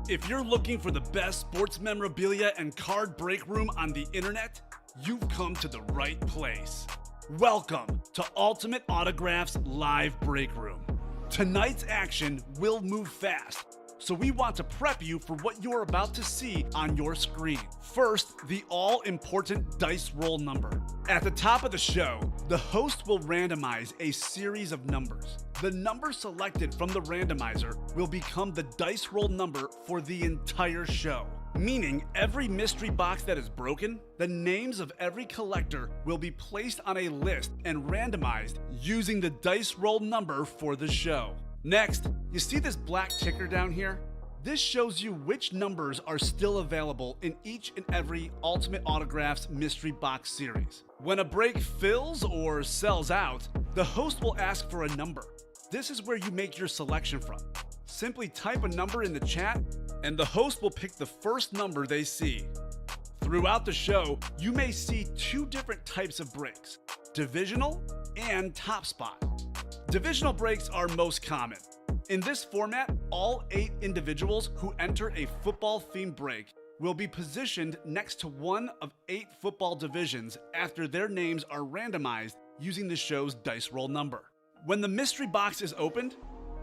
If you're looking for the best sports memorabilia and card break room on the internet, you've come to the right place. Welcome to Ultimate Autographs Live Break Room. Tonight's action will move fast, so we want to prep you for what you're about to see on your screen. First, the all-important dice roll number. At the top of the show, the host will randomize a series of numbers. The number selected from the randomizer will become the dice roll number for the entire show. Meaning every mystery box that is broken, the names of every collector will be placed on a list and randomized using the dice roll number for the show. Next, you see this black ticker down here? This shows you which numbers are still available in each and every Ultimate Autographs mystery box series. When a break fills or sells out, the host will ask for a number. This is where you make your selection from. Simply type a number in the chat, and the host will pick the first number they see. Throughout the show, you may see two different types of breaks, divisional and top spot. Divisional breaks are most common. In this format, all 8 individuals who enter a football-themed break will be positioned next to one of 8 football divisions after their names are randomized using the show's dice roll number. When the mystery box is opened,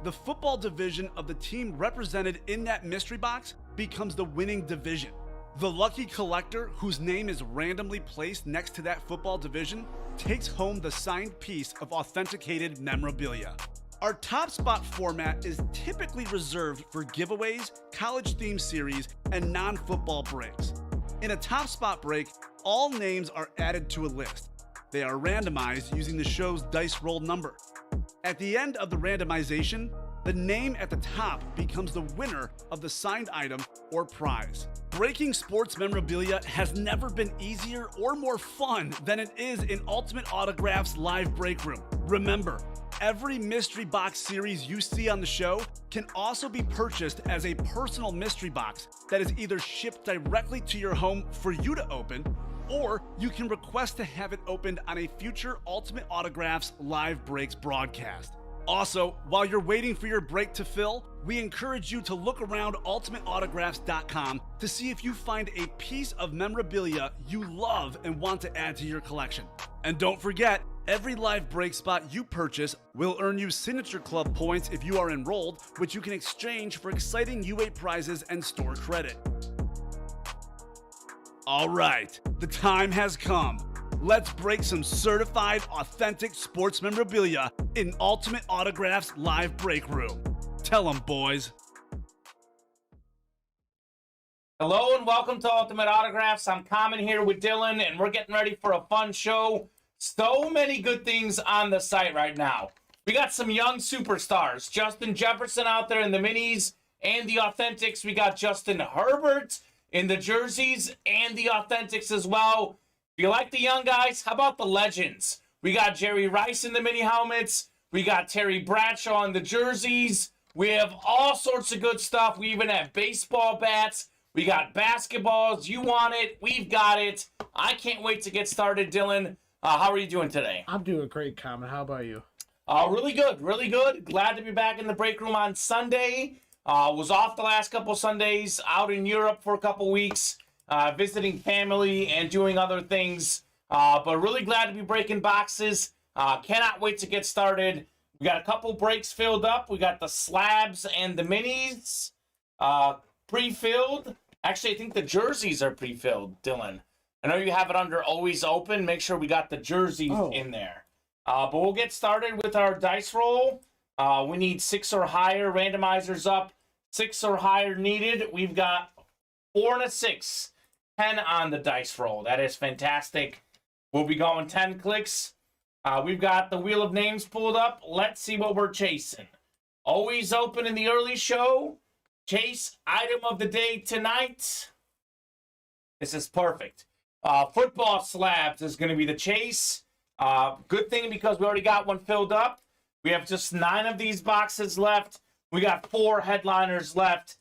the football division of the team represented in that mystery box becomes the winning division. The lucky collector whose name is randomly placed next to that football division takes home the signed piece of authenticated memorabilia. Our top spot format is typically reserved for giveaways, college-themed series, and non-football breaks. In a top spot break, all names are added to a list. They are randomized using the show's dice roll number. At the end of the randomization, the name at the top becomes the winner of the signed item or prize. Breaking sports memorabilia has never been easier or more fun than it is in Ultimate Autographs Live Break Room. Remember, every mystery box series you see on the show can also be purchased as a personal mystery box that is either shipped directly to your home for you to open, or you can request to have it opened on a future Ultimate Autographs Live Breaks broadcast. Also, while you're waiting for your break to fill, we encourage you to look around ultimateautographs.com to see if you find a piece of memorabilia you love and want to add to your collection. And don't forget, every live break spot you purchase will earn you Signature Club points if you are enrolled, which you can exchange for exciting UA prizes and store credit. All right, the time has come. Let's break some certified, authentic sports memorabilia in Ultimate Autographs Live Break Room. Tell them, boys. Hello and welcome to Ultimate Autographs. I'm Kamen here with Dylan, and we're getting ready for a fun show. So many good things on the site right now. We got some young superstars. Justin Jefferson out there in the minis and the authentics. We got Justin Herbert in the jerseys and the authentics as well. If you like the young guys, how about the legends? We got Jerry Rice in the mini helmets. We got Terry Bradshaw in the jerseys. We have all sorts of good stuff. We even have baseball bats. We got basketballs. You want it, we've got it. I can't wait to get started, Dylan. How are you doing today? I'm doing great, Kamen. How about you? Really good, really good. Glad to be back in the break room on Sunday. Was off the last couple Sundays, out in Europe for a couple weeks, visiting family and doing other things. But really glad to be breaking boxes. Cannot wait to get started. We got a couple breaks filled up. We got the slabs and the minis pre-filled. Actually, I think the jerseys are pre-filled, Dylan. I know you have it under always open. Make sure we got the jerseys in there. But we'll get started with our dice roll. We need 6 or higher. Randomizers up. 6 or higher needed. We've got 4 and a 6. 10 on the dice roll. That is fantastic. We'll be going 10 clicks. We've got the Wheel of Names pulled up. Let's see what we're chasing. Always open in the early show. Chase item of the day tonight. This is perfect. Football slabs is going to be the chase. Good thing because we already got one filled up. We have just 9 of these boxes left. We got 4 headliners left.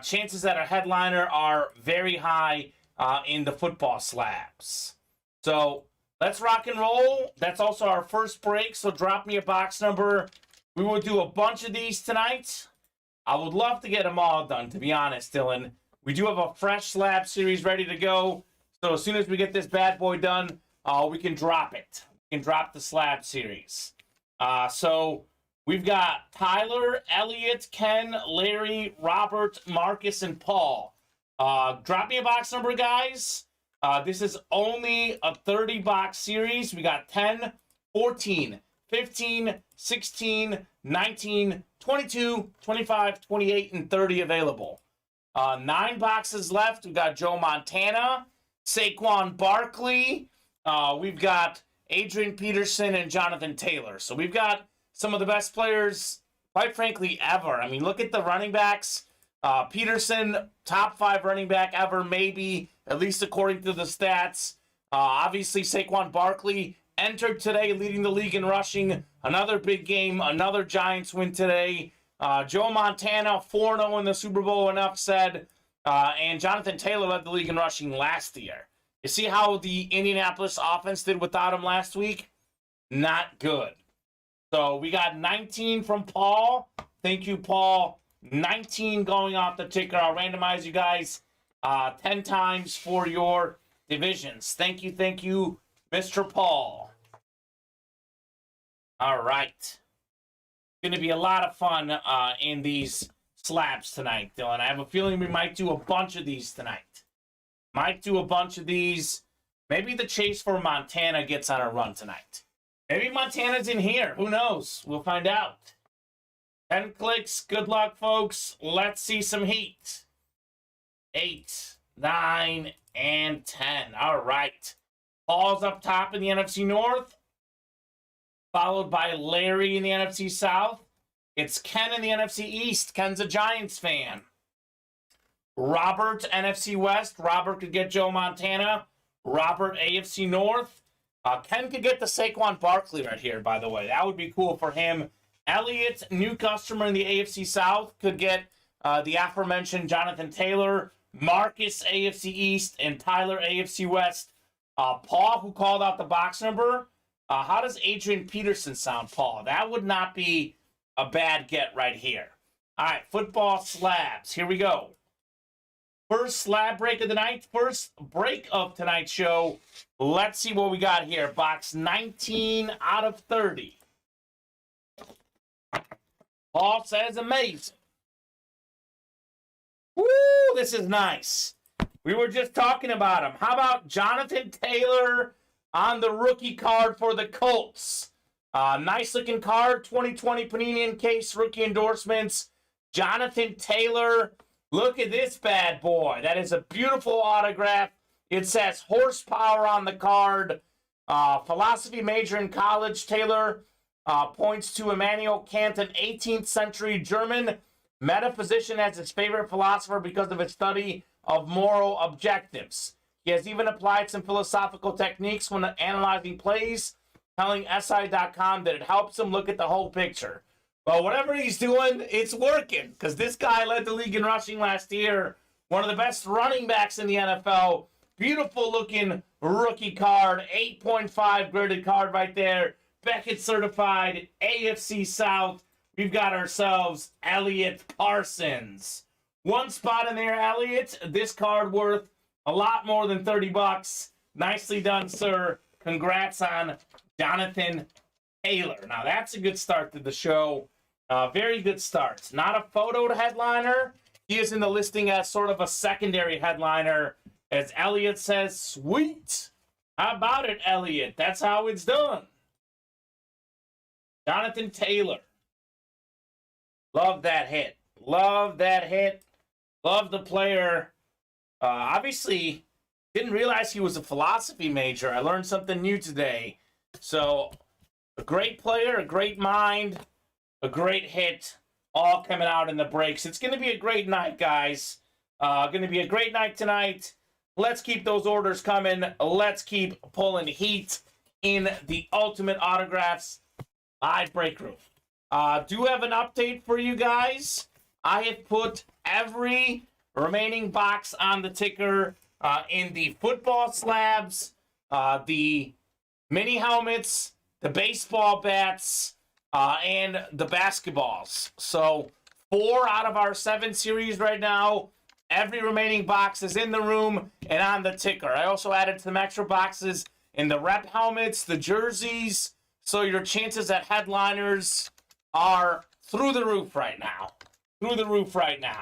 Chances that a headliner are very high in the football slabs. So let's rock and roll. That's also our first break, so drop me a box number. We will do a bunch of these tonight. I would love to get them all done, to be honest, Dylan. We do have a fresh slab series ready to go. So as soon as we get this bad boy done, we can drop it. We can drop the slab series. So we've got Tyler, Elliot, Ken, Larry, Robert, Marcus, and Paul. Drop me a box number, guys. This is only a 30-box series. We got 10, 14, 15, 16, 19, 22, 25, 28, and 30 available. 9 boxes left. We've got Joe Montana, Saquon Barkley. We've got Adrian Peterson and Jonathan Taylor. So we've got some of the best players, quite frankly, ever. I mean, look at the running backs. Peterson, top 5 running back ever, maybe, at least according to the stats. Obviously, Saquon Barkley entered today, leading the league in rushing. Another big game, another Giants win today. Joe Montana, 4-0 in the Super Bowl, enough said. And Jonathan Taylor led the league in rushing last year. You see how the Indianapolis offense did without him last week? Not good. So we got 19 from Paul. Thank you, Paul. 19 going off the ticker. I'll randomize you guys 10 times for your divisions. Thank you, Mr. Paul. All right. Going to be a lot of fun in these slabs tonight, Dylan. I have a feeling we might do a bunch of these tonight. Maybe the chase for Montana gets on a run tonight. Maybe Montana's in here. Who knows? We'll find out. 10 clicks. Good luck, folks. Let's see some heat. 8, 9, and 10. All right. Paul's up top in the NFC North, followed by Larry in the NFC South. It's Ken in the NFC East. Ken's a Giants fan. Robert, NFC West. Robert could get Joe Montana. Robert, AFC North. Ken could get the Saquon Barkley right here, by the way. That would be cool for him. Elliot, new customer in the AFC South, could get the aforementioned Jonathan Taylor. Marcus, AFC East, and Tyler, AFC West. Paul, who called out the box number. How does Adrian Peterson sound, Paul? That would not be a bad get right here. All right, football slabs. Here we go. First slab break of the night. First break of tonight's show. Let's see what we got here. Box 19 out of 30. Paul says amazing. Woo, this is nice. We were just talking about him. How about Jonathan Taylor on the rookie card for the Colts? Nice looking card. 2020 Panini Case rookie endorsements. Jonathan Taylor. Look at this bad boy. That is a beautiful autograph. It says horsepower on the card. Philosophy major in college. Taylor points to Immanuel Kant, an 18th century German metaphysician, as his favorite philosopher because of his study of moral objectives. He has even applied some philosophical techniques when analyzing plays, telling SI.com that it helps him look at the whole picture. Well, whatever he's doing, it's working, because this guy led the league in rushing last year. One of the best running backs in the NFL. Beautiful looking rookie card. 8.5 graded card right there. Beckett certified. AFC South. We've got ourselves Elliot Parsons. One spot in there, Elliot. This card worth a lot more than $30. Nicely done, sir. Congrats on Jonathan Taylor. Now, that's a good start to the show. Very good start. Not a photoed headliner. He is in the listing as sort of a secondary headliner. As Elliot says, sweet. How about it, Elliot? That's how it's done. Jonathan Taylor. Love that hit. Love that hit. Love the player. Obviously, didn't realize he was a philosophy major. I learned something new today. So, a great player, a great mind, a great hit, all coming out in the breaks. It's going to be a great night, guys. Going to be a great night tonight. Let's keep those orders coming. Let's keep pulling heat in the Ultimate Autographs live break room. Do have an update for you guys. I have put every remaining box on the ticker in the football slabs, the mini helmets, the baseball bats, and the basketballs. So 4 out of our 7 series right now. Every remaining box is in the room and on the ticker. I also added some extra boxes in the rep helmets, the jerseys, so your chances at headliners are through the roof right now. Through the roof right now.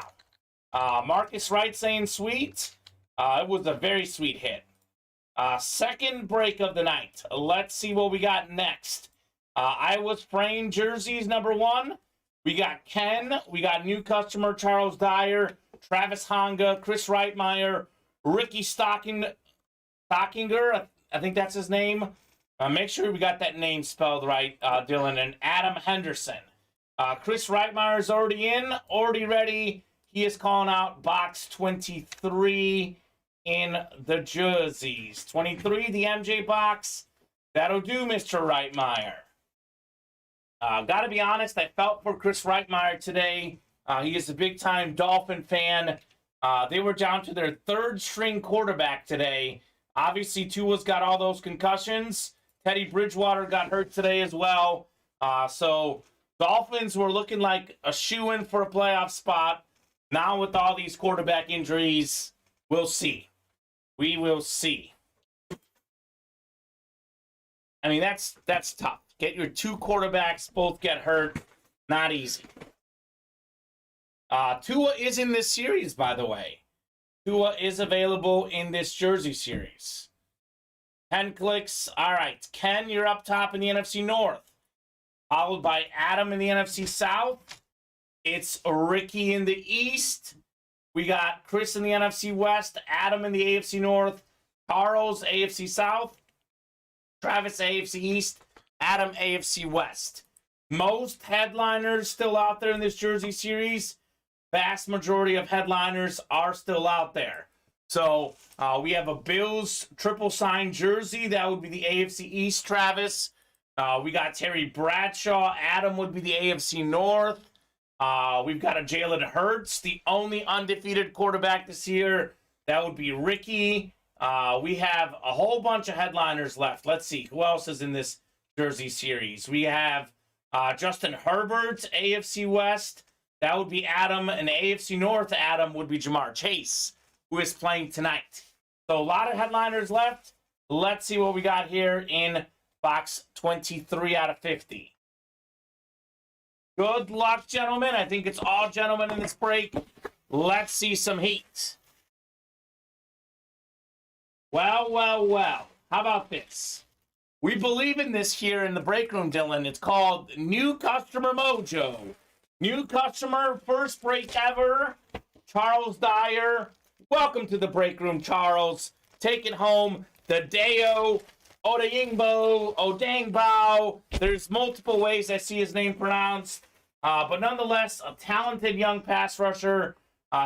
Marcus Wright saying sweet. It was a very sweet hit. Second break of the night. Let's see what we got next. Iowa's frame jerseys, number 1. We got Ken. We got new customer Charles Dyer, Travis Honga, Chris Reitmeyer, Ricky Stockinger. I think that's his name. Make sure we got that name spelled right, Dylan. And Adam Henderson. Chris Reitmeyer is already in, already ready. He is calling out box 23 in the jerseys. 23, the MJ box. That'll do, Mr. Reitmeyer. Gotta be honest, I felt for Chris Reitmeyer today. He is a big-time Dolphin fan. They were down to their third-string quarterback today. Obviously, Tua's got all those concussions. Teddy Bridgewater got hurt today as well. So Dolphins were looking like a shoo-in for a playoff spot. Now with all these quarterback injuries, we'll see. We will see. I mean, that's tough. Get your 2 quarterbacks both get hurt. Not easy. Tua is in this series, by the way. Tua is available in this jersey series. 10 clicks. All right. Ken, you're up top in the NFC North. Followed by Adam in the NFC South. It's Ricky in the East. We got Chris in the NFC West. Adam in the AFC North. Charles, AFC South. Travis, AFC East. Adam, AFC West. Most headliners still out there in this jersey series. Vast majority of headliners are still out there. So we have a Bills triple sign jersey. That would be the AFC East, Travis. We got Terry Bradshaw. Adam would be the AFC North. We've got a Jalen Hurts, the only undefeated quarterback this year. That would be Ricky. We have a whole bunch of headliners left. Let's see. Who else is in this jersey series? We have Justin Herbert, AFC West. That would be Adam. And the AFC North, Adam, would be Jamar Chase, who is playing tonight. So a lot of headliners left. Let's see what we got here in box 23 out of 50. Good luck, gentlemen. I think it's all gentlemen in this break. Let's see some heat. Well, well, well. How about this? We believe in this here in the break room, Dylan. It's called New Customer Mojo. New customer, first break ever. Charles Dyer. Welcome to the break room, Charles. Take it home. The Deo, Odayingbo, Odangbao. There's multiple ways I see his name pronounced. But nonetheless, a talented young pass rusher.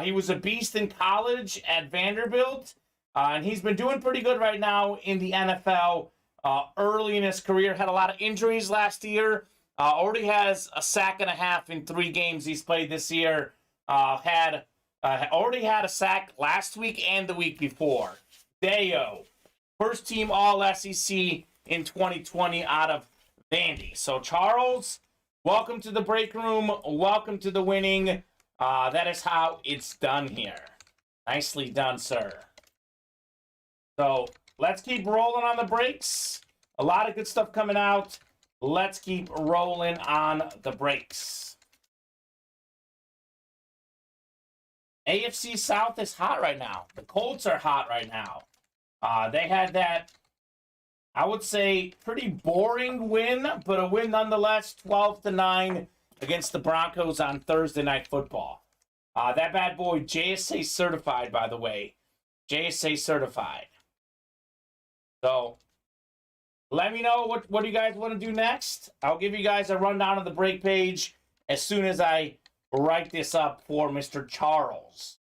He was a beast in college at Vanderbilt. And he's been doing pretty good right now in the NFL. Early in his career, had a lot of injuries last year. Already has a sack and a half in 3 games he's played this year. Already had a sack last week and the week before. Deo, first team All-SEC in 2020 out of Vandy. So Charles, welcome to the break room. Welcome to the winning. That is how it's done here. Nicely done, sir. So let's keep rolling on the breaks. A lot of good stuff coming out. Let's keep rolling on the breaks. AFC South is hot right now. The Colts are hot right now. They had that, I would say, pretty boring win, but a win nonetheless, 12-9 against the Broncos on Thursday Night Football. That bad boy, JSA certified, by the way. JSA certified. So let me know what you guys want to do next. I'll give you guys a rundown of the break page as soon as I write this up for Mr. Charles.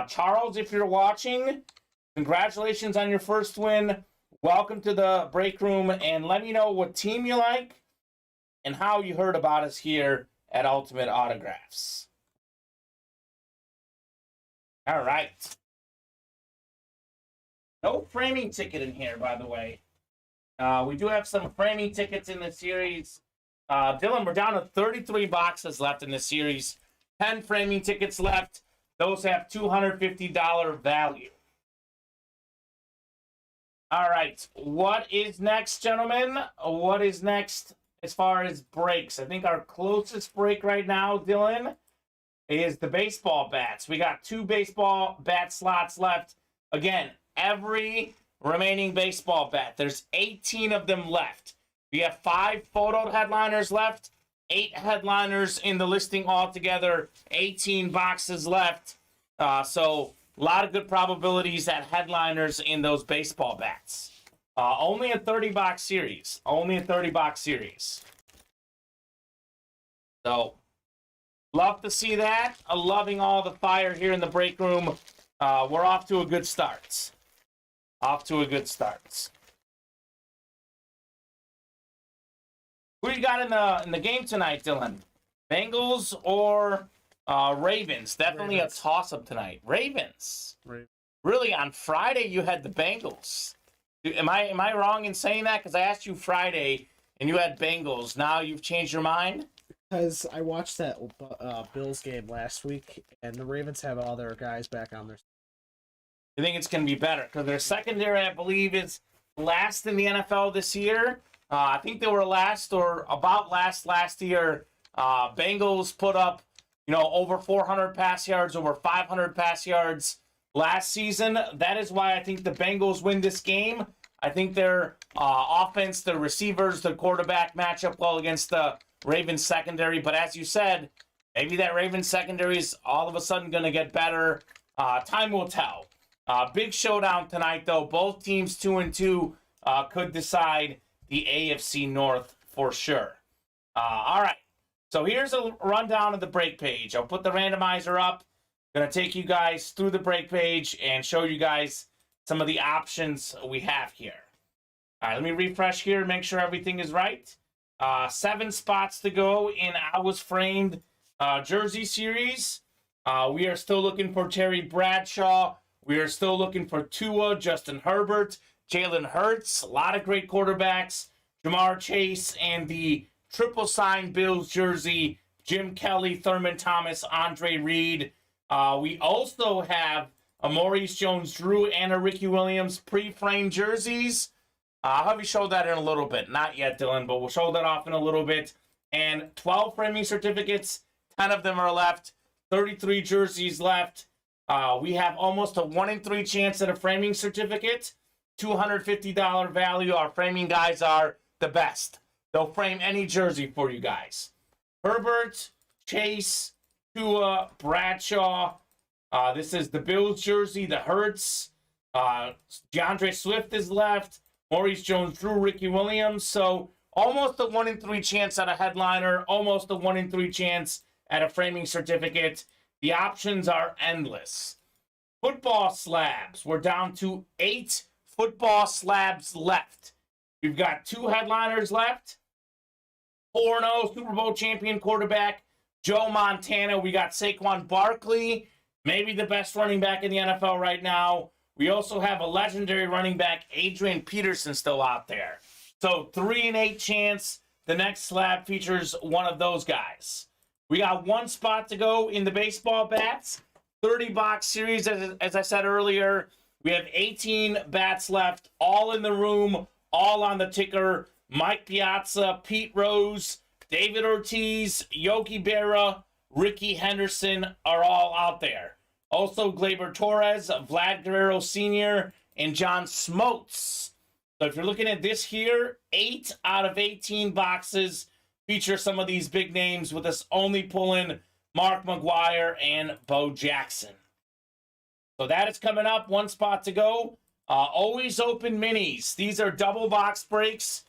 Charles, if you're watching, congratulations on your first win. Welcome to the break room, and let me know what team you like and how you heard about us here at Ultimate Autographs. All right. No framing ticket in here, by the way. We do have some framing tickets in the series. Dylan, we're down to 33 boxes left in the series. 10 framing tickets left. Those have $250 value. All right, what is next, gentlemen? What is next as far as breaks? I think our closest break right now, Dylan, is the baseball bats. We got 2 baseball bat slots left. Again, every remaining baseball bat, there's 18 of them left. We have 5 photo headliners left, 8 headliners in the listing altogether, 18 boxes left. So a lot of good probabilities at headliners in those baseball bats. Only a 30-box series. Only a 30-box series. So, love to see that. Loving all the fire here in the break room. We're off to a good start. Off to a good start. Who you got in the game tonight, Dylan? Bengals or Ravens? Definitely Ravens. A toss-up tonight. Ravens. Really, on Friday you had the Bengals. Am I wrong in saying that? Because I asked you Friday and you had Bengals. Now you've changed your mind? Because I watched that Bills game last week, and the Ravens have all their guys back on their. You think it's going to be better? Because their secondary, I believe, is last in the NFL this year. I think they were last or about last year. Bengals put up, over 400 pass yards, over 500 pass yards last season. That is why I think the Bengals win this game. I think their offense, their receivers, their quarterback match up well against the Ravens secondary. But as you said, maybe that Ravens secondary is all of a sudden going to get better. Time will tell. Big showdown tonight, though. Both teams 2-2 could decide the AFC North for sure. All right. So here's a rundown of the break page. I'll put the randomizer up. Going to take you guys through the break page and show you guys some of the options we have here. All right, let me refresh here and make sure everything is right. 7 spots to go in Ours Framed Jersey Series. We are still looking for Terry Bradshaw. We are still looking for Tua, Justin Herbert, Jalen Hurts. A lot of great quarterbacks. Jamar Chase and the triple sign Bills jersey. Jim Kelly, Thurman Thomas, Andre Reed. We also have a Maurice Jones-Drew and a Ricky Williams pre-framed jerseys. I'll have you show that in a little bit. Not yet, Dylan, but we'll show that off in a little bit. And 12 framing certificates. 10 of them are left. 33 jerseys left. We have almost a 1 in 3 chance at a framing certificate. $250 value. Our framing guys are the best. They'll frame any jersey for you guys. Herbert, Chase, Tua, Bradshaw. This is the Bills jersey, the Hurts. DeAndre Swift is left. Maurice Jones-Drew, Ricky Williams. So almost a 1 in 3 chance at a headliner. Almost a 1 in 3 chance at a framing certificate. The options are endless. Football slabs. We're down to 8 football slabs left. We've got 2 headliners left. 4-0 Super Bowl champion quarterback Joe Montana. We got Saquon Barkley, maybe the best running back in the NFL right now. We also have a legendary running back, Adrian Peterson, still out there. So 3 in 8 chance the next slab features one of those guys. We got 1 spot to go in the baseball bats. 30-box series, as I said earlier. We have 18 bats left, all in the room, all on the ticker. Mike Piazza, Pete Rose, David Ortiz, Yogi Berra, Ricky Henderson are all out there. Also, Gleyber Torres, Vlad Guerrero Sr., and John Smoltz. So if you're looking at this here, 8 out of 18 boxes feature some of these big names, with us only pulling Mark McGuire and Bo Jackson. So that is coming up. 1 spot to go. Always open minis. These are double box breaks.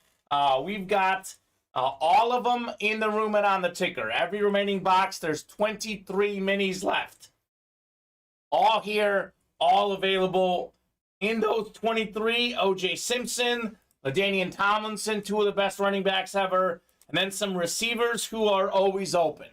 We've got all of them in the room and on the ticker. Every remaining box, there's 23 minis left. All here, all available. In those 23, O.J. Simpson, LaDainian Tomlinson, 2 of the best running backs ever, and then some receivers who are always open.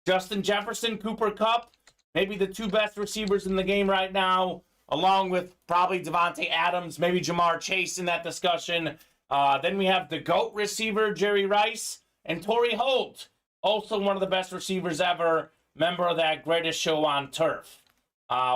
Justin Jefferson, Cooper Kupp, maybe the 2 best receivers in the game right now, along with probably Devontae Adams, maybe Jamar Chase in that discussion. Then we have the GOAT receiver, Jerry Rice, and Torrey Holt, also one of the best receivers ever. member of that greatest show on turf.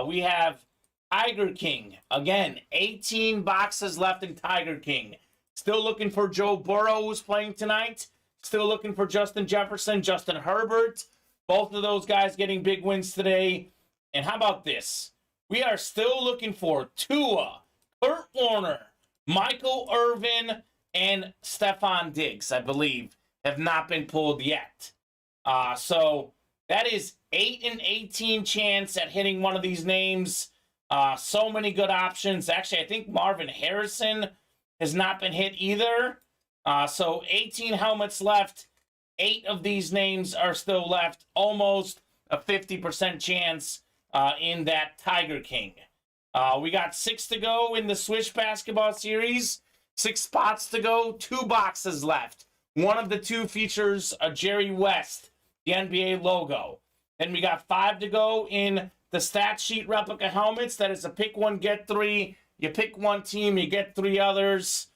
We have Tiger King. Again, 18 boxes left in Tiger King. Still looking for Joe Burrow, who's playing tonight. Still looking for Justin Jefferson, Justin Herbert. Both of those guys getting big wins today. And how about this? We are still looking for Tua, Kurt Warner, Michael Irvin, and Stephon Diggs, I believe, have not been pulled yet. So that is 8 in 18 chance at hitting one of these names. So many good options. Actually, I think Marvin Harrison has not been hit either. So 18 helmets left. 8 of these names are still left. Almost a 50% chance in that Tiger King. We got 6 to go in the Swish Basketball Series. 6 spots to go. 2 boxes left. One of the 2 features a Jerry West, the NBA logo. Then we got 5 to go in the stat sheet replica helmets. That is a pick 1, get 3. You pick one team, you get 3 others.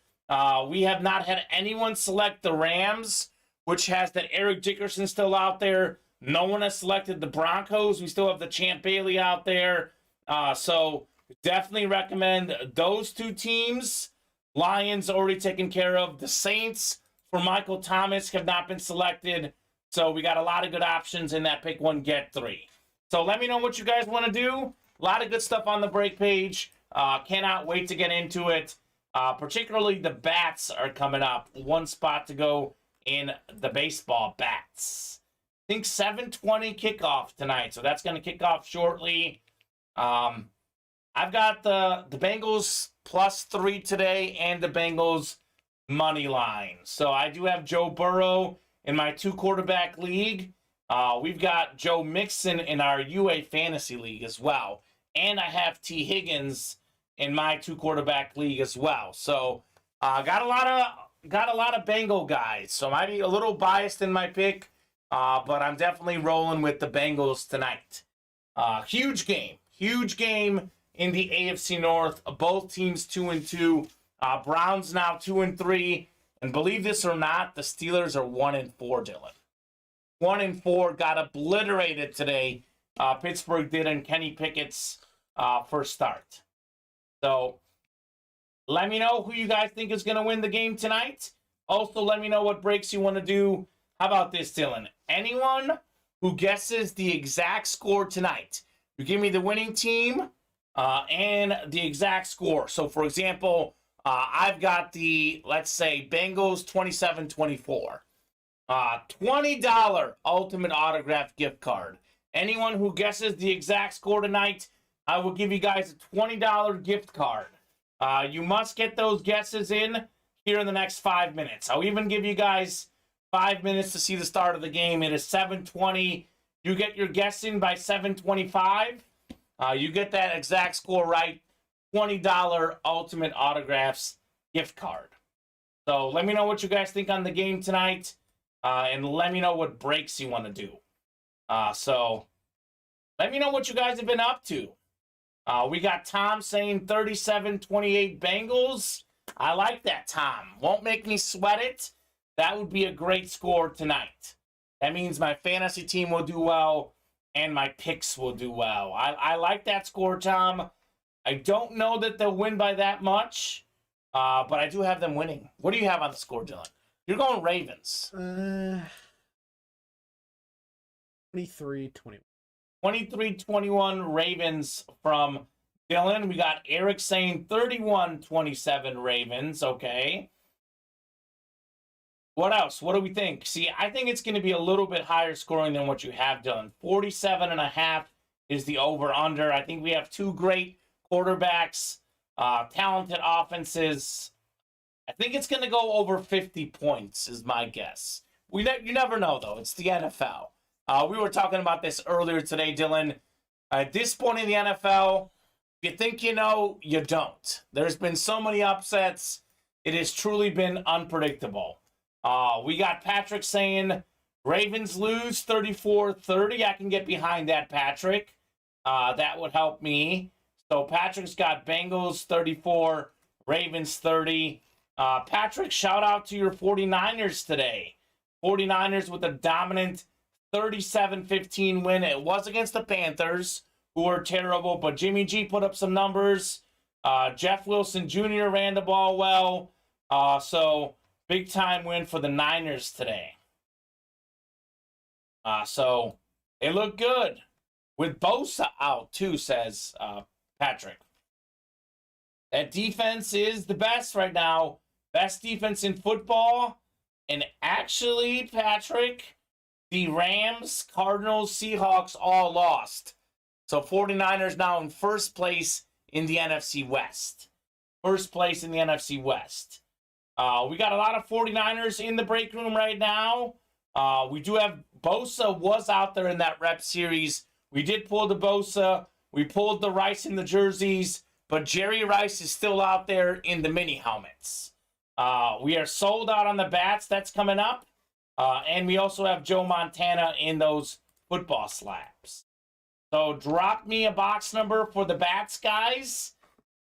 We have not had anyone select the Rams, which has that Eric Dickerson still out there. No one has selected the Broncos. We still have the Champ Bailey out there. So definitely recommend those 2 teams. Lions already taken care of. The Saints for Michael Thomas have not been selected. So we got a lot of good options in that pick 1, get 3. So let me know what you guys want to do. A lot of good stuff on the break page. Cannot wait to get into it. Particularly the bats are coming up. 1 spot to go in the baseball bats. I think 7:20 kickoff tonight, so that's going to kick off shortly. I've got the Bengals +3 today and the Bengals money line. So I do have Joe Burrow in my 2-quarterback league. We've got Joe Mixon in our UA Fantasy League as well. And I have T. Higgins in my 2-quarterback league as well. So got a lot of Bengal guys. So I might be a little biased in my pick, but I'm definitely rolling with the Bengals tonight. Huge game in the AFC North. Both teams 2-2. Browns now 2-3. And believe this or not, the Steelers are 1-4, Dylan. 1-4, got obliterated today. Pittsburgh did in Kenny Pickett's first start. So let me know who you guys think is going to win the game tonight. Also, let me know what breaks you want to do. How about this, Dylan? Anyone who guesses the exact score tonight, you give me the winning team and the exact score. So, for example, I've got the, let's say, Bengals 27-24. $20 Ultimate Autograph gift card. Anyone who guesses the exact score tonight, I will give you guys a $20 gift card. You must get those guesses in here in the next 5 minutes. I'll even give you guys 5 minutes to see the start of the game. It is 7:20. You get your guess in by 7:25. You get that exact score right. $20 Ultimate Autographs gift card. So let me know what you guys think on the game tonight. And let me know what breaks you want to do. So let me know what you guys have been up to. We got Tom saying 37-28 Bengals. I like that, Tom. Won't make me sweat it. That would be a great score tonight. That means my fantasy team will do well and my picks will do well. I like that score, Tom. I don't know that they'll win by that much, but I do have them winning. What do you have on the score, Dylan? You're going Ravens. 23-21. 23-21 Ravens from Dylan. We got Eric saying 31-27 Ravens. Okay. What else? What do we think? See, I think it's going to be a little bit higher scoring than what you have done. 47.5 is the over-under. I think we have 2 great quarterbacks, talented offenses. I think it's going to go over 50 points is my guess. You never know, though. It's the NFL. We were talking about this earlier today, Dylan. At this point in the NFL, if you think you know, you don't. There's been so many upsets. It has truly been unpredictable. We got Patrick saying Ravens lose 34-30. I can get behind that, Patrick. That would help me. So Patrick's got Bengals 34, Ravens 30. Patrick, shout out to your 49ers today. 49ers with a dominant 37-15 win. It was against the Panthers, who were terrible, but Jimmy G put up some numbers. Jeff Wilson Jr. ran the ball well. So big time win for the Niners today. So it looked good with Bosa out too, says Patrick. That defense is the best right now. Best defense in football. And actually, Patrick, the Rams, Cardinals, Seahawks all lost. So 49ers now in first place in the NFC West. First place in the NFC West. We got a lot of 49ers in the break room right now. We do have Bosa was out there in that rep series. We did pull the Bosa. We pulled the Rice in the jerseys. But Jerry Rice is still out there in the mini helmets. We are sold out on the bats. That's coming up. And we also have Joe Montana in those football slabs. So drop me a box number for the bats, guys.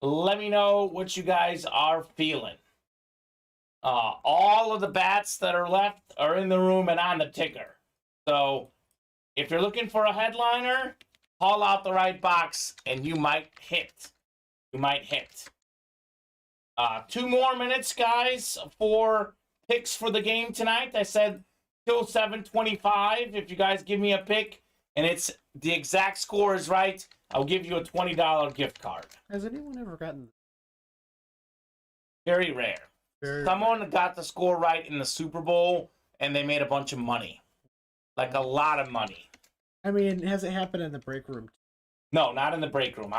Let me know what you guys are feeling. All of the bats that are left are in the room and on the ticker. So if you're looking for a headliner, call out the right box and you might hit. You might hit. 2 more minutes, guys, for picks for the game tonight. I said till 7:25. If you guys give me a pick and it's the exact score is right, I'll give you a $20 gift card. Has anyone ever gotten? Very rare. Someone got the score right in the Super Bowl and they made a bunch of money. Like a lot of money. I mean, has it happened in the break room? No, not in the break room.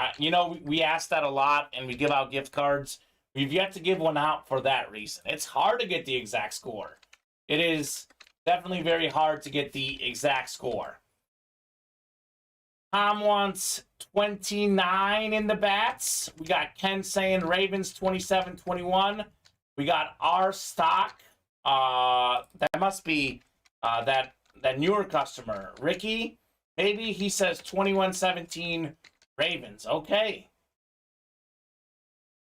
We ask that a lot, and we give out gift cards. We've yet to give one out for that reason. It's hard to get the exact score. It is definitely very hard to get the exact score. Tom wants 29 in the bats. We got Ken saying Ravens 27-21. We got our stock. That must be that newer customer, Ricky. Maybe he says 21-17 Ravens. Okay.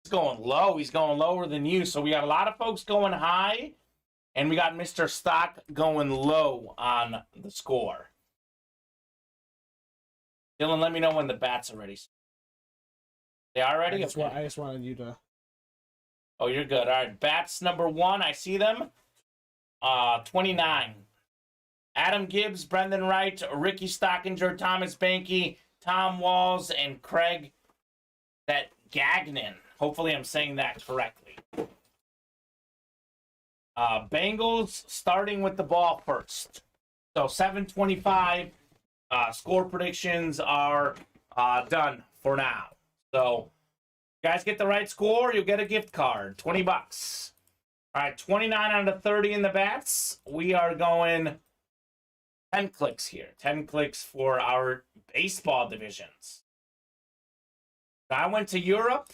He's going low. He's going lower than you. So we got a lot of folks going high. And we got Mr. Stock going low on the score. Dylan, let me know when the bats are ready. They are ready? I just wanted you to... Oh, you're good. All right. Bats number 1. I see them. 29. Adam Gibbs, Brendan Wright, Ricky Stockinger, Thomas Banky, Tom Walls, and Craig Gagnon. Hopefully I'm saying that correctly. Bengals starting with the ball first. So 7:25. Score predictions are done for now. So you guys get the right score, you'll get a gift card. $20. All right, 29 out of 30 in the bats. We are going 10 clicks here. 10 clicks for our baseball divisions. I went to Europe.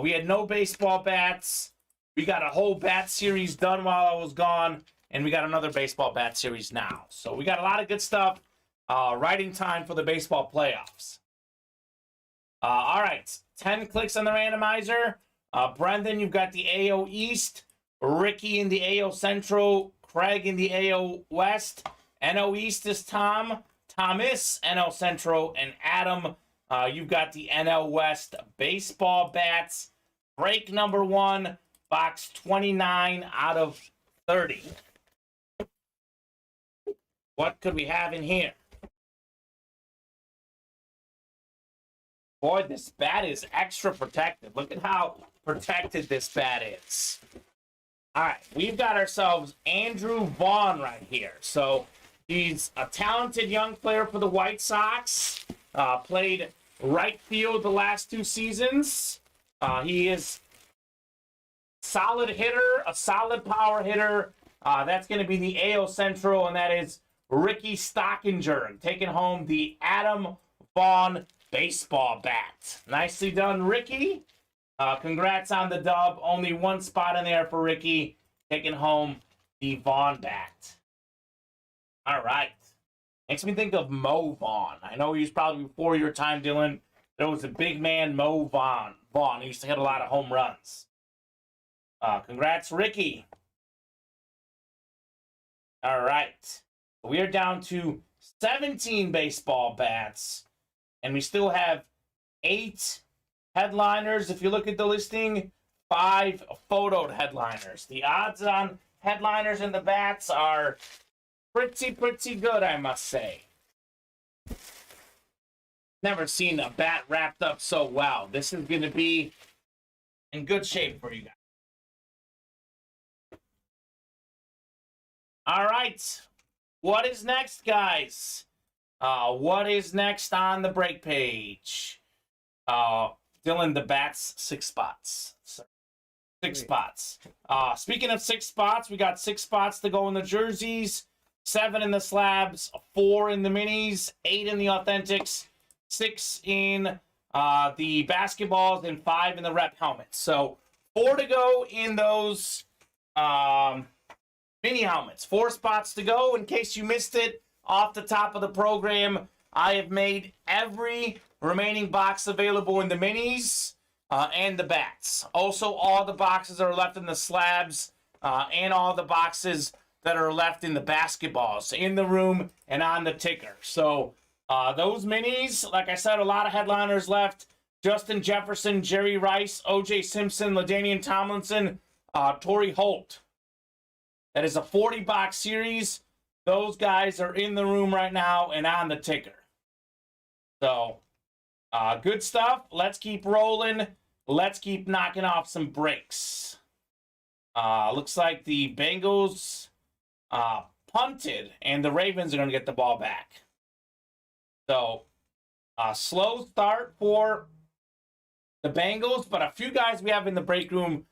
We had no baseball bats. We got a whole bat series done while I was gone, and we got another baseball bat series now. So we got a lot of good stuff right in time for the baseball playoffs. All right, 10 clicks on the randomizer. Brendan, you've got the AO East. Ricky in the AO Central. Craig in the AO West. NO East is Tom. Thomas, NL Central. And Adam, you've got the NL West baseball bats. Break number 1, box 29 out of 30. What could we have in here? Boy, this bat is extra protected. Look at how protected this bat is. All right, we've got ourselves Andrew Vaughn right here. So he's a talented young player for the White Sox. Played right field the last 2 seasons. He is solid hitter, a solid power hitter. That's going to be the AL Central, and that is Ricky Stockinger taking home the Adam Vaughn baseball bat. Nicely done, Ricky. Congrats on the dub. Only 1 spot in there for Ricky, taking home the Vaughn bat. All right. Makes me think of Mo Vaughn. I know he was probably before your time, Dylan. There was a big man, Mo Vaughn. He used to hit a lot of home runs. Congrats, Ricky. All right. We are down to 17 baseball bats, and we still have 8 headliners. If you look at the listing, 5 photoed headliners. The odds on headliners and the bats are pretty good, I must say. Never seen a bat wrapped up so well. This is going to be in good shape for you guys. All right. What is next, guys? What is next on the break page? Dylan, the bats, 6 spots. So, 6 spots. Speaking of 6 spots, we got 6 spots to go in the jerseys, 7 in the slabs, 4 in the minis, 8 in the authentics, 6 in the basketballs, and 5 in the rep helmets. So 4 to go in those mini helmets. 4 spots to go. In case you missed it off the top of the program, I have made every remaining box available in the minis and the bats. Also, all the boxes are left in the slabs and all the boxes that are left in the basketballs in the room and on the ticker. So those minis, like I said, a lot of headliners left. Justin Jefferson, Jerry Rice, O.J. Simpson, LaDainian Tomlinson, Torrey Holt. That is a 40-box series. Those guys are in the room right now and on the ticker. So, good stuff. Let's keep rolling. Let's keep knocking off some breaks. Looks like the Bengals punted, and the Ravens are going to get the ball back. So, slow start for the Bengals, but a few guys we have in the break room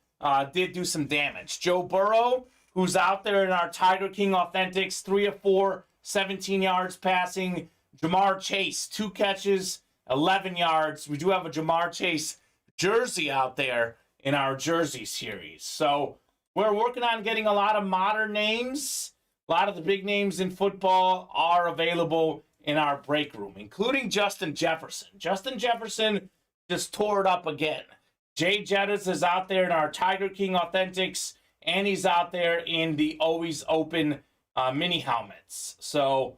did do some damage. Joe Burrow, who's out there in our Tiger King Authentics, 3 of 4, 17 yards passing. Jamar Chase, 2 catches, 11 yards. We do have a Jamar Chase jersey out there in our jersey series. So we're working on getting a lot of modern names. A lot of the big names in football are available in our break room, including Justin Jefferson. Justin Jefferson just tore it up again. Jay Jettis is out there in our Tiger King Authentics, and he's out there in the Always Open mini helmets. So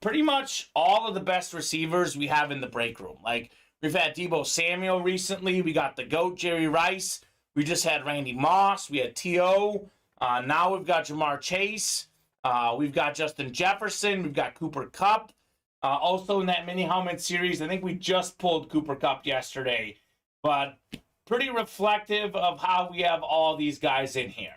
pretty much all of the best receivers we have in the break room. Like, we've had Deebo Samuel recently. We got the GOAT, Jerry Rice. We just had Randy Moss. We had T.O. Now we've got Jamar Chase. We've got Justin Jefferson. We've got Cooper Kupp. Also in that mini helmet series, I think we just pulled Cooper Kupp yesterday. But pretty reflective of how we have all these guys in here.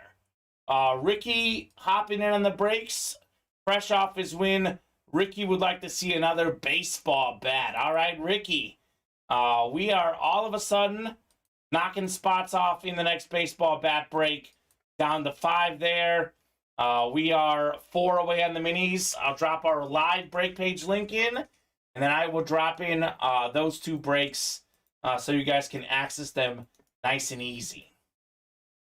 Ricky hopping in on the breaks. Fresh off his win, Ricky would like to see another baseball bat. All right, Ricky. We are all of a sudden knocking spots off in the next baseball bat break. Down to 5 there. We are 4 away on the minis. I'll drop our live break page link in, and then I will drop in those 2 breaks so you guys can access them nice and easy.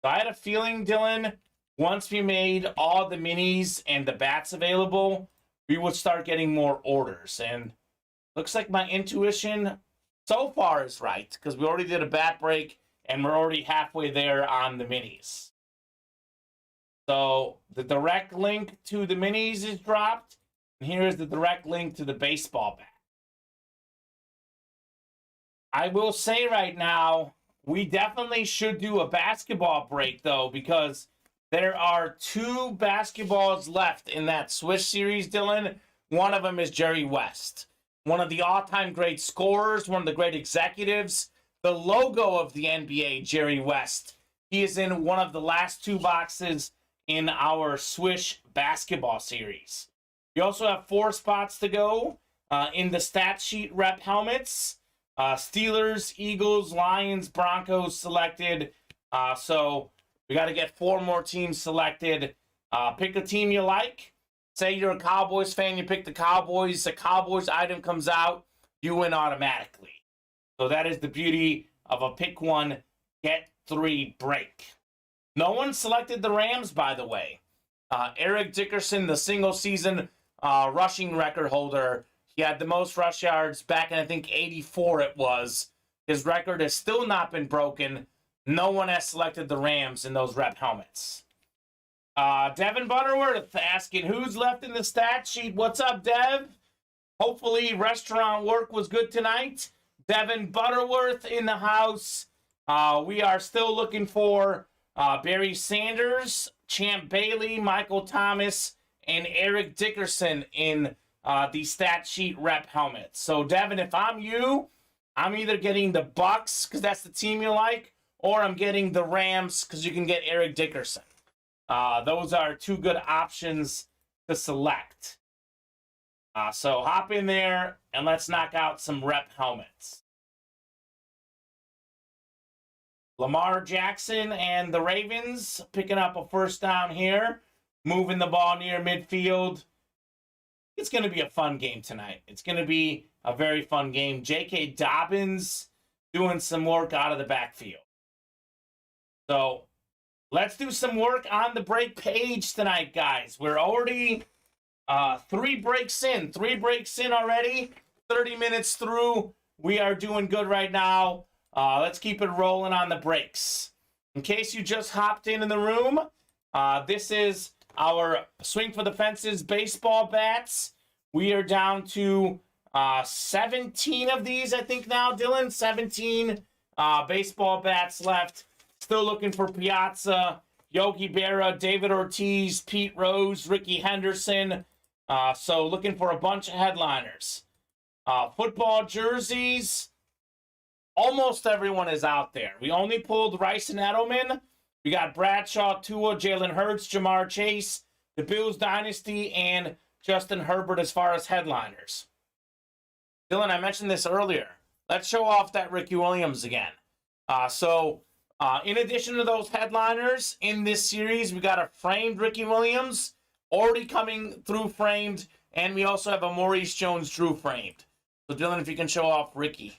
So I had a feeling, Dylan, once we made all the minis and the bats available, we would start getting more orders. And looks like my intuition so far is right, because we already did a bat break, and we're already halfway there on the minis. So the direct link to the minis is dropped, and here is the direct link to the baseball bat. I will say right now, we definitely should do a basketball break, though, because there are 2 basketballs left in that Swish series, Dylan. One of them is Jerry West, one of the all-time great scorers, one of the great executives. The logo of the NBA, Jerry West. He is in one of the last 2 boxes in our Swish basketball series. We also have 4 spots to go in the stat sheet rep helmets. Steelers, Eagles, Lions, Broncos selected. So we got to get 4 more teams selected. Pick a team you like. Say you're a Cowboys fan, you pick the Cowboys. The Cowboys item comes out, you win automatically. So that is the beauty of a pick 1, get 3 break. No one selected the Rams, by the way. Eric Dickerson, the single season rushing record holder, he had the most rush yards back in, I think, 84 it was. His record has still not been broken. No one has selected the Rams in those rep helmets. Devin Butterworth asking who's left in the stat sheet. What's up, Dev? Hopefully restaurant work was good tonight. Devin Butterworth in the house. We are still looking for Barry Sanders, Champ Bailey, Michael Thomas, and Eric Dickerson in the stat sheet rep helmets. So, Devin, if I'm you, I'm either getting the Bucks because that's the team you like, or I'm getting the Rams because you can get Eric Dickerson. Those are two good options to select. So hop in there and let's knock out some rep helmets. Lamar Jackson and the Ravens picking up a first down here, moving the ball near midfield. It's going to be a fun game tonight. It's going to be a very fun game. J.K. Dobbins doing some work out of the backfield. So let's do some work on the break page tonight, guys. We're already 3 breaks in. 3 breaks in already. 30 minutes through. We are doing good right now. Let's keep it rolling on the breaks. In case you just hopped in the room, this is our Swing for the Fences baseball bats. We are down to 17 of these, I think now, Dylan. 17 baseball bats left. Still looking for Piazza, Yogi Berra, David Ortiz, Pete Rose, Ricky Henderson. So looking for a bunch of headliners. Football jerseys. Almost everyone is out there. We only pulled Rice and Edelman. We got Bradshaw, Tua, Jalen Hurts, Jamar Chase, the Bills Dynasty, and Justin Herbert as far as headliners. Dylan, I mentioned this earlier. Let's show off that Ricky Williams again. In addition to those headliners in this series, we got a framed Ricky Williams already coming through framed, and we also have a Maurice Jones-Drew framed. So, Dylan, if you can show off Ricky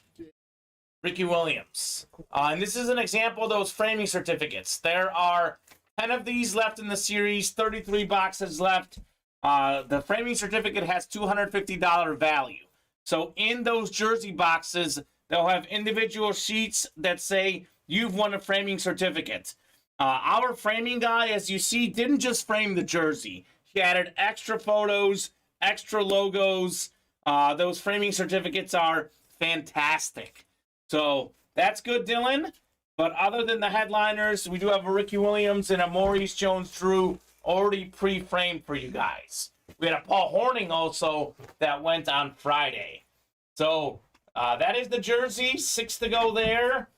Williams. And this is an example of those framing certificates. There are 10 of these left in the series, 33 boxes left. The framing certificate has $250 value. So in those jersey boxes, they'll have individual sheets that say you've won a framing certificate. Our framing guy, as you see, didn't just frame the jersey. He added extra photos, extra logos. Those framing certificates are fantastic. So that's good, Dylan. But other than the headliners, we do have a Ricky Williams and a Maurice Jones-Drew already pre-framed for you guys. We had a Paul Hornung also that went on Friday. So that is the jersey. 6 to go there.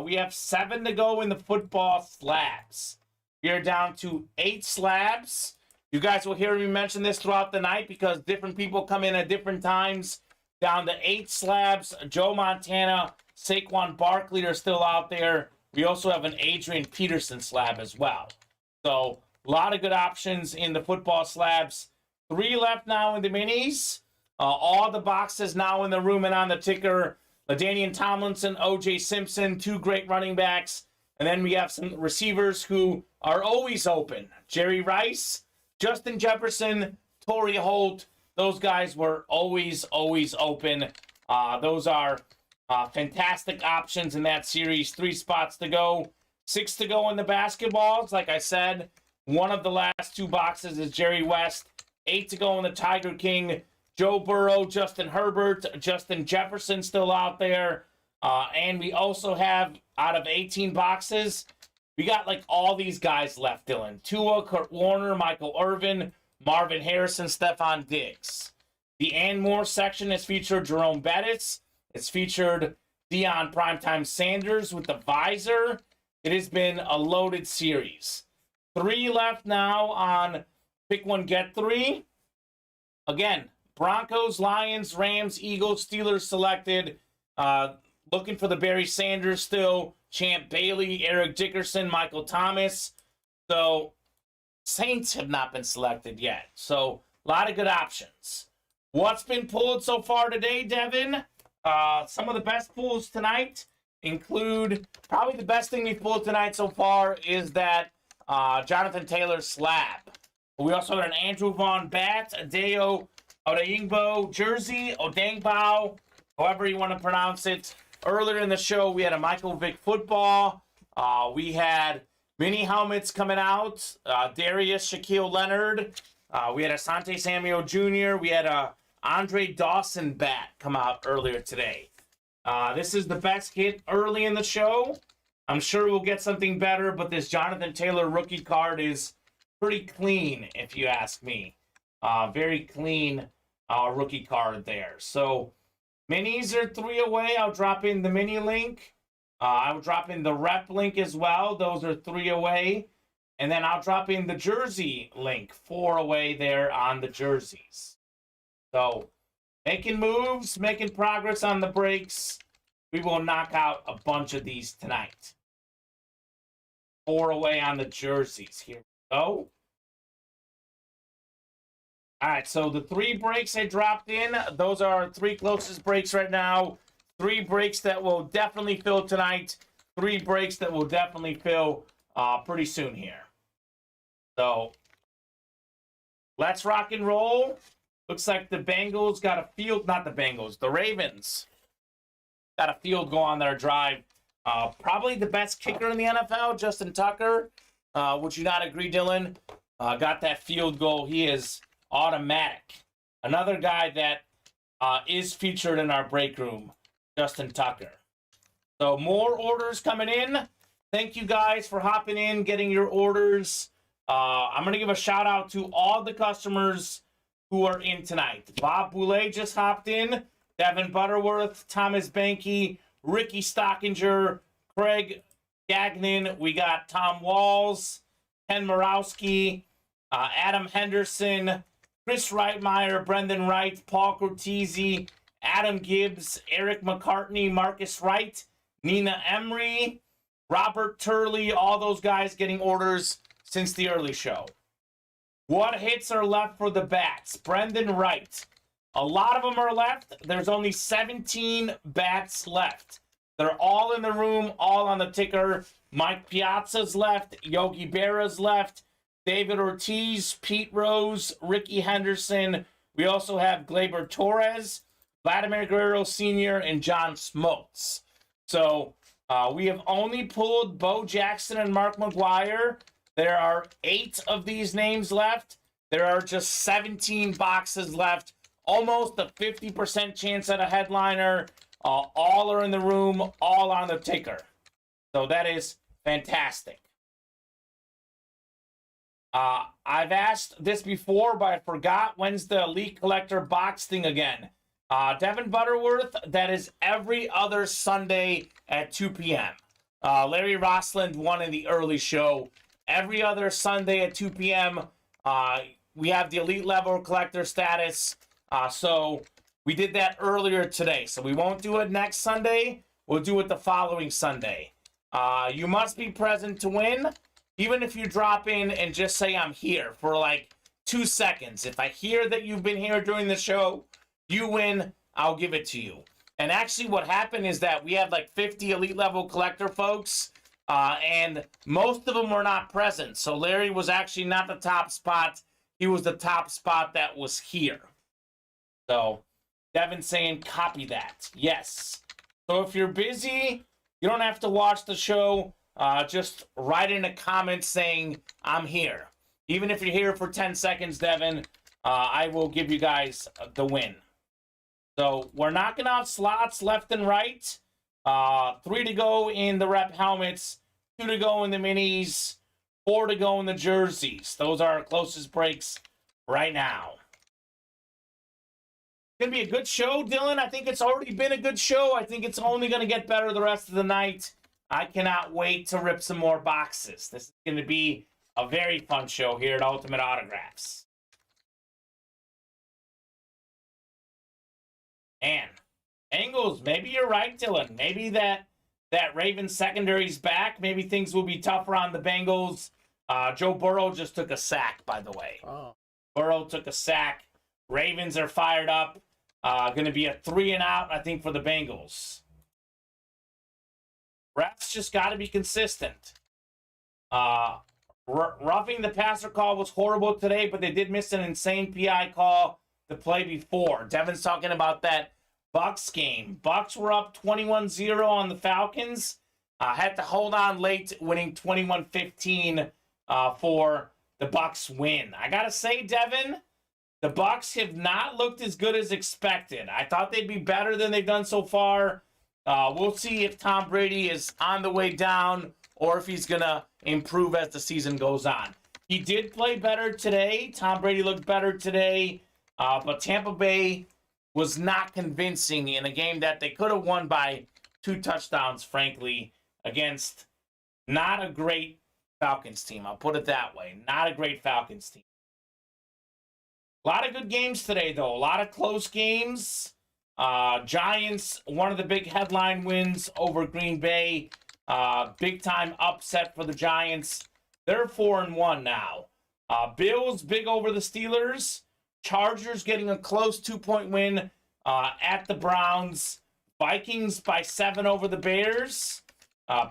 We have 7 to go in the football slabs. We are down to 8 slabs. You guys will hear me mention this throughout the night because different people come in at different times. Down to 8 slabs. Joe Montana, Saquon Barkley are still out there. We also have an Adrian Peterson slab as well. So a lot of good options in the football slabs. 3 left now in the minis. All the boxes now in the room and on the ticker. LaDainian Tomlinson, O.J. Simpson, 2 great running backs. And then we have some receivers who are always open. Jerry Rice, Justin Jefferson, Torrey Holt. Those guys were always open. Those are fantastic options in that series. 3 spots to go. 6 to go in the basketballs. Like I said, one of the last 2 boxes is Jerry West. 8 to go in the Tiger King. Joe Burrow, Justin Herbert, Justin Jefferson still out there. And we also have, out of 18 boxes, we got like all these guys left, Dylan. Tua, Kurt Warner, Michael Irvin, Marvin Harrison, Stephon Diggs. The and more section has featured Jerome Bettis. It's featured Deion Primetime Sanders with the visor. It has been a loaded series. 3 left now on Pick 1, Get 3. Again, Broncos, Lions, Rams, Eagles, Steelers selected. Looking for the Barry Sanders still. Champ Bailey, Eric Dickerson, Michael Thomas. So, Saints have not been selected yet. So, a lot of good options. What's been pulled so far today, Devin? Some of the best pulls tonight include, probably the best thing we've pulled tonight so far is that Jonathan Taylor slab. We also got an Andrew Vaughn bat, a Deo Odeyingbo jersey, Odengbao, however you want to pronounce it. Earlier in the show, we had a Michael Vick football. We had Mini helmets coming out. Darius, Shaquille Leonard. We had Asante Samuel Jr. We had a Andre Dawson bat come out earlier today. This is the best hit early in the show. I'm sure we'll get something better, but this Jonathan Taylor rookie card is pretty clean, if you ask me. Very clean rookie card there. So minis are 3 away. I'll drop in the mini link. I'll drop in the rep link as well. Those are 3 away. And then I'll drop in the jersey link, 4 away there on the jerseys. So making moves, making progress on the breaks. We will knock out a bunch of these tonight. 4 away on the jerseys. Here we go. All right, so the 3 breaks I dropped in, those are 3 closest breaks right now. 3 breaks that will definitely fill tonight. 3 breaks that will definitely fill pretty soon here. So let's rock and roll. Looks like the Bengals got a field, not the Bengals, the Ravens got a field goal on their drive. Probably the best kicker in the NFL, Justin Tucker. Would you not agree, Dylan? Got that field goal. He is automatic. Another guy that is featured in our break room, Justin Tucker. So more orders coming in. Thank you guys for hopping in, getting your orders. I'm going to give a shout out to all the customers who are in tonight. Bob Boulay just hopped in. Devin Butterworth, Thomas Banky, Ricky Stockinger, Craig Gagnon. We got Tom Walls, Ken Morawski, Adam Henderson, Chris Reitmeyer, Brendan Wright, Paul Cortese, Adam Gibbs, Eric McCartney, Marcus Wright, Nina Emery, Robert Turley, all those guys getting orders since the early show. What hits are left for the bats? Brendan Wright. A lot of them are left. There's only 17 bats left. They're all in the room, all on the ticker. Mike Piazza's left. Yogi Berra's left. David Ortiz, Pete Rose, Ricky Henderson. We also have Gleyber Torres, Vladimir Guerrero Sr., and John Smoltz. So we have only pulled Bo Jackson and Mark McGuire. There are 8 of these names left. There are just 17 boxes left. Almost a 50% chance at a headliner. All are in the room, all on the ticker. So that is fantastic. I've asked this before, but I forgot. When's the Elite Collector box thing again? Devin Butterworth, that is every other Sunday at 2 p.m. Larry Rossland won in the early show. Every other Sunday at 2 p.m. We have the Elite Level Collector status. So we did that earlier today. So we won't do it next Sunday. We'll do it the following Sunday. You must be present to win. Even if you drop in and just say I'm here for like 2 seconds. If I hear that you've been here during the show, you win, I'll give it to you. And actually what happened is that we had like 50 Elite Level Collector folks, and most of them were not present. So Larry was actually not the top spot. He was the top spot that was here. So Devin's saying copy that. Yes. So if you're busy, you don't have to watch the show. Just write in a comment saying I'm here. Even if you're here for 10 seconds, Devin, I will give you guys the win. So we're knocking out slots left and right. 3 to go in the rep helmets, 2 to go in the minis, 4 to go in the jerseys. Those are our closest breaks right now. Going to be a good show, Dylan. I think it's already been a good show. I think it's only going to get better the rest of the night. I cannot wait to rip some more boxes. This is going to be a very fun show here at Ultimate Autographs. And Angles, maybe you're right, Dylan. Maybe that Ravens secondary's back. Maybe things will be tougher on the Bengals. Joe Burrow just took a sack, by the way. Oh. Burrow took a sack. Ravens are fired up. Going to be a 3-and-out, I think, for the Bengals. Refs just got to be consistent. Roughing the passer call was horrible today, but they did miss an insane PI call the play before. Devin's talking about that Bucs game. Bucs were up 21-0 on the Falcons. Had to hold on late, winning 21-15 for the Bucks win. I gotta say, Devin, the Bucks have not looked as good as expected. I thought they'd be better than they've done so far. We'll see if Tom Brady is on the way down or if he's gonna improve as the season goes on. He did play better today. Tom Brady looked better today, but Tampa Bay was not convincing in a game that they could have won by 2 touchdowns, frankly, against not a great Falcons team. I'll put it that way. Not a great Falcons team. A lot of good games today, though. A lot of close games. Giants, one of the big headline wins over Green Bay. Big-time upset for the Giants. They're 4-1 now. Bills, big over the Steelers. Chargers getting a close 2-point win at the Browns. Vikings by 7 over the Bears.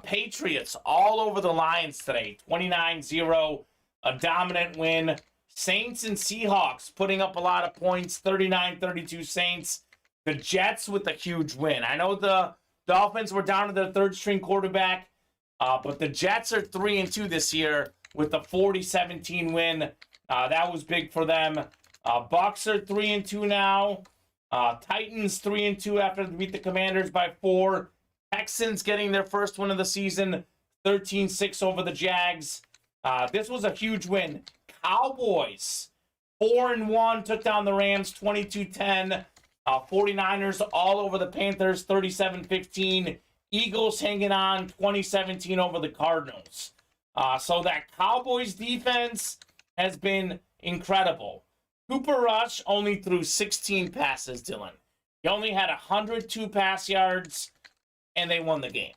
Patriots all over the Lions today. 29-0, a dominant win. Saints and Seahawks putting up a lot of points. 39-32 Saints. The Jets with a huge win. I know the Dolphins were down to their third-string quarterback, but the Jets are 3-2 this year with a 40-17 win. That was big for them. Bucks are 3-2 now. Titans 3-2 after they beat the Commanders by 4. Texans getting their first win of the season, 13-6 over the Jags. This was a huge win. Cowboys 4-1 took down the Rams 22-10. 49ers all over the Panthers 37-15. Eagles hanging on 2017 over the Cardinals. So that Cowboys defense has been incredible. Cooper Rush only threw 16 passes, Dylan. He only had 102 pass yards, and they won the game.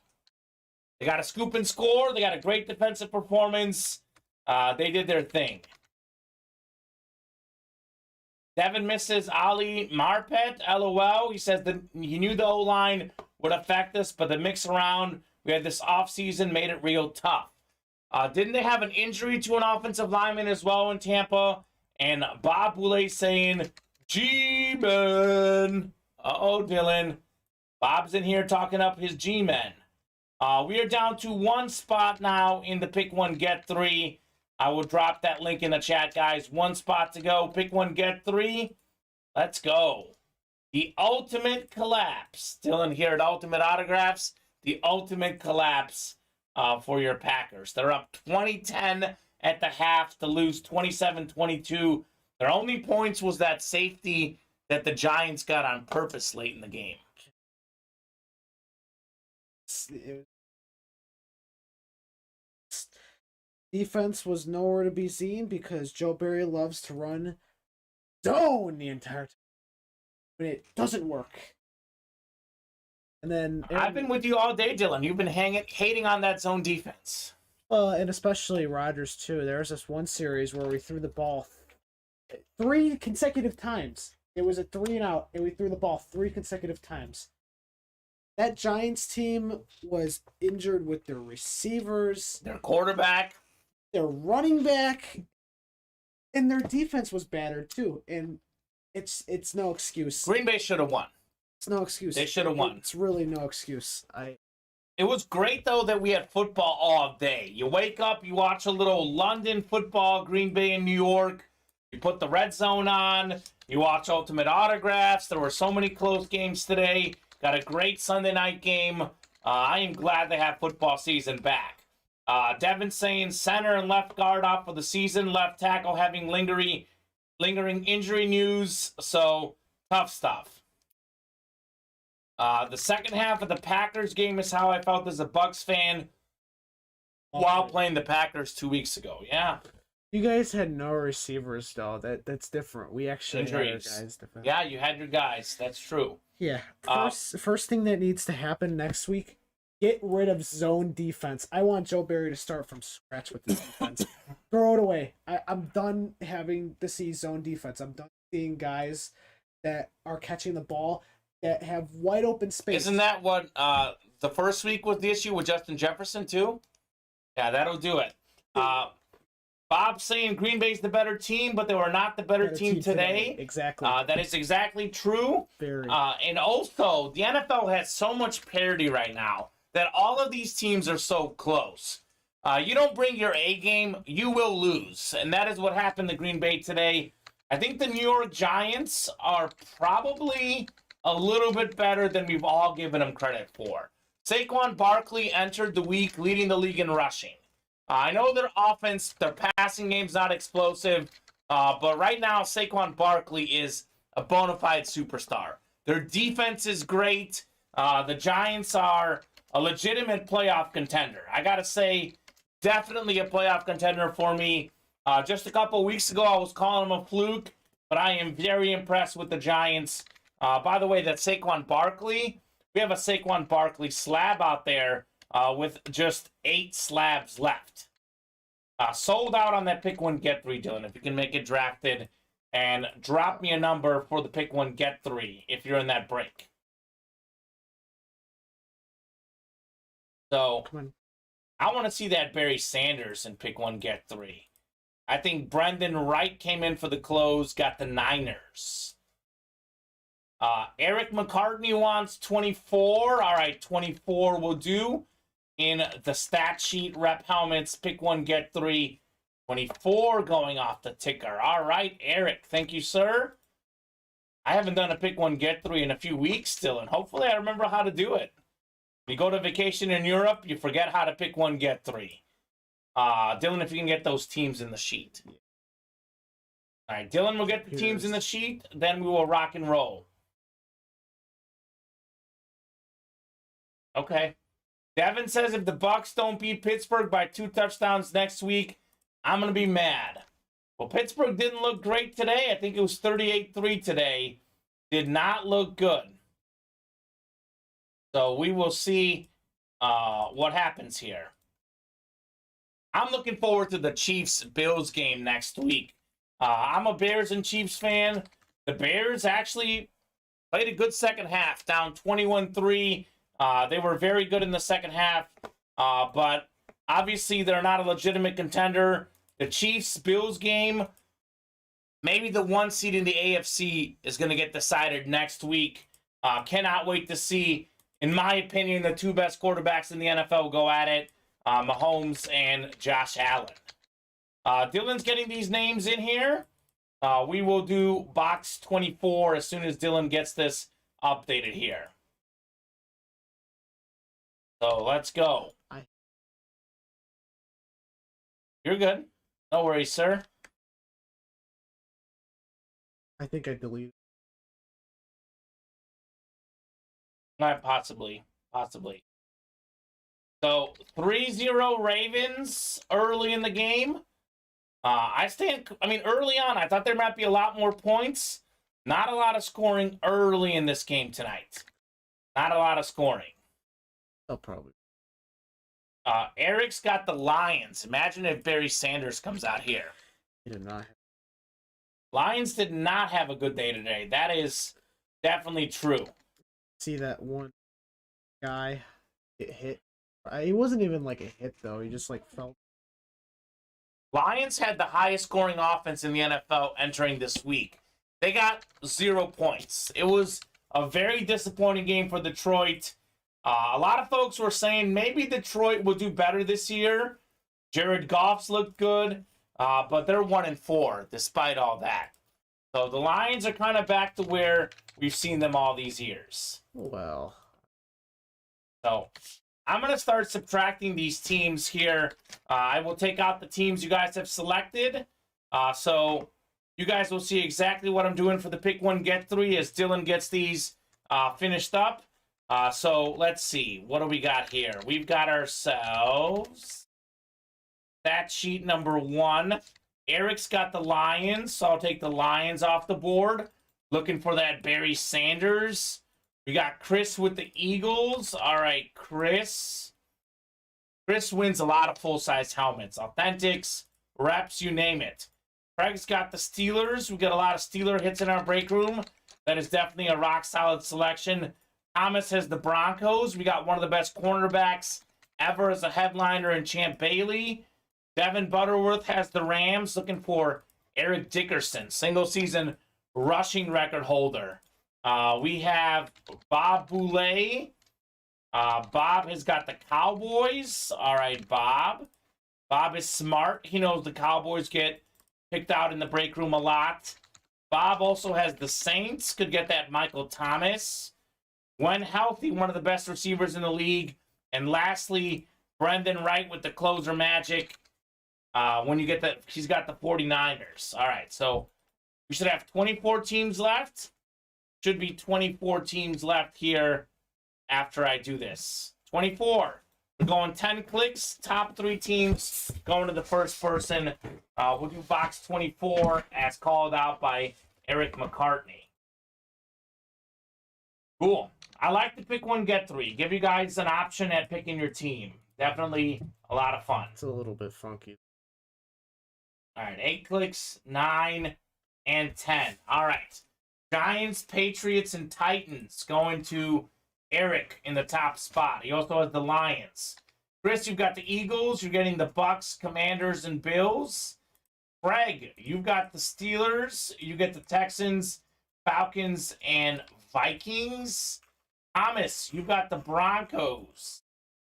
They got a scoop and score. They got a great defensive performance. They did their thing. Devin misses Ali Marpet, LOL. He says that he knew the O-line would affect us, but the mix around we had this offseason made it real tough. Didn't they have an injury to an offensive lineman as well in Tampa? And Bob Boulay saying, G-Men. Uh-oh, Dylan. Bob's in here talking up his G-Men. We are down to 1 spot now in the Pick 1, Get 3. I will drop that link in the chat, guys. 1 spot to go. Pick 1, Get 3. Let's go. The ultimate collapse. Dylan here at Ultimate Autographs. The ultimate collapse for your Packers. They're up 20-10 at the half to lose 27-22. Their only points was that safety that the Giants got on purpose late in the game. Defense was nowhere to be seen because Joe Barry loves to run zone the entire time. But it doesn't work. And then I've been with you all day, Dylan. You've been hating on that zone defense. Well, and especially Rodgers too. There was this one series where we threw the ball 3 consecutive times. It was a 3-and-out, and we threw the ball 3 consecutive times. That Giants team was injured with their receivers, their quarterback, their running back, and their defense was battered too. And it's no excuse. Green Bay should have won. It's no excuse. They should have won. It's really no excuse. It was great, though, that we had football all day. You wake up, you watch a little London football, Green Bay and New York. You put the red zone on. You watch Ultimate Autographs. There were so many close games today. Got a great Sunday night game. I am glad they have football season back. Devin saying center and left guard out for the season. Left tackle having lingering injury news. So, tough stuff. The second half of the Packers game is how I felt as a Bucs fan while playing the Packers 2 weeks ago. Yeah. You guys had no receivers, though. That's different. We actually had our guys defend. Yeah, you had your guys. That's true. Yeah. First thing that needs to happen next week, get rid of zone defense. I want Joe Barry to start from scratch with this defense. Throw it away. I'm done having to see zone defense. I'm done seeing guys that are catching the ball that have wide open space. Isn't that what the first week was the issue with Justin Jefferson, too? Yeah, that'll do it. Bob's saying Green Bay's the better team, but they were not the better team today. Exactly. That is exactly true. Very. And also, the NFL has so much parity right now. that all of these teams are so close. You don't bring your A game, you will lose. And that is what happened to Green Bay today. I think the New York Giants are probably a little bit better than we've all given them credit for. Saquon Barkley entered the week leading the league in rushing. I know their offense, their passing game's not explosive, but right now Saquon Barkley is a bona fide superstar. Their defense is great. The Giants are a legitimate playoff contender. I got to say, definitely a playoff contender for me. Just a couple weeks ago, I was calling them a fluke, but I am very impressed with the Giants. By the way, that Saquon Barkley, we have a Saquon Barkley slab out there with just 8 slabs left. Sold out on that pick one, get 3, Dylan. If you can make it drafted, and drop me a number for the pick one, get 3 if you're in that break. So, I want to see that Barry Sanders in pick one, get 3. I think Brendan Wright came in for the close, got the Niners. Eric McCartney wants 24. All right, 24 will do. In the stat sheet, rep helmets, pick one, get 3. 24 going off the ticker. All right, Eric, thank you, sir. I haven't done a pick one, get 3 in a few weeks still, and hopefully I remember how to do it. You go to vacation in Europe, you forget how to pick one, get 3. Dylan, if you can get those teams in the sheet. All right, Dylan will get the teams in the sheet, then we will rock and roll. Okay. Devin says if the Bucs don't beat Pittsburgh by 2 touchdowns next week, I'm going to be mad. Well, Pittsburgh didn't look great today. I think it was 38-3 today. Did not look good. So we will see what happens here. I'm looking forward to the Chiefs-Bills game next week. I'm a Bears and Chiefs fan. The Bears actually played a good second half, down 21-3. They were very good in the second half, but obviously they're not a legitimate contender. The Chiefs-Bills game, maybe the 1 seed in the AFC is going to get decided next week. Cannot wait to see, in my opinion, the 2 best quarterbacks in the NFL go at it, Mahomes and Josh Allen. Dylan's getting these names in here. We will do box 24 as soon as Dylan gets this updated here. So let's go. You're good. No worries, sir. I think I deleted. Possibly. So 3-0 Ravens early in the game. Early on, I thought there might be a lot more points. Not a lot of scoring early in this game tonight. Not a lot of scoring. Oh, probably. Eric's got the Lions. Imagine if Barry Sanders comes out here. He did not. Lions did not have a good day today. That is definitely true. See that one guy get hit? He wasn't even like a hit, though. He just like fell. Lions had the highest scoring offense in the NFL entering this week. They got 0 points. It was a very disappointing game for Detroit. A lot of folks were saying maybe Detroit will do better this year. Jared Goff's looked good, but they're 1-4 despite all that. So the Lions are kind of back to where we've seen them all these years. Well. So I'm going to start subtracting these teams here. I will take out the teams you guys have selected. So you guys will see exactly what I'm doing for the pick one, get 3 as Dylan gets these finished up. So let's see. What do we got here? We've got ourselves that sheet number 1. Eric's got the Lions, so I'll take the Lions off the board. Looking for that Barry Sanders. We got Chris with the Eagles. All right, Chris. Chris wins a lot of full-size helmets. Authentics, reps, you name it. Craig's got the Steelers. We got a lot of Steeler hits in our break room. That is definitely a rock-solid selection. Thomas has the Broncos. We got one of the best cornerbacks ever as a headliner in Champ Bailey. Devin Butterworth has the Rams, looking for Eric Dickerson, single-season rushing record holder. We have Bob Boulay Bob has got the Cowboys. All right, Bob. Bob is smart. He knows the Cowboys get picked out in the break room a lot. Bob also has the Saints. Could get that Michael Thomas. When healthy, one of the best receivers in the league. And lastly, Brendan Wright with the closer magic. When you get that, he's got the 49ers. All right, so we should have 24 teams left. Should be 24 teams left here after I do this. 24. We're going 10 clicks. Top 3 teams going to the first person. We'll do box 24 as called out by Eric McCartney. Cool. I like to pick one, get 3. Give you guys an option at picking your team. Definitely a lot of fun. It's a little bit funky. All right, 8 clicks, 9, and 10. All right. Giants, Patriots, and Titans going to Eric in the top spot. He also has the Lions. Chris, you've got the Eagles. You're getting the Bucks, Commanders, and Bills. Craig, you've got the Steelers. You get the Texans, Falcons, and Vikings. Thomas, you've got the Broncos.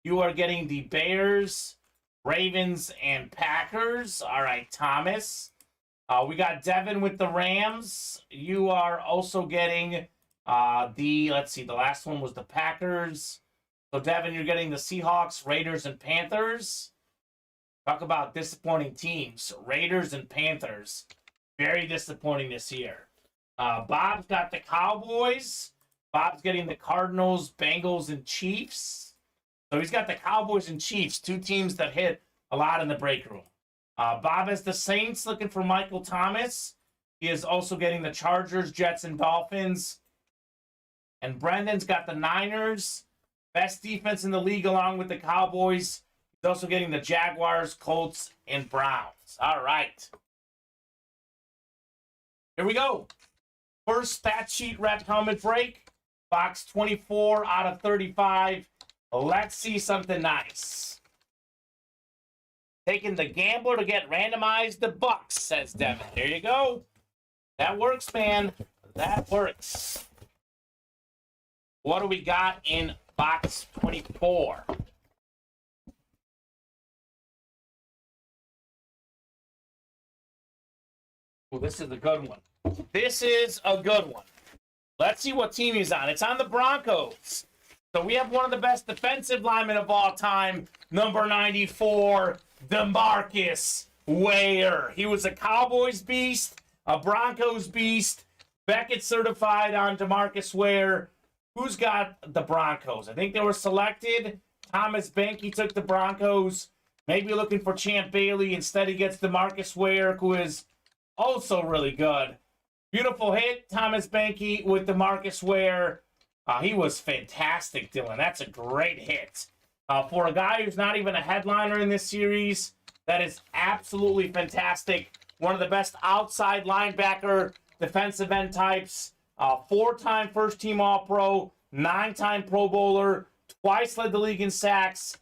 You are getting the Bears, Ravens, and Packers. All right, Thomas. We got Devin with the Rams. You are also getting let's see, the last one was the Packers. So, Devin, you're getting the Seahawks, Raiders, and Panthers. Talk about disappointing teams. Raiders and Panthers. Very disappointing this year. Bob's got the Cowboys. Bob's getting the Cardinals, Bengals, and Chiefs. So he's got the Cowboys and Chiefs, 2 teams that hit a lot in the break room. Bob has the Saints looking for Michael Thomas. He is also getting the Chargers, Jets, and Dolphins. And Brendan's got the Niners, best defense in the league along with the Cowboys. He's also getting the Jaguars, Colts, and Browns. All right. Here we go. First stat sheet wrapped helmet break. Box 24 out of 35. Let's see something nice. Taking the gambler to get randomized the Bucks, says Devin. There you go. That works, man. That works. What do we got in box 24? Oh, this is a good one. This is a good one. Let's see what team he's on. It's on the Broncos. So we have one of the best defensive linemen of all time, number 94, DeMarcus Ware. He was a Cowboys beast, a Broncos beast. Beckett certified on DeMarcus Ware. Who's got the Broncos? I think they were selected. Thomas Benke took the Broncos. Maybe looking for Champ Bailey. Instead, he gets DeMarcus Ware, who is also really good. Beautiful hit, Thomas Benke with DeMarcus Ware. He was fantastic, Dylan. That's a great hit. For a guy who's not even a headliner in this series, that is absolutely fantastic. One of the best outside linebacker defensive end types. 4-time first-team All-Pro, 9-time Pro Bowler, twice led the league in sacks,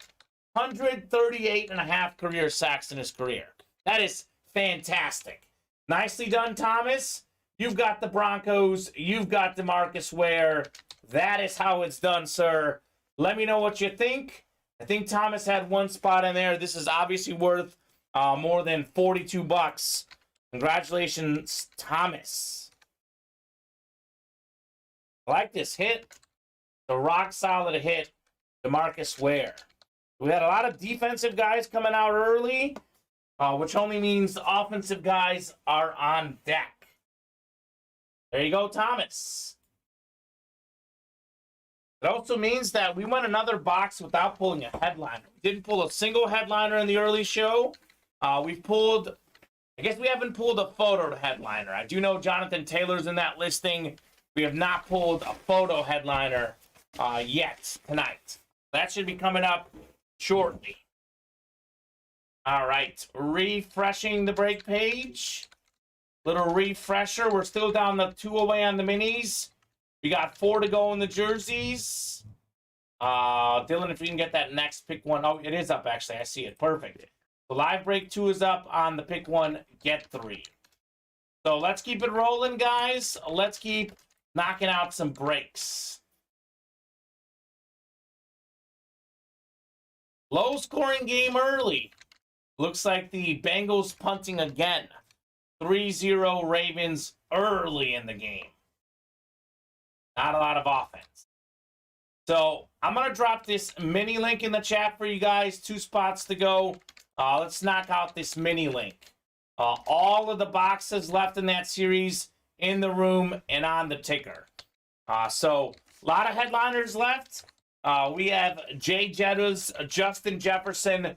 138.5 career sacks in his career. That is fantastic. Nicely done, Thomas. You've got the Broncos. You've got DeMarcus Ware. That is how it's done, sir. Let me know what you think. I think Thomas had one spot in there. This is obviously worth more than $42. Congratulations, Thomas. I like this hit. The rock solid hit, DeMarcus Ware. We had a lot of defensive guys coming out early, which only means the offensive guys are on deck. There you go, Thomas. It also means that we went another box without pulling a headliner. We didn't pull a single headliner in the early show. We've pulled, I guess we haven't pulled a photo headliner. I do know Jonathan Taylor's in that listing. We have not pulled a photo headliner yet tonight. That should be coming up shortly. All right, refreshing the break page. Little refresher. We're still down the 2 away on the minis. We got 4 to go in the jerseys. Dylan, if you can get that next pick one. Oh, it is up, actually. I see it. Perfect. The live break 2 is up on the pick one, get 3. So let's keep it rolling, guys. Let's keep knocking out some breaks. Low scoring game early. Looks like the Bengals punting again. 3-0 Ravens early in the game. Not a lot of offense. So I'm going to drop this mini link in the chat for you guys. 2 spots to go. Let's knock out this mini link. All of the boxes left in that series in the room and on the ticker. So a lot of headliners left. We have Jay Jetta's Justin Jefferson,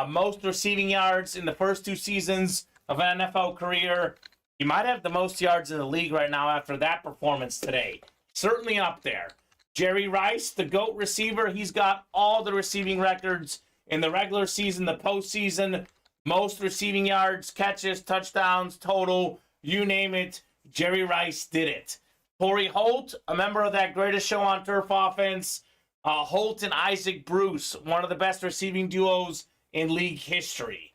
most receiving yards in the first 2 seasons of an NFL career. He might have the most yards in the league right now after that performance today. Certainly up there. Jerry Rice, the GOAT receiver, he's got all the receiving records in the regular season, the postseason, most receiving yards, catches, touchdowns, total, you name it. Jerry Rice did it. Torrey Holt, a member of that Greatest Show on Turf offense. Holt and Isaac Bruce, one of the best receiving duos in league history.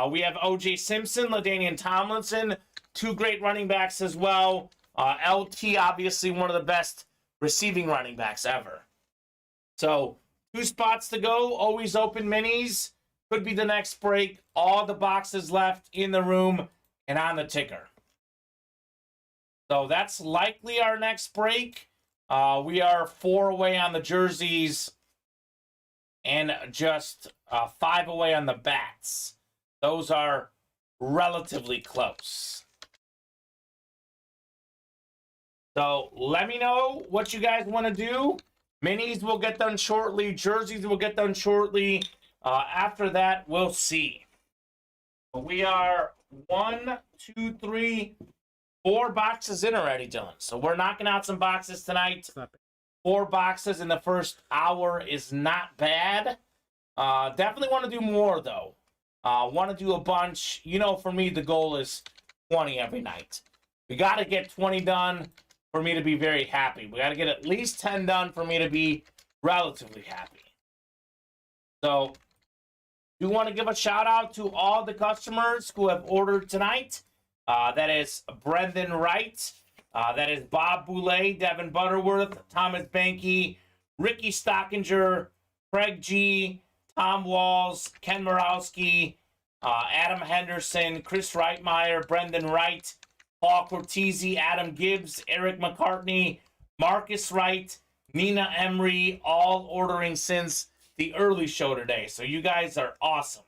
We have O.J. Simpson, LaDainian Tomlinson, 2 great running backs as well. LT, obviously one of the best receiving running backs ever. So 2 spots to go, always open minis. Could be the next break. All the boxes left in the room and on the ticker. So that's likely our next break. We are 4 away on the jerseys and just 5 away on the bats. Those are relatively close. So let me know what you guys want to do. Minis will get done shortly. Jerseys will get done shortly. After that, we'll see. We are 1, 2, 3, 4 boxes in already, Dylan. So we're knocking out some boxes tonight. 4 boxes in the first hour is not bad. Definitely want to do more, though. Want to do a bunch. You know, for me, the goal is 20 every night. We got to get 20 done for me to be very happy. We got to get at least 10 done for me to be relatively happy. So, do want to give a shout out to all the customers who have ordered tonight. That is Brendan Wright. That is Bob Boulay, Devin Butterworth, Thomas Banky, Ricky Stockinger, Craig G, Tom Walls, Ken Morawski, Adam Henderson, Chris Reitmeyer, Brendan Wright, Paul Cortese, Adam Gibbs, Eric McCartney, Marcus Wright, Nina Emery, all ordering since the early show today. So you guys are awesome.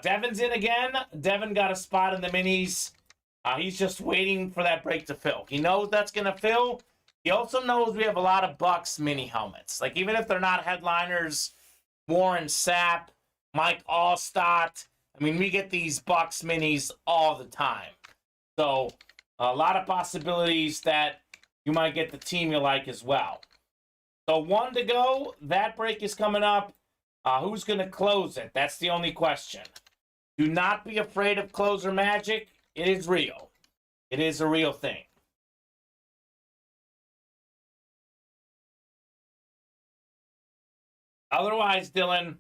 Devin's in again. Devin got a spot in the minis. He's just waiting for that break to fill. He knows that's going to fill. He also knows we have a lot of Bucks mini helmets. Like, even if they're not headliners, Warren Sapp, Mike Allstott. I mean, we get these Bucks minis all the time. So, a lot of possibilities that you might get the team you like as well. So, 1 to go. That break is coming up. Who's going to close it? That's the only question. Do not be afraid of closer magic. It is real. It is a real thing. Otherwise, Dylan,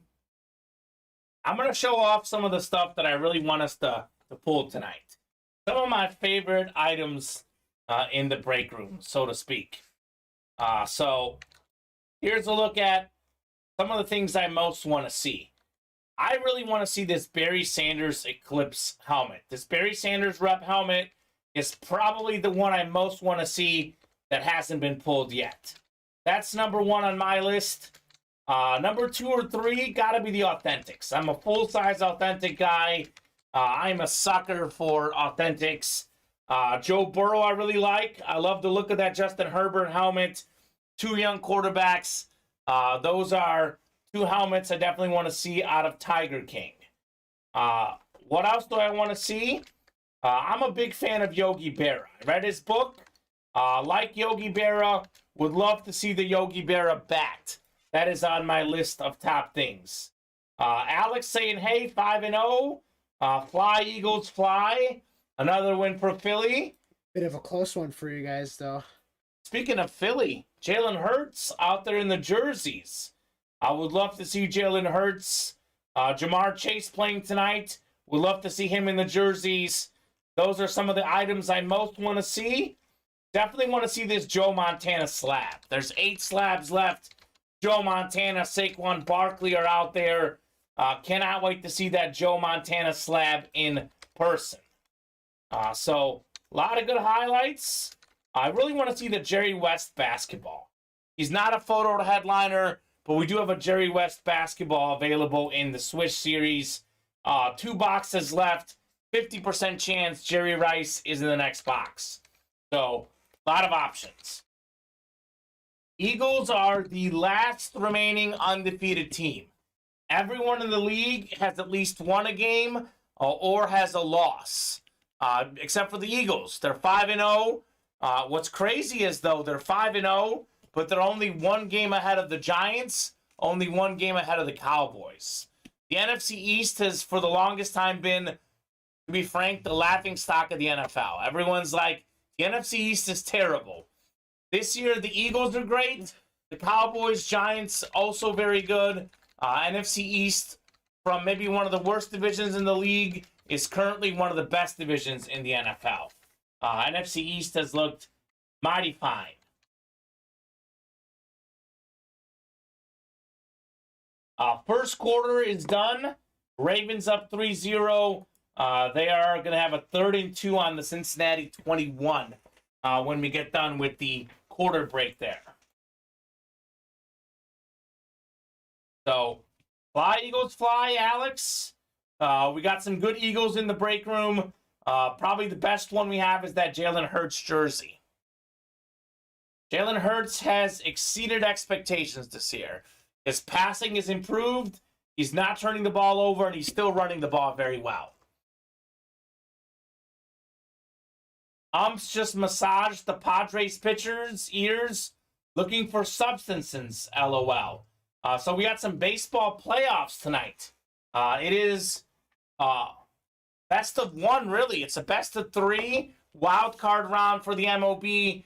I'm going to show off some of the stuff that I really want us to pull tonight. Some of my favorite items in the break room, so to speak. So here's a look at some of the things I most want to see. I really want to see this Barry Sanders Eclipse helmet. This Barry Sanders rep helmet is probably the one I most want to see that hasn't been pulled yet. That's number 1 on my list. Number 2 or 3, gotta be the Authentics. I'm a full-size Authentic guy. I'm a sucker for Authentics. Joe Burrow I really like. I love the look of that Justin Herbert helmet. 2 young quarterbacks. Those are 2 helmets I definitely want to see out of Tiger King. What else do I want to see? I'm a big fan of Yogi Berra. I read his book. Like Yogi Berra, would love to see the Yogi Berra bat. That is on my list of top things. Alex saying, hey, 5-0. Fly, Eagles, fly. Another win for Philly. Bit of a close one for you guys, though. Speaking of Philly, Jalen Hurts out there in the jerseys. I would love to see Jalen Hurts. Jamar Chase playing tonight. Would love to see him in the jerseys. Those are some of the items I most want to see. Definitely want to see this Joe Montana slab. There's 8 slabs left. Joe Montana, Saquon Barkley are out there. Cannot wait to see that Joe Montana slab in person. So, a lot of good highlights. I really want to see the Jerry West basketball. He's not a photo headliner, but we do have a Jerry West basketball available in the Swish series. 2 boxes left. 50% chance Jerry Rice is in the next box. So, a lot of options. Eagles are the last remaining undefeated team. Everyone in the league has at least won a game or has a loss, except for the Eagles. They're 5-0. What's crazy is, though, they're 5-0, but they're only 1 game ahead of the Giants, only 1 game ahead of the Cowboys. The NFC East has, for the longest time, been, to be frank, the laughingstock of the NFL. Everyone's like, the NFC East is terrible. This year, the Eagles are great. The Cowboys, Giants, also very good. NFC East, from maybe one of the worst divisions in the league, is currently one of the best divisions in the NFL. NFC East has looked mighty fine. First quarter is done. Ravens up 3-0. They are going to have a 3rd and 2 on the Cincinnati 21 when we get done with the quarter break there. So, fly, Eagles, fly, Alex. We got some good Eagles in the break room. Probably the best one we have is that Jalen Hurts jersey. Jalen Hurts has exceeded expectations this year. His passing is improved. He's not turning the ball over, and he's still running the ball very well. Umps just massaged the Padres pitcher's ears looking for substances, LOL. So we got some baseball playoffs tonight. It is best of 1, really. It's a best of 3 wild card round for the MLB.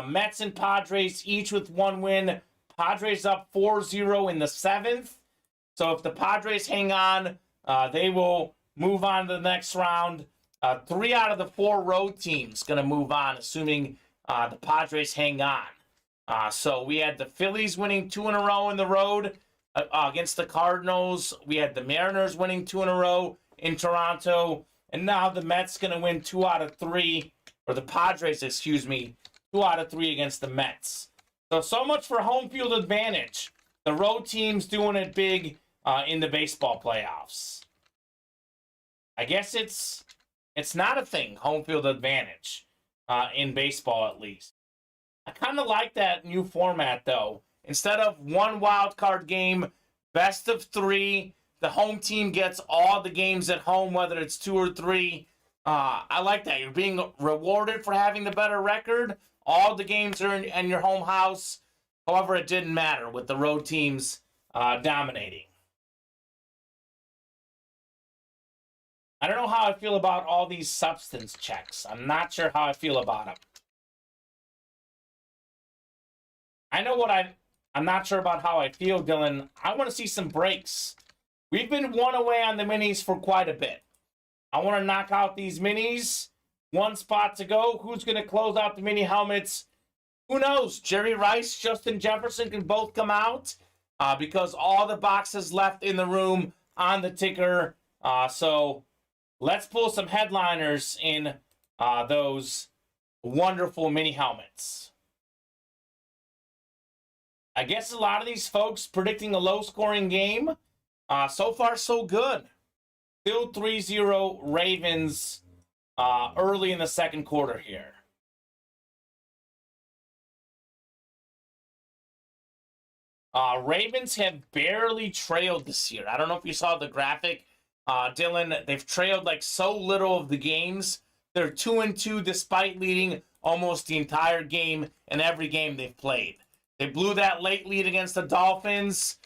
Mets and Padres each with 1 win. Padres up 4-0 in the 7th. So if the Padres hang on, they will move on to the next round. 3 out of the 4 road teams going to move on, assuming the Padres hang on. So we had the Phillies winning 2 in a row in the road against the Cardinals. We had the Mariners winning 2 in a row in Toronto. And now the Mets going to win 2 out of 3, or the Padres, 2 out of 3 against the Mets. So much for home field advantage. The road team's doing it big in the baseball playoffs. I guess it's not a thing, home field advantage, in baseball at least. I kind of like that new format, though. Instead of 1 wild card game, best of 3, the home team gets all the games at home, whether it's 2 or 3. I like that. You're being rewarded for having the better record. All the games are in your home house. However, it didn't matter with the road teams dominating. I don't know how I feel about all these substance checks. I'm not sure how I feel about them. I know what I'm not sure about how I feel, Dylan. I want to see some breaks. We've been 1 away on the minis for quite a bit. I want to knock out these minis. 1 spot to go. Who's going to close out the mini helmets? Who knows? Jerry Rice, Justin Jefferson can both come out because all the boxes left in the room on the ticker. So let's pull some headliners in those wonderful mini helmets. I guess a lot of these folks predicting a low-scoring game. So far, so good. Still 3-0 Ravens early in the second quarter here. Ravens have barely trailed this year. I don't know if you saw the graphic, Dylan. They've trailed like so little of the games. They're 2-2 despite leading almost the entire game in every game they've played. They blew that late lead against the Dolphins.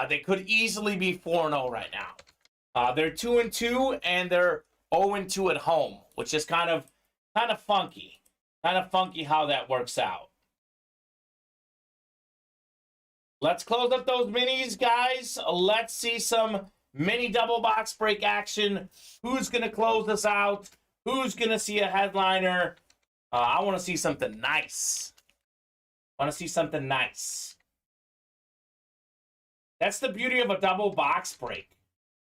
They could easily be 4-0 right now. They're 2-2 and they're 0-2 at home, which is kind of funky. Kind of funky how that works out. Let's close up those minis, guys. Let's see some mini double box break action. Who's going to close this out? Who's going to see a headliner? I want to see something nice. That's the beauty of a double box break.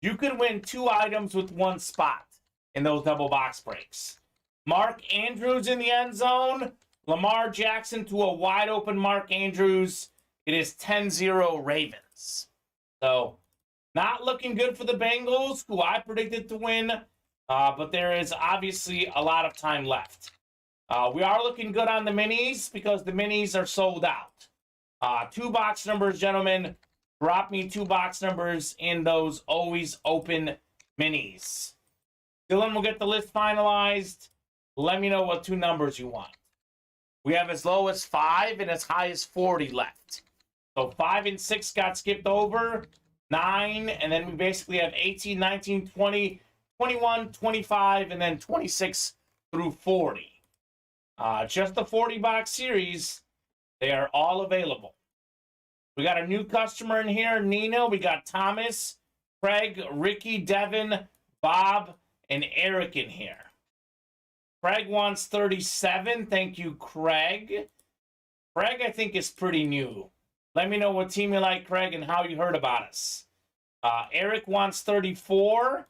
You could win 2 items with 1 spot in those double box breaks. Mark Andrews in the end zone. Lamar Jackson to a wide open Mark Andrews. It is 10-0 Ravens. So, not looking good for the Bengals, who I predicted to win. But there is obviously a lot of time left. We are looking good on the minis because the minis are sold out. 2 box numbers, gentlemen. Drop me 2 box numbers in those always open minis. Dylan will get the list finalized. Let me know what 2 numbers you want. We have as low as 5 and as high as 40 left. So 5 and 6 got skipped over. 9, and then we basically have 18, 19, 20, 21, 25, and then 26 through 40. Just the 40-box series, they are all available. We got a new customer in here, Nina. We got Thomas, Craig, Ricky, Devin, Bob, and Eric in here. Craig wants 37. Thank you, Craig. Craig, I think, is pretty new. Let me know what team you like, Craig, and how you heard about us. Eric wants 34.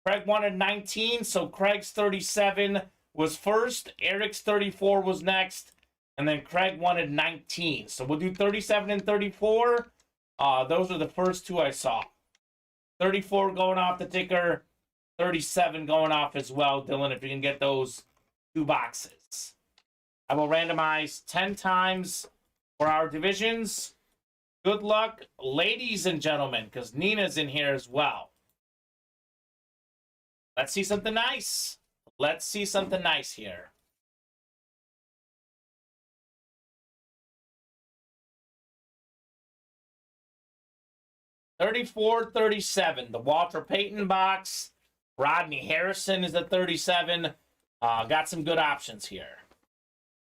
Craig wanted 19, so Craig's 37 was first. Eric's 34 was next. And then Craig wanted 19. So we'll do 37 and 34. Those are the first 2 I saw. 34 going off the ticker. 37 going off as well, Dylan, if you can get those 2 boxes. I will randomize 10 times for our divisions. Good luck, ladies and gentlemen, because Nina's in here as well. Let's see something nice. Let's see something nice here. $34.37, the Walter Payton box. Rodney Harrison is at 37. Got some good options here.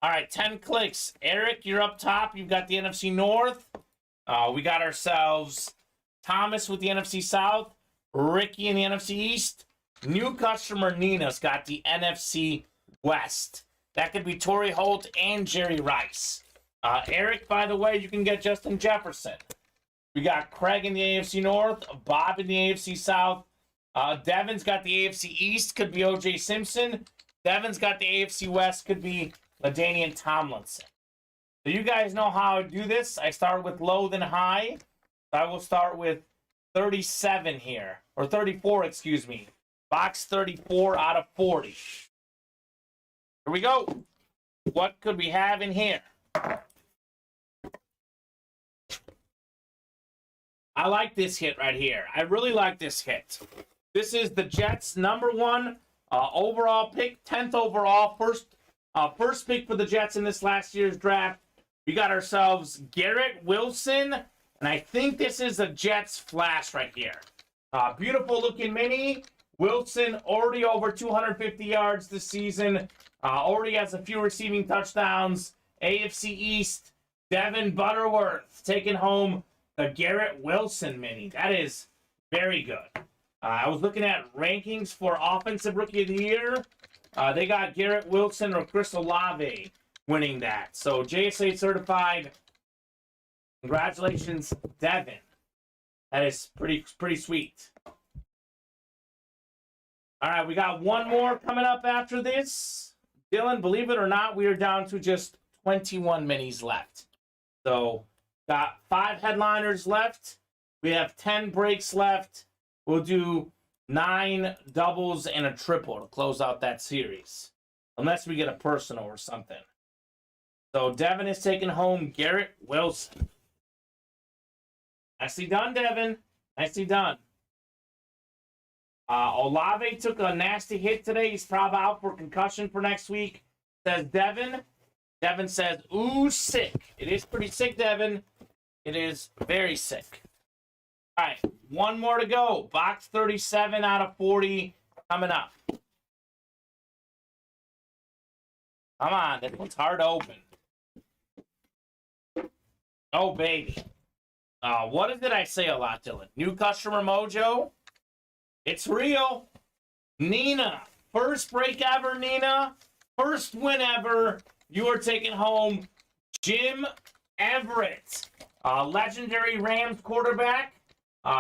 All right, 10 clicks. Eric, you're up top. You've got the NFC North. We got ourselves Thomas with the NFC South. Ricky in the NFC East. New customer Nina's got the NFC West. That could be Torrey Holt and Jerry Rice. Eric, by the way, you can get Justin Jefferson. We got Craig in the AFC North, Bob in the AFC South. Devin's got the AFC East, could be O.J. Simpson. Devin's got the AFC West, could be LaDainian Tomlinson. So you guys know how I do this. I start with low, then high. I will start with 37 here, or 34, excuse me. Box 34 out of 40. Here we go. What could we have in here? I like this hit right here. I really like this hit. This is the Jets' #1 overall pick, 10th overall, first pick for the Jets in this last year's draft. We got ourselves Garrett Wilson, and I think this is a Jets flash right here. Beautiful looking mini. Wilson already over 250 yards this season. Already has a few receiving touchdowns. AFC East, Devin Butterworth taking home the Garrett Wilson mini. That is very good. I was looking at rankings for Offensive Rookie of the Year. They got Garrett Wilson or Chris Olave winning that. So JSA certified. Congratulations, Devin. That is pretty sweet. All right, we got one more coming up after this. Dylan, believe it or not, we are down to just 21 minis left. So got 5 headliners left. We have 10 breaks left. We'll do 9 doubles and a triple to close out that series. Unless we get a personal or something. So Devin is taking home Garrett Wilson. Nicely done, Devin. Nicely done. Olave took a nasty hit today. He's probably out for concussion for next week. Says Devin. Devin says, ooh, sick. It is pretty sick, Devin. It is very sick. All right, one more to go. Box 37 out of 40 coming up. Come on, this one's hard to open. Oh, baby. What did I say a lot, Dylan? New customer mojo. It's real. Nina. First break ever, Nina. First win ever. You are taking home Jim Everett. Legendary Rams quarterback.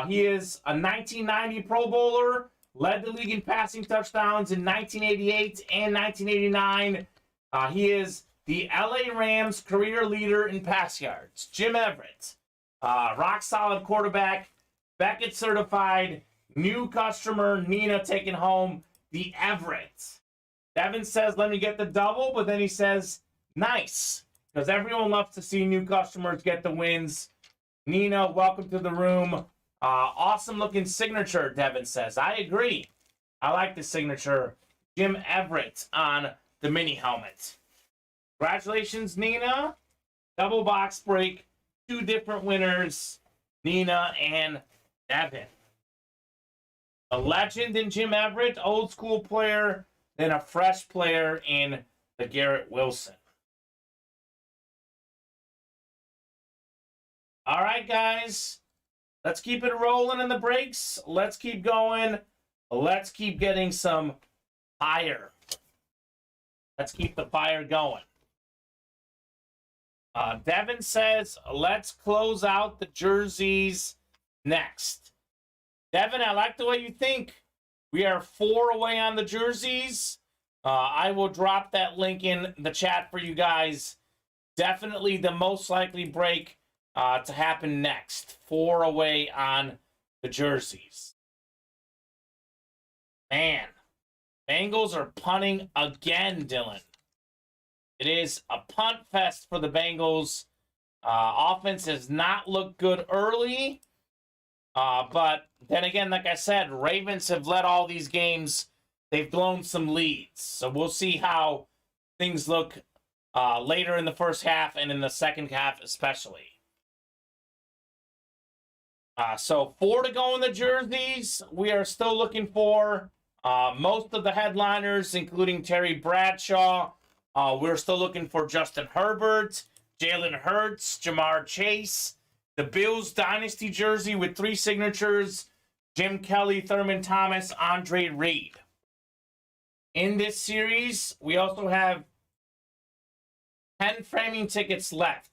He is a 1990 Pro Bowler, led the league in passing touchdowns in 1988 and 1989. He is the LA Rams career leader in pass yards. Jim Everett, rock solid quarterback, Beckett certified, new customer, Nina taking home the Everett. Devin says, let me get the double, but then he says, nice, because everyone loves to see new customers get the wins. Nina, welcome to the room. Awesome looking signature, Devin says. I agree. I like the signature. Jim Everett on the mini helmet. Congratulations, Nina. Double box break. 2 different winners, Nina and Devin. A legend in Jim Everett, old school player, then a fresh player in the Garrett Wilson. All right, guys. Let's keep it rolling in the breaks. Let's keep going. Let's keep getting some fire. Let's keep the fire going. Devin says, let's close out the jerseys next. Devin, I like the way you think. We are 4 away on the jerseys. I will drop that link in the chat for you guys. Definitely the most likely break to happen next. 4 away on the jerseys. Man, Bengals are punting again, Dylan. It is a punt fest for the Bengals. Offense has not looked good early. But then again, like I said, Ravens have led all these games. They've blown some leads. So we'll see how things look later in the first half and in the second half especially. So 4 to go in the jerseys. We are still looking for most of the headliners, including Terry Bradshaw. We're still looking for Justin Herbert, Jalen Hurts, Jamar Chase, the Bills Dynasty jersey with 3 signatures, Jim Kelly, Thurman Thomas, Andre Reed. In this series, we also have 10 framing tickets left.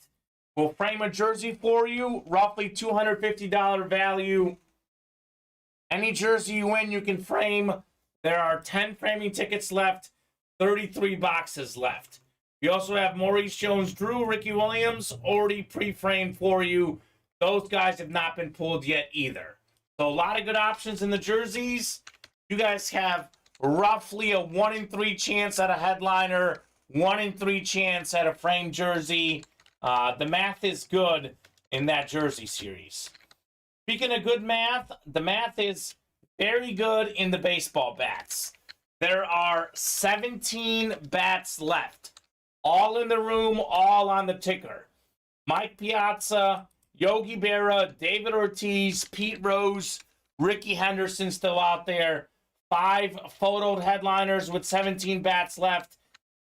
We'll frame a jersey for you, roughly $250 value. Any jersey you win, you can frame. There are 10 framing tickets left, 33 boxes left. We also have Maurice Jones-Drew, Ricky Williams, already pre-framed for you. Those guys have not been pulled yet either. So a lot of good options in the jerseys. You guys have roughly a 1 in 3 chance at a headliner, 1 in 3 chance at a framed jersey. The math is good in that jersey series. Speaking of good math, the math is very good in the baseball bats. There are 17 bats left. All in the room, all on the ticker. Mike Piazza, Yogi Berra, David Ortiz, Pete Rose, Ricky Henderson still out there. 5 photoed headliners with 17 bats left.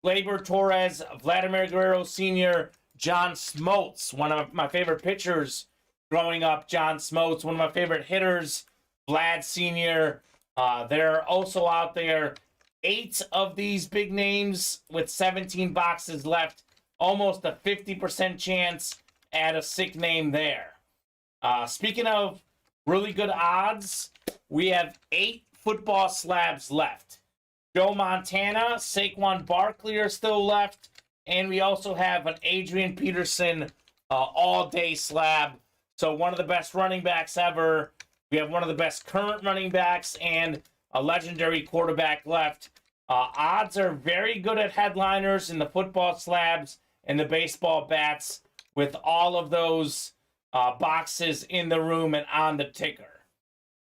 Gleyber Torres, Vladimir Guerrero Sr., John Smoltz, one of my favorite pitchers growing up, John Smoltz, one of my favorite hitters, Vlad Sr. They're also out there. 8 of these big names with 17 boxes left. Almost a 50% chance at a sick name there. Speaking of really good odds, we have 8 football slabs left. Joe Montana, Saquon Barkley are still left. And we also have an Adrian Peterson all-day slab. So one of the best running backs ever. We have one of the best current running backs and a legendary quarterback left. Odds are very good at headliners in the football slabs and the baseball bats with all of those boxes in the room and on the ticker.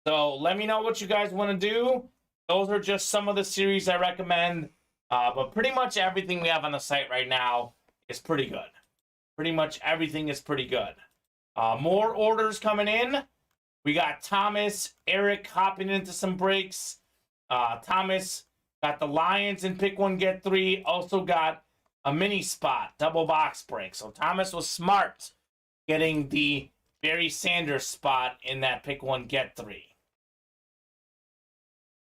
So let me know what you guys want to do. Those are just some of the series I recommend. But pretty much everything we have on the site right now is pretty good. Pretty much everything is pretty good. More orders coming in. We got Thomas, Eric hopping into some breaks. Thomas got the Lions in Pick 1, Get 3. Also got a mini spot, double box break. So Thomas was smart getting the Barry Sanders spot in that Pick 1, Get 3.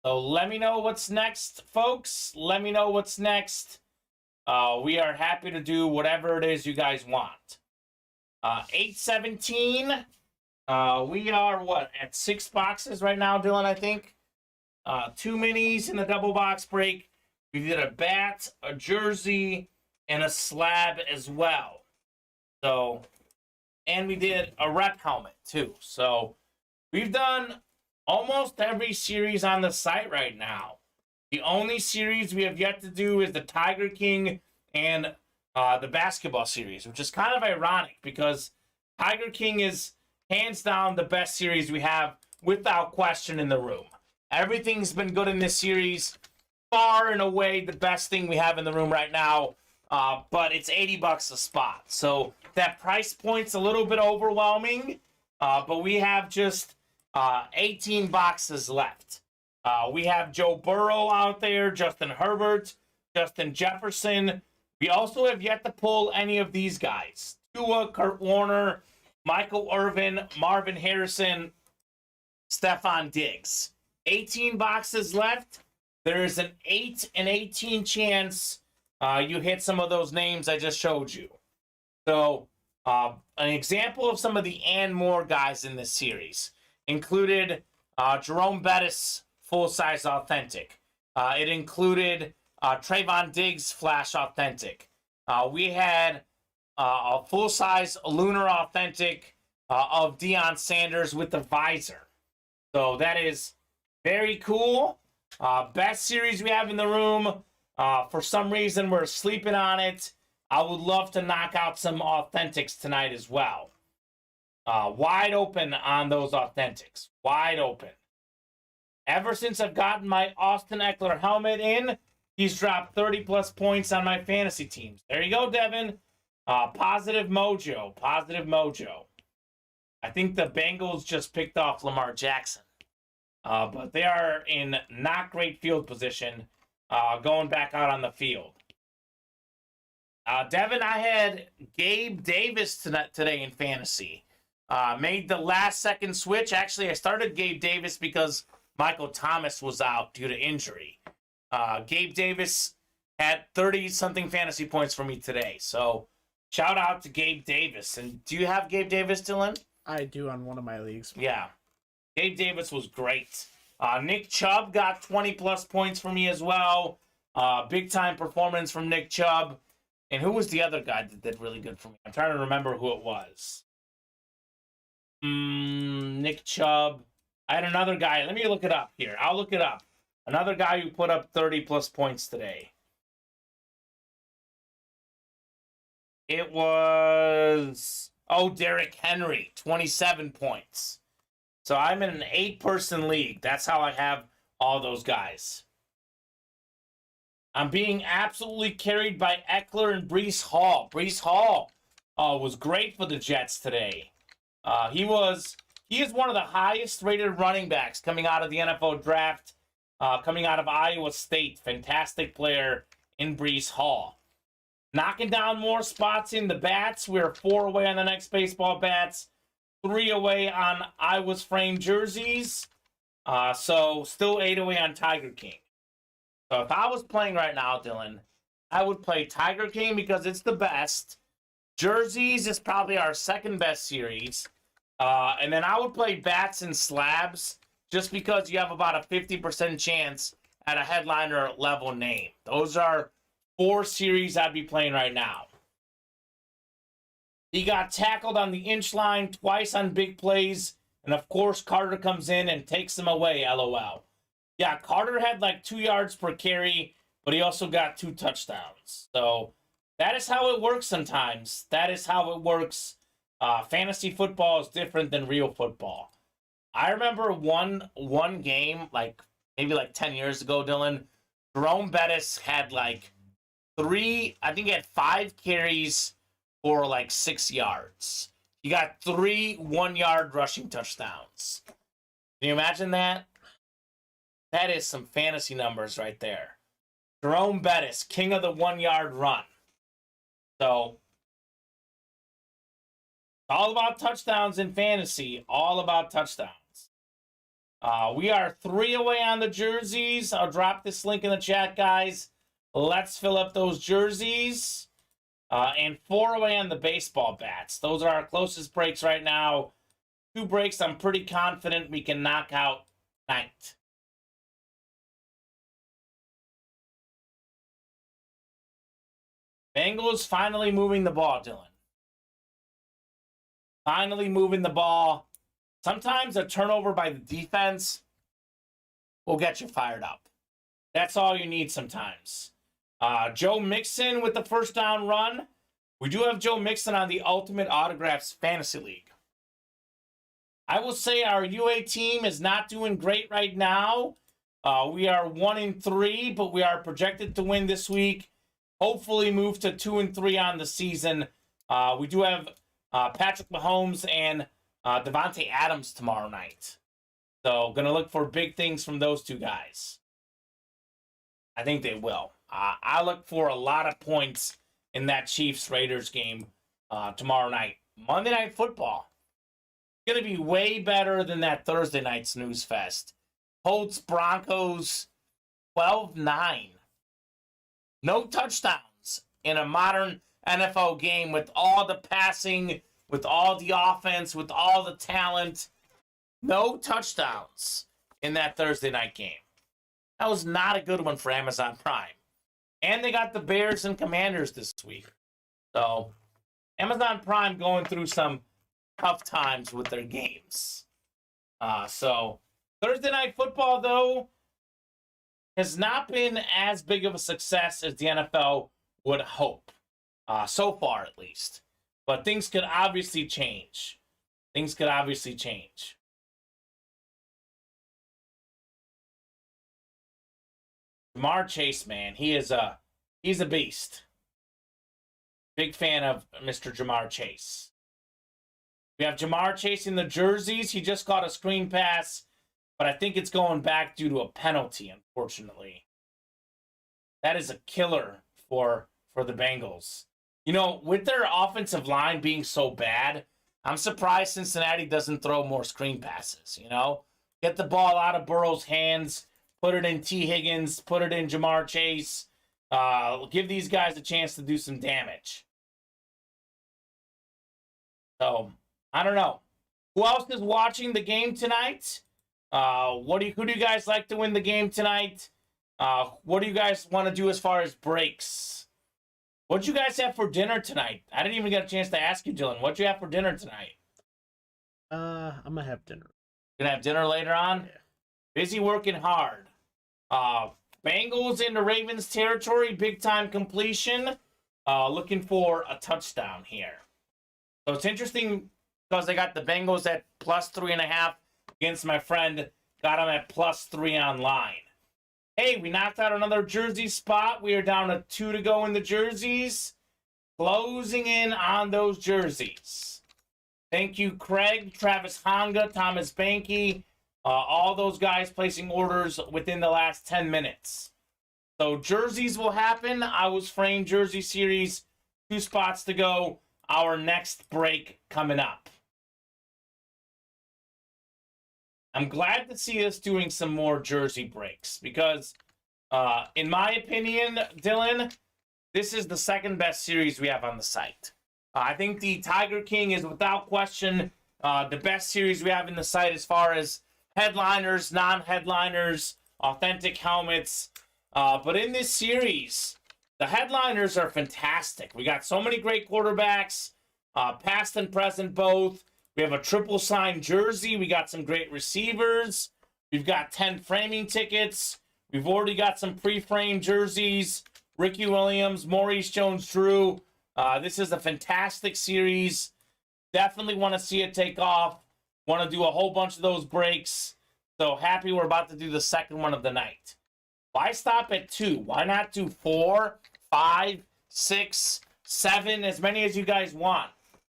So let me know what's next, folks. Let me know what's next. We are happy to do whatever it is you guys want. 817. We are what, at 6 boxes right now, Dylan, I think. 2 minis in the double box break. We did a bat, a jersey, and a slab as well. So, and we did a rep helmet too. So we've done almost every series on the site right now. The only series we have yet to do is the Tiger King and the basketball series, which is kind of ironic because Tiger King is hands down the best series we have without question in the room. Everything's been good in this series. Far and away the best thing we have in the room right now. But it's $80 a spot. So that price point's a little bit overwhelming. But we have just 18 boxes left. We have Joe Burrow out there, Justin Herbert, Justin Jefferson. We also have yet to pull any of these guys. Tua, Kurt Warner, Michael Irvin, Marvin Harrison, Stephon Diggs. 18 boxes left. There is an 8 in 18 chance you hit some of those names I just showed you. So, an example of some of the and more guys in this series included Jerome Bettis, full-size authentic. It included Trayvon Diggs, flash authentic. We had a full-size lunar authentic of Deion Sanders with the visor. So that is very cool. Best series we have in the room. For some reason, we're sleeping on it. I would love to knock out some authentics tonight as well. Wide open on those authentics. Wide open. Ever since I've gotten my Austin Eckler helmet in, he's dropped 30-plus points on my fantasy teams. There you go, Devin. Positive mojo. Positive mojo. I think the Bengals just picked off Lamar Jackson. But they are in not great field position going back out on the field. Devin, I had Gabe Davis today in fantasy. Made the last-second switch. Actually, I started Gabe Davis because Michael Thomas was out due to injury. Gabe Davis had 30-something fantasy points for me today. So, shout out to Gabe Davis. And do you have Gabe Davis, Dylan? I do on one of my leagues. Yeah. Gabe Davis was great. Nick Chubb got 20-plus points for me as well. Big-time performance from Nick Chubb. And who was the other guy that did really good for me? I'm trying to remember who it was. Nick Chubb. I had another guy. Let me look it up here. I'll look it up. Another guy who put up 30-plus points today. It was... Derrick Henry. 27 points. So I'm in an 8-person league. That's how I have all those guys. I'm being absolutely carried by Eckler and Breece Hall. Breece Hall was great for the Jets today. He is one of the highest rated running backs coming out of the NFL draft, coming out of Iowa State. Fantastic player in Breece Hall. Knocking down more spots in the bats. We're 4 away on the next baseball bats. 3 away on Iowa's framed jerseys. So still 8 away on Tiger King. So if I was playing right now, Dylan, I would play Tiger King because it's the best. Jerseys is probably our second best series. And then I would play bats and slabs just because you have about a 50% chance at a headliner level name. Those are 4 series I'd be playing right now. He got tackled on the inch line twice on big plays. And of course, Carter comes in and takes him away, LOL. Yeah, Carter had like 2 yards per carry, but he also got 2 touchdowns. So that is how it works sometimes. That is how it works. Fantasy football is different than real football. I remember one game, maybe 10 years ago, Dylan. Jerome Bettis had 5 carries for 6 yards. He got 3 1-yard rushing touchdowns. Can you imagine that? That is some fantasy numbers right there. Jerome Bettis, king of the 1-yard run. So, all about touchdowns in fantasy. All about touchdowns. We are 3 away on the jerseys. I'll drop this link in the chat, guys. Let's fill up those jerseys. and 4 away on the baseball bats. Those are our closest breaks right now. 2 breaks I'm pretty confident we can knock out tonight. Bengals finally moving the ball, Dylan. Finally moving the ball. Sometimes a turnover by the defense will get you fired up. That's all you need sometimes. Joe Mixon with the first down run. We do have Joe Mixon on the Ultimate Autographs Fantasy League. I will say our UA team is not doing great right now. We are 1-3, but we are projected to win this week. Hopefully move to 2-3 on the season. We do have Patrick Mahomes and Devontae Adams tomorrow night. So going to look for big things from those two guys. I think they will. I look for a lot of points in that Chiefs-Raiders game tomorrow night. Monday Night Football. Going to be way better than that Thursday night snooze fest. Colts, Broncos, 12-9. No touchdowns in a modern NFL game with all the passing, with all the offense, with all the talent. No touchdowns in that Thursday night game. That was not a good one for Amazon Prime. And they got the Bears and Commanders this week. So, Amazon Prime going through some tough times with their games. So, Thursday Night Football, though, has not been as big of a success as the NFL would hope. So far, at least. But things could obviously change. Things could obviously change. Jamar Chase, man, he's a beast. Big fan of Mr. Jamar Chase. We have Jamar Chase in the jerseys. He just caught a screen pass, but I think it's going back due to a penalty, unfortunately. That is a killer for the Bengals. You know, with their offensive line being so bad, I'm surprised Cincinnati doesn't throw more screen passes, you know? Get the ball out of Burrow's hands, put it in T. Higgins, put it in Jamar Chase. Give these guys a chance to do some damage. So, I don't know. Who else is watching the game tonight? Who do you guys like to win the game tonight? What do you guys want to do as far as breaks? What'd you guys have for dinner tonight? I didn't even get a chance to ask you, Dylan. What'd you have for dinner tonight? I'm gonna have dinner. Gonna have dinner later on? Yeah. Busy working hard. Bengals into Ravens territory, big time completion. Looking for a touchdown here. So it's interesting because I got the Bengals at +3.5 against my friend. Got them at +3 online. Hey, we knocked out another jersey spot. We are down to 2 to go in the jerseys. Closing in on those jerseys. Thank you, Craig, Travis Honga, Thomas Banky. All those guys placing orders within the last 10 minutes. So jerseys will happen. I was framed jersey series. 2 spots to go. Our next break coming up. I'm glad to see us doing some more jersey breaks because, in my opinion, Dylan, this is the second best series we have on the site. I think the Tiger King is without question the best series we have in the site as far as headliners, non-headliners, authentic helmets. But in this series, the headliners are fantastic. We got so many great quarterbacks, past and present both. We have a triple signed jersey. We got some great receivers. We've got 10 framing tickets. We've already got some pre-framed jerseys. Ricky Williams, Maurice Jones-Drew. This is a fantastic series. Definitely want to see it take off. Want to do a whole bunch of those breaks. So happy we're about to do the second one of the night. Why stop at 2? Why not do 4, 5, 6, 7, as many as you guys want?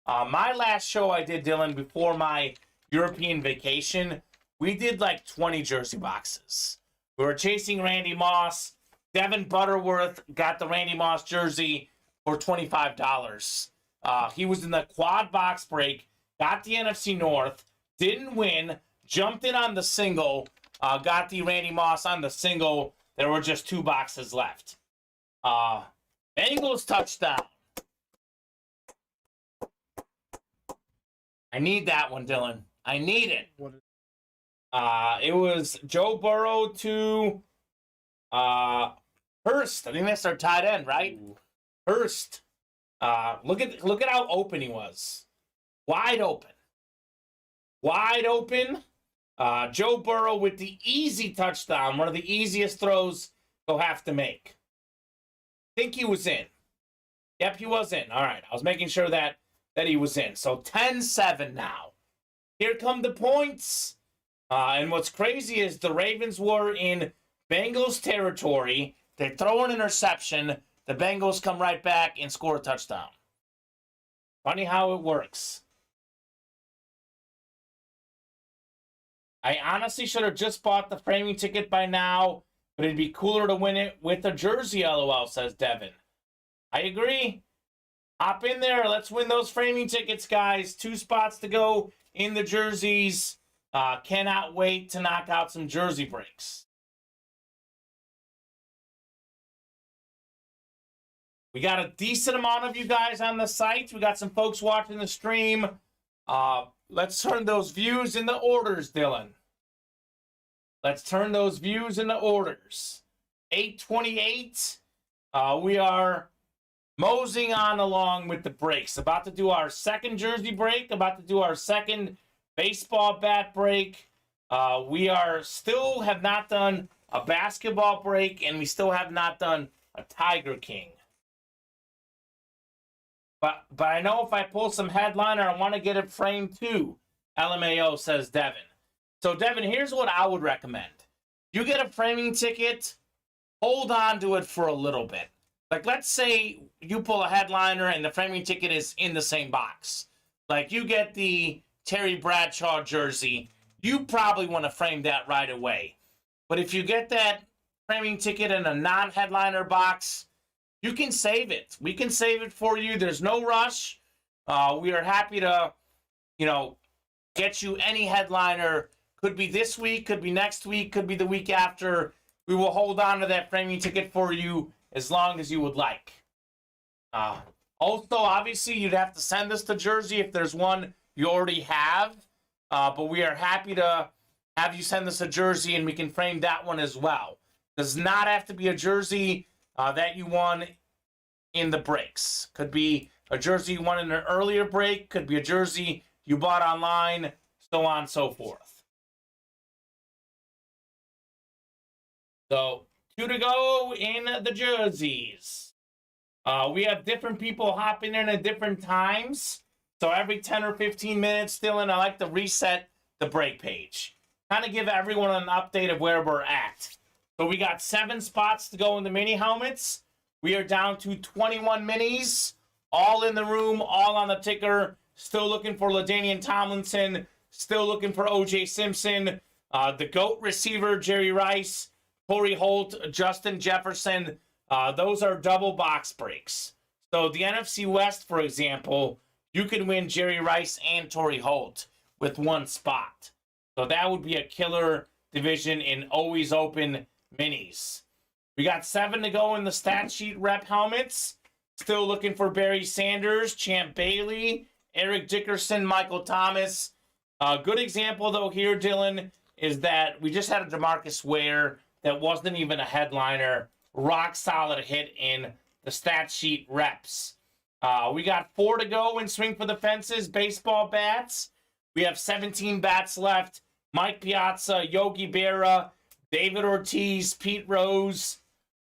My last show I did, Dylan, before my European vacation, we did like 20 jersey boxes. We were chasing Randy Moss. Devin Butterworth got the Randy Moss jersey for $25. He was in the quad box break, got the NFC North, didn't win, jumped in on the single, got the Randy Moss on the single. There were just 2 boxes left. Bengals touchdown. I need that one, Dylan. I need it. What is It was Joe Burrow to Hurst. I think that's our tight end, right? Ooh. Hurst. Look at how open he was. Wide open. Wide open. Joe Burrow with the easy touchdown, one of the easiest throws he'll have to make. Think he was in. Yep, he was in. All right, I was making sure that he was in. So 10-7 now. Here come the points. And what's crazy is the Ravens were in Bengals territory. They throw an interception. The Bengals come right back and score a touchdown. Funny how it works. I honestly should have just bought the framing ticket by now, but it'd be cooler to win it with a jersey, LOL, says Devin. I agree. Hop in there. Let's win those framing tickets, guys. 2 spots to go in the jerseys. Cannot wait to knock out some jersey breaks. We got a decent amount of you guys on the site. We got some folks watching the stream. Let's turn those views into orders, Dylan. Let's turn those views into orders. 8:28. We are moseying on along with the breaks. About to do our second jersey break. About to do our second baseball bat break. We are still have not done a basketball break, and we still have not done a Tiger King. But I know if I pull some headliner, I want to get it framed too. LMAO, says Devin. So Devin, here's what I would recommend. You get a framing ticket, hold on to it for a little bit. Like, let's say you pull a headliner and the framing ticket is in the same box. Like, you get the Terry Bradshaw jersey, you probably want to frame that right away. But if you get that framing ticket in a non-headliner box, you can save it. We can save it for you. There's no rush. We are happy to, get you any headliner. Could be this week, could be next week, could be the week after. We will hold on to that framing ticket for you as long as you would like. Also, obviously, you'd have to send us the jersey if there's one you already have. But we are happy to have you send us a jersey and we can frame that one as well. Does not have to be a jersey that you won in the breaks. Could be a jersey you won in an earlier break. Could be a jersey you bought online, so on and so forth. So, 2 to go in the jerseys. We have different people hopping in at different times. So every 10 or 15 minutes, Dylan, I like to reset the break page. Kind of give everyone an update of where we're at. So we got 7 spots to go in the mini helmets. We are down to 21 minis, all in the room, all on the ticker. Still looking for LaDainian Tomlinson. Still looking for O.J. Simpson. The GOAT receiver, Jerry Rice. Torrey Holt, Justin Jefferson. Those are double box breaks. So the NFC West, for example, you can win Jerry Rice and Torrey Holt with 1 spot. So that would be a killer division in always open minis. We got 7 to go in the stat sheet rep helmets. Still looking for Barry Sanders, Champ Bailey, Eric Dickerson, Michael Thomas. A good example, though, here, Dylan, is that we just had a DeMarcus Ware that wasn't even a headliner. Rock solid hit in the stat sheet reps. We got 4 to go in Swing for the Fences baseball bats. We have 17 bats left. Mike Piazza, Yogi Berra, David Ortiz, Pete Rose,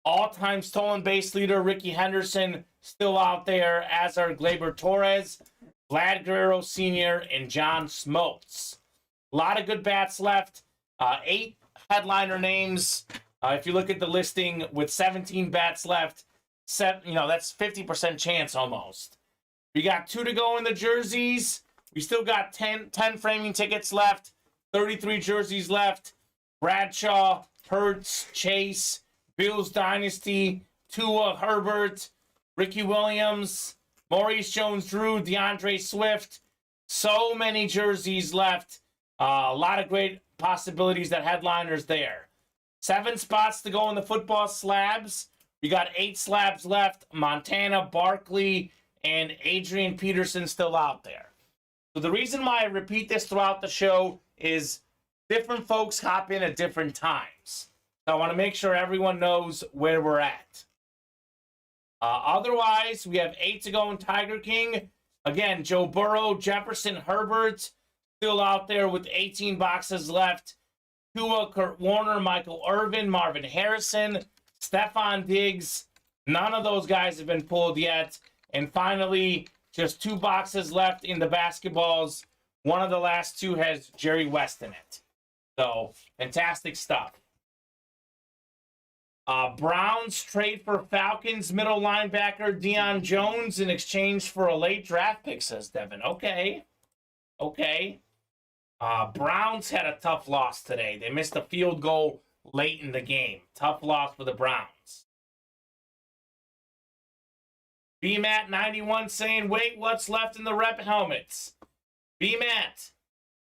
all-time stolen base leader Ricky Henderson still out there, as are Gleyber Torres, Vlad Guerrero Sr., and John Smoltz. A lot of good bats left. 8 headliner names. If you look at the listing with 17 bats left, that's 50% chance almost. We got 2 to go in the jerseys. We still got 10 framing tickets left, 33 jerseys left. Bradshaw, Hurts, Chase, Bills Dynasty, Tua, Herbert, Ricky Williams, Maurice Jones-Drew, DeAndre Swift. So many jerseys left. A lot of great possibilities that headliners there. 7 spots to go in the football slabs. We got 8 slabs left. Montana, Barkley, and Adrian Peterson still out there. So the reason why I repeat this throughout the show is different folks hop in at different times. So I want to make sure everyone knows where we're at. Otherwise, we have 8 to go in Tiger King. Again, Joe Burrow, Jefferson, Herbert, still out there with 18 boxes left. Tua, Kurt Warner, Michael Irvin, Marvin Harrison, Stephon Diggs. None of those guys have been pulled yet. And finally, just 2 boxes left in the basketballs. One of the last 2 has Jerry West in it. So, fantastic stuff. Browns trade for Falcons middle linebacker Deion Jones in exchange for a late draft pick, says Devin. Okay. Browns had a tough loss today. They missed a field goal late in the game. Tough loss for the Browns. BMAT91 saying, wait, what's left in the rep helmets? BMAT,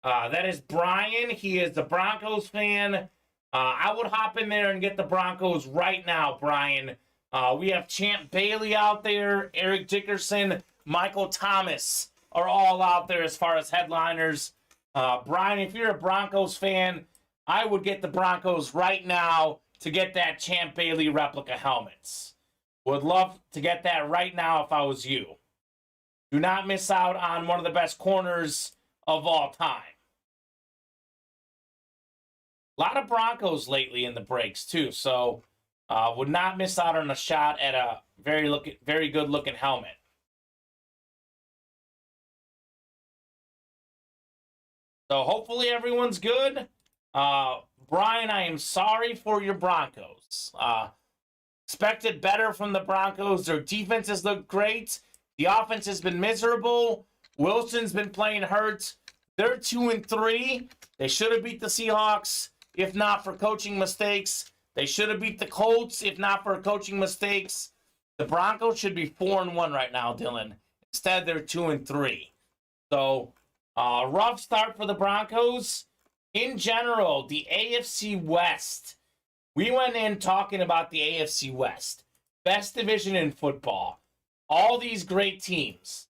that is Brian. He is the Broncos fan. I would hop in there and get the Broncos right now, Brian. We have Champ Bailey out there, Eric Dickerson, Michael Thomas are all out there as far as headliners. Brian, if you're a Broncos fan, I would get the Broncos right now to get that Champ Bailey replica helmets. Would love to get that right now if I was you. Do not miss out on one of the best corners of all time. A lot of Broncos lately in the breaks, too, so would not miss out on a shot at a very good-looking helmet. So hopefully everyone's good. Brian, I am sorry for your Broncos. Expected better from the Broncos. Their defenses look great. The offense has been miserable. Wilson's been playing hurt. They're 2-3. They should have beat the Seahawks if not for coaching mistakes. They should have beat the Colts if not for coaching mistakes. The Broncos should be 4-1 right now, Dylan. Instead, they're 2-3. So, rough start for the Broncos. In general, the AFC West. We went in talking about the AFC West. Best division in football. All these great teams.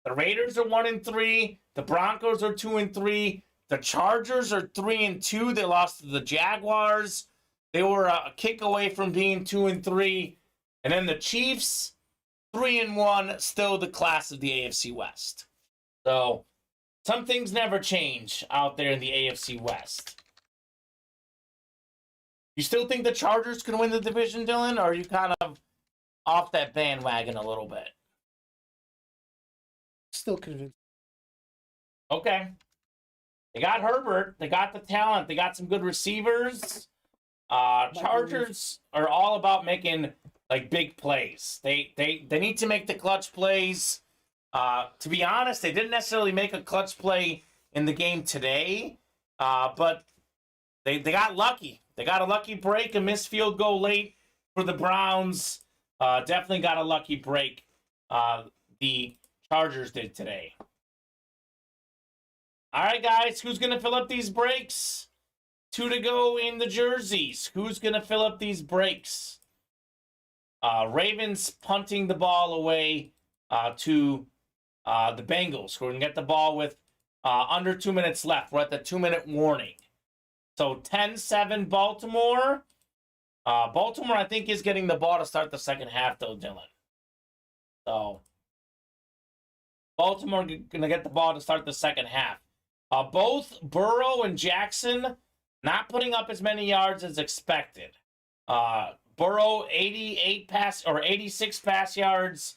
The Raiders are 1-3. The Broncos are 2-3. The Chargers are 3-2. They lost to the Jaguars. They were a kick away from being 2-3. And then the Chiefs, 3-1, still the class of the AFC West. So, some things never change out there in the AFC West. You still think the Chargers can win the division, Dylan? Or are you kind of off that bandwagon a little bit? Still convinced. Okay. They got Herbert. They got the talent. They got some good receivers. Chargers are all about making like big plays. They need to make the clutch plays. To be honest, they didn't necessarily make a clutch play in the game today, but they got lucky. They got a lucky break, a missed field goal late for the Browns. Definitely got a lucky break. The Chargers did today. All right, guys, who's going to fill up these breaks? 2 to go in the jerseys. Who's going to fill up these breaks? Ravens punting the ball away to the Bengals, who are going to get the ball with under 2 minutes left. We're at the 2-minute warning. So 10-7 Baltimore. Baltimore, I think, is getting the ball to start the second half, though, Dylan. So Baltimore going to get the ball to start the second half. Both Burrow and Jackson not putting up as many yards as expected. Burrow 86 pass yards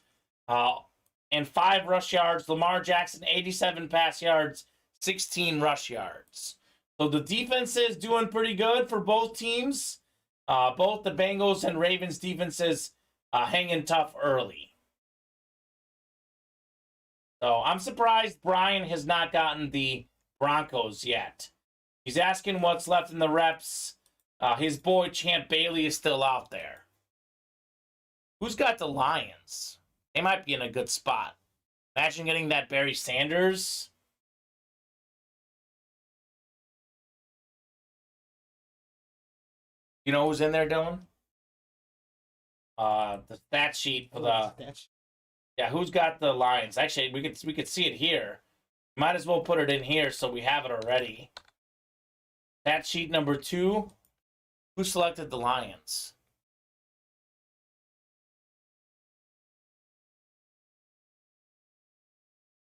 and 5 rush yards. Lamar Jackson 87 pass yards, 16 rush yards. So the defense is doing pretty good for both teams. Both the Bengals and Ravens defenses hanging tough early. So I'm surprised Brian has not gotten the Broncos yet. He's asking what's left in the reps. His boy Champ Bailey is still out there. Who's got the Lions? They might be in a good spot. Imagine getting that Barry Sanders. You know who's in there, Dylan? The stat sheet for the... Yeah, who's got the Lions? Actually, we could see it here. Might as well put it in here so we have it already. That sheet number 2. Who selected the Lions?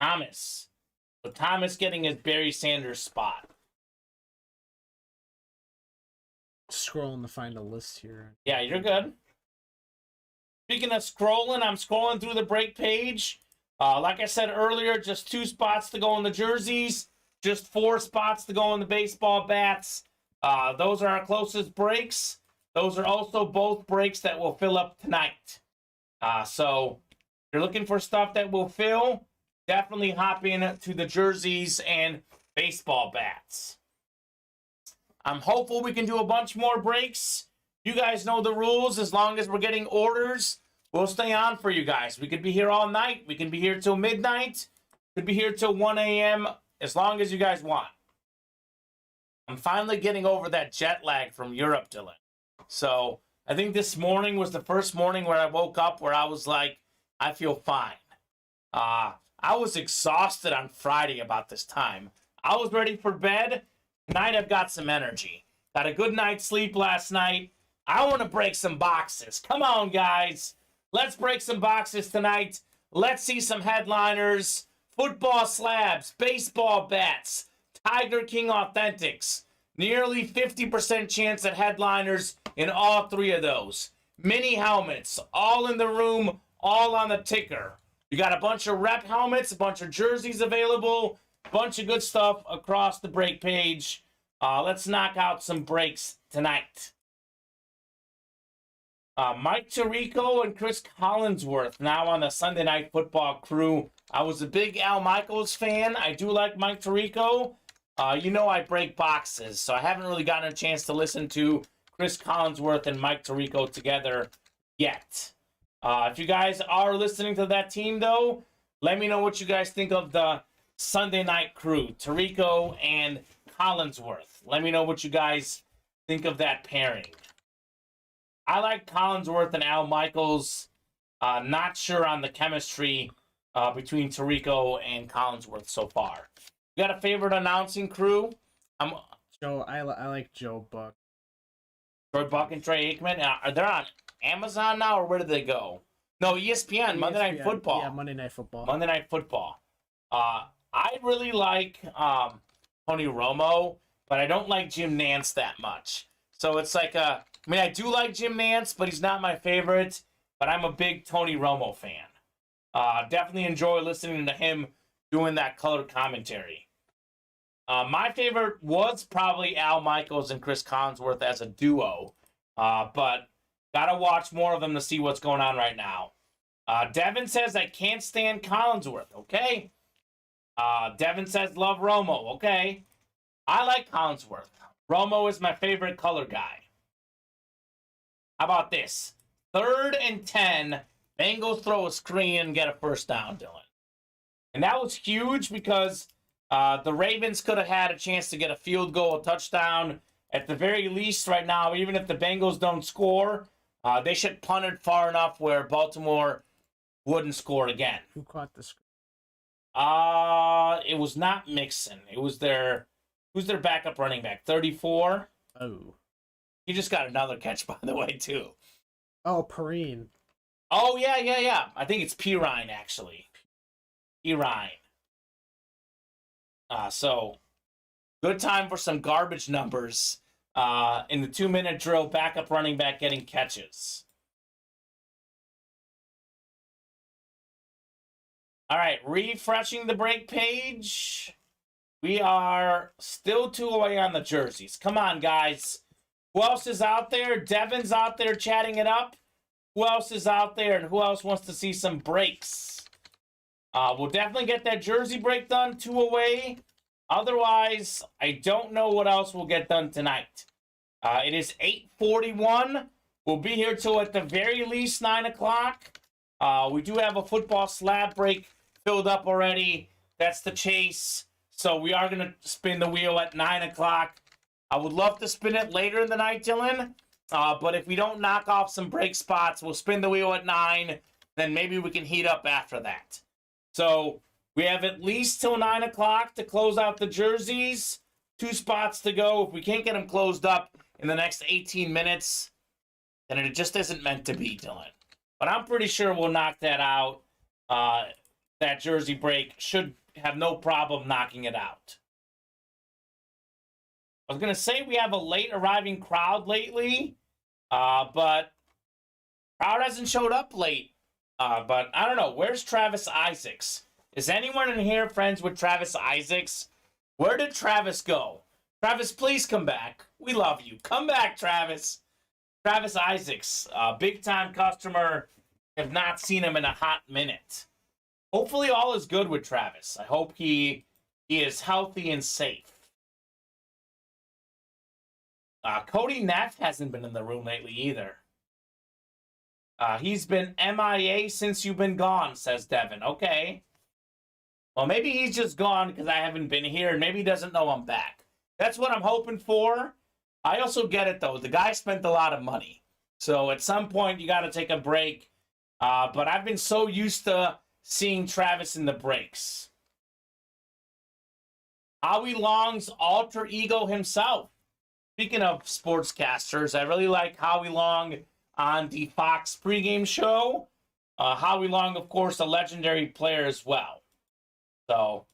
Thomas. So Thomas getting his Barry Sanders spot. Scrolling to find a list here. Yeah, you're good. Speaking of scrolling, I'm scrolling through the break page. Like I said earlier, just 2 spots to go in the jerseys. Just 4 spots to go in the baseball bats. Those are our closest breaks. Those are also both breaks that will fill up tonight. So if you're looking for stuff that will fill, definitely hop in to the jerseys and baseball bats. I'm hopeful we can do a bunch more breaks. You guys know the rules. As long as we're getting orders, we'll stay on for you guys. We could be here all night. We can be here till midnight. Could be here till 1 a.m. as long as you guys want. I'm finally getting over that jet lag from Europe, Dylan. So I think this morning was the first morning where I woke up where I was like, I feel fine. I was exhausted on Friday about this time. I was ready for bed. Tonight I've got some energy. Got a good night's sleep last night. I want to break some boxes. Come on, guys. Let's break some boxes tonight. Let's see some headliners. Football slabs, baseball bats, Tiger King Authentics. Nearly 50% chance at headliners in all 3 of those. Mini helmets, all in the room, all on the ticker. You got a bunch of rep helmets, a bunch of jerseys available, a bunch of good stuff across the break page. Let's knock out some breaks tonight. Mike Tirico and Chris Collinsworth now on the Sunday Night Football crew. I was a big Al Michaels fan. I do like Mike Tirico. You know I break boxes, so I haven't really gotten a chance to listen to Chris Collinsworth and Mike Tirico together yet. If you guys are listening to that team, though, let me know what you guys think of the Sunday Night crew, Tirico and Collinsworth. Let me know what you guys think of that pairing. I like Collinsworth and Al Michaels. Not sure on the chemistry between Tirico and Collinsworth so far. You got a favorite announcing crew? Joe, I like Joe Buck. Troy Buck and Trey Aikman. Are they on Amazon now, or where did they go? No, ESPN. Monday Night Football. Yeah, Monday Night Football. Monday Night Football. I really like Tony Romo, but I don't like Jim Nantz that much. So it's like I do like Jim Nantz, but he's not my favorite. But I'm a big Tony Romo fan. Definitely enjoy listening to him doing that color commentary. My favorite was probably Al Michaels and Chris Collinsworth as a duo. But gotta watch more of them to see what's going on right now. Devin says, I can't stand Collinsworth. Okay. Devin says, love Romo. Okay. I like Collinsworth. Romo is my favorite color guy. How about this? 3rd and 10. Bengals throw a screen and get a first down, Dylan. And that was huge because the Ravens could have had a chance to get a field goal, a touchdown. At the very least right now, even if the Bengals don't score, they should punt it far enough where Baltimore wouldn't score again. Who caught the screen? It was not Mixon. It was who's their backup running back? 34? Oh. He just got another catch, by the way, too. Oh, Perrine. Oh, yeah. I think it's Pirine, actually. Pirine. So, good time for some garbage numbers in the 2-minute drill, backup running back getting catches. All right, refreshing the break page. We are still 2 away on the jerseys. Come on, guys. Who else is out there? Devin's out there chatting it up. Who else is out there, and who else wants to see some breaks? We'll definitely get that jersey break done, 2 away. Otherwise, I don't know what else will get done tonight. It is 8:41. We'll be here till at the very least 9 o'clock. We do have a football slab break filled up already. That's the chase. So we are going to spin the wheel at 9 o'clock. I would love to spin it later in the night, Dylan. But if we don't knock off some break spots, we'll spin the wheel at 9. Then maybe we can heat up after that. So We have at least till 9 o'clock to close out the jerseys. 2 spots to go. If we can't get them closed up in the next 18 minutes, then it just isn't meant to be, Dylan. But I'm pretty sure we'll knock that out. That jersey break should have no problem knocking it out. I was going to say we have a late arriving crowd lately, but crowd hasn't showed up late. But I don't know. Where's Travis Isaacs? Is anyone in here friends with Travis Isaacs? Where did Travis go? Travis, please come back. We love you. Come back, Travis. Travis Isaacs, big-time customer. Have not seen him in a hot minute. Hopefully all is good with Travis. I hope he is healthy and safe. Cody Neff hasn't been in the room lately either. He's been MIA since you've been gone, says Devin. Okay. Well, maybe he's just gone because I haven't been here, and maybe he doesn't know I'm back. That's what I'm hoping for. I also get it, though. The guy spent a lot of money. So at some point, you got to take a break. But I've been so used to seeing Travis in the breaks. Howie Long's alter ego himself. Speaking of sportscasters, I really like Howie Long on the Fox pregame show. Howie Long, of course, a legendary player as well. So,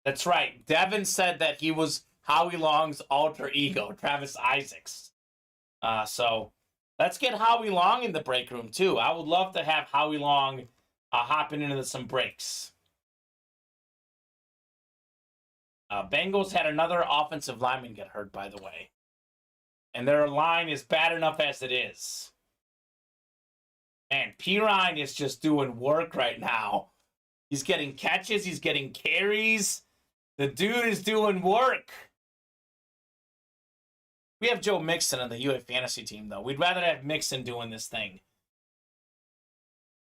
that's right. Devin said that he was Howie Long's alter ego, Travis Isaacs. So, let's get Howie Long in the break room, too. I would love to have Howie Long hopping into some breaks. Bengals had another offensive lineman get hurt, by the way. And their line is bad enough as it is. Man, Pirine is just doing work right now. He's getting catches. He's getting carries. The dude is doing work. We have Joe Mixon on the UA Fantasy team, though. We'd rather have Mixon doing this thing.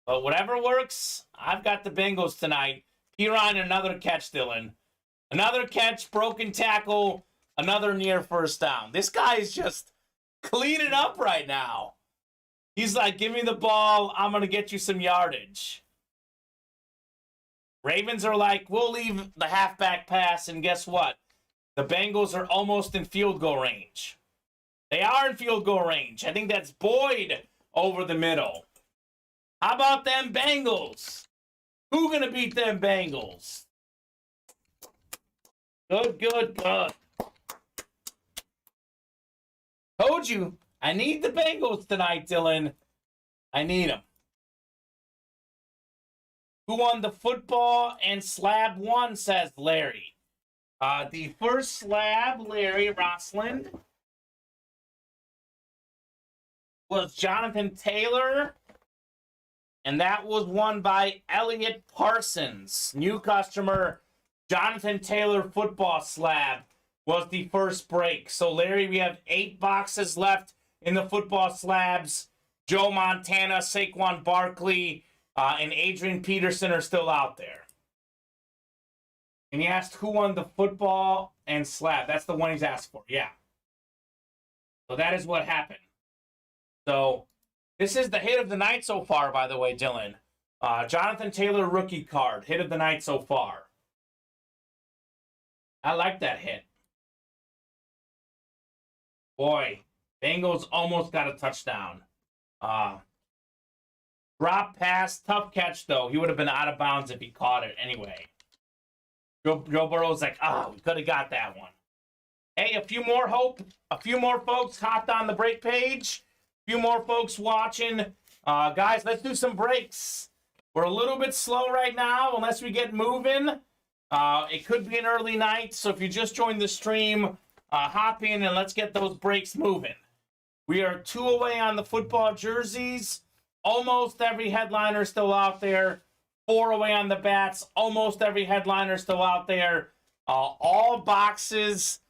But whatever works, I've got the Bengals tonight. Pirine, another catch, Dylan. Another catch, broken tackle, another near first down. This guy is just cleaning up right now. He's like, give me the ball. I'm going to get you some yardage. Ravens are like, we'll leave the halfback pass, and guess what? The Bengals are almost in field goal range. They are in field goal range. I think that's Boyd over the middle. How about them Bengals? Who going to beat them Bengals? Good, good, good. Told you, I need the Bengals tonight, Dylan. I need them. Who won the football and slab one, says Larry. The first slab, Larry Rossland, was Jonathan Taylor, and that was won by Elliot Parsons. New customer, Jonathan Taylor football slab was the first break. So, Larry, we have 8 boxes left in the football slabs. Joe Montana, Saquon Barkley, and Adrian Peterson are still out there. And he asked who won the football and slab. That's the one he's asked for, yeah. So that is what happened. So this is the hit of the night so far, by the way, Dylan. Jonathan Taylor rookie card, hit of the night so far. I like that hit. Boy, Bengals almost got a touchdown. Drop pass, tough catch, though. He would have been out of bounds if he caught it anyway. Joe Burrow's like, we could have got that one. Hey, a few more folks hopped on the break page. A few more folks watching. Guys, let's do some breaks. We're a little bit slow right now unless we get moving. It could be an early night, so if you just joined the stream, hop in and let's get those breaks moving. We are 2 away on the football jerseys. Almost every headliner still out there. 4 away on the bats. Almost every headliner still out there. All boxes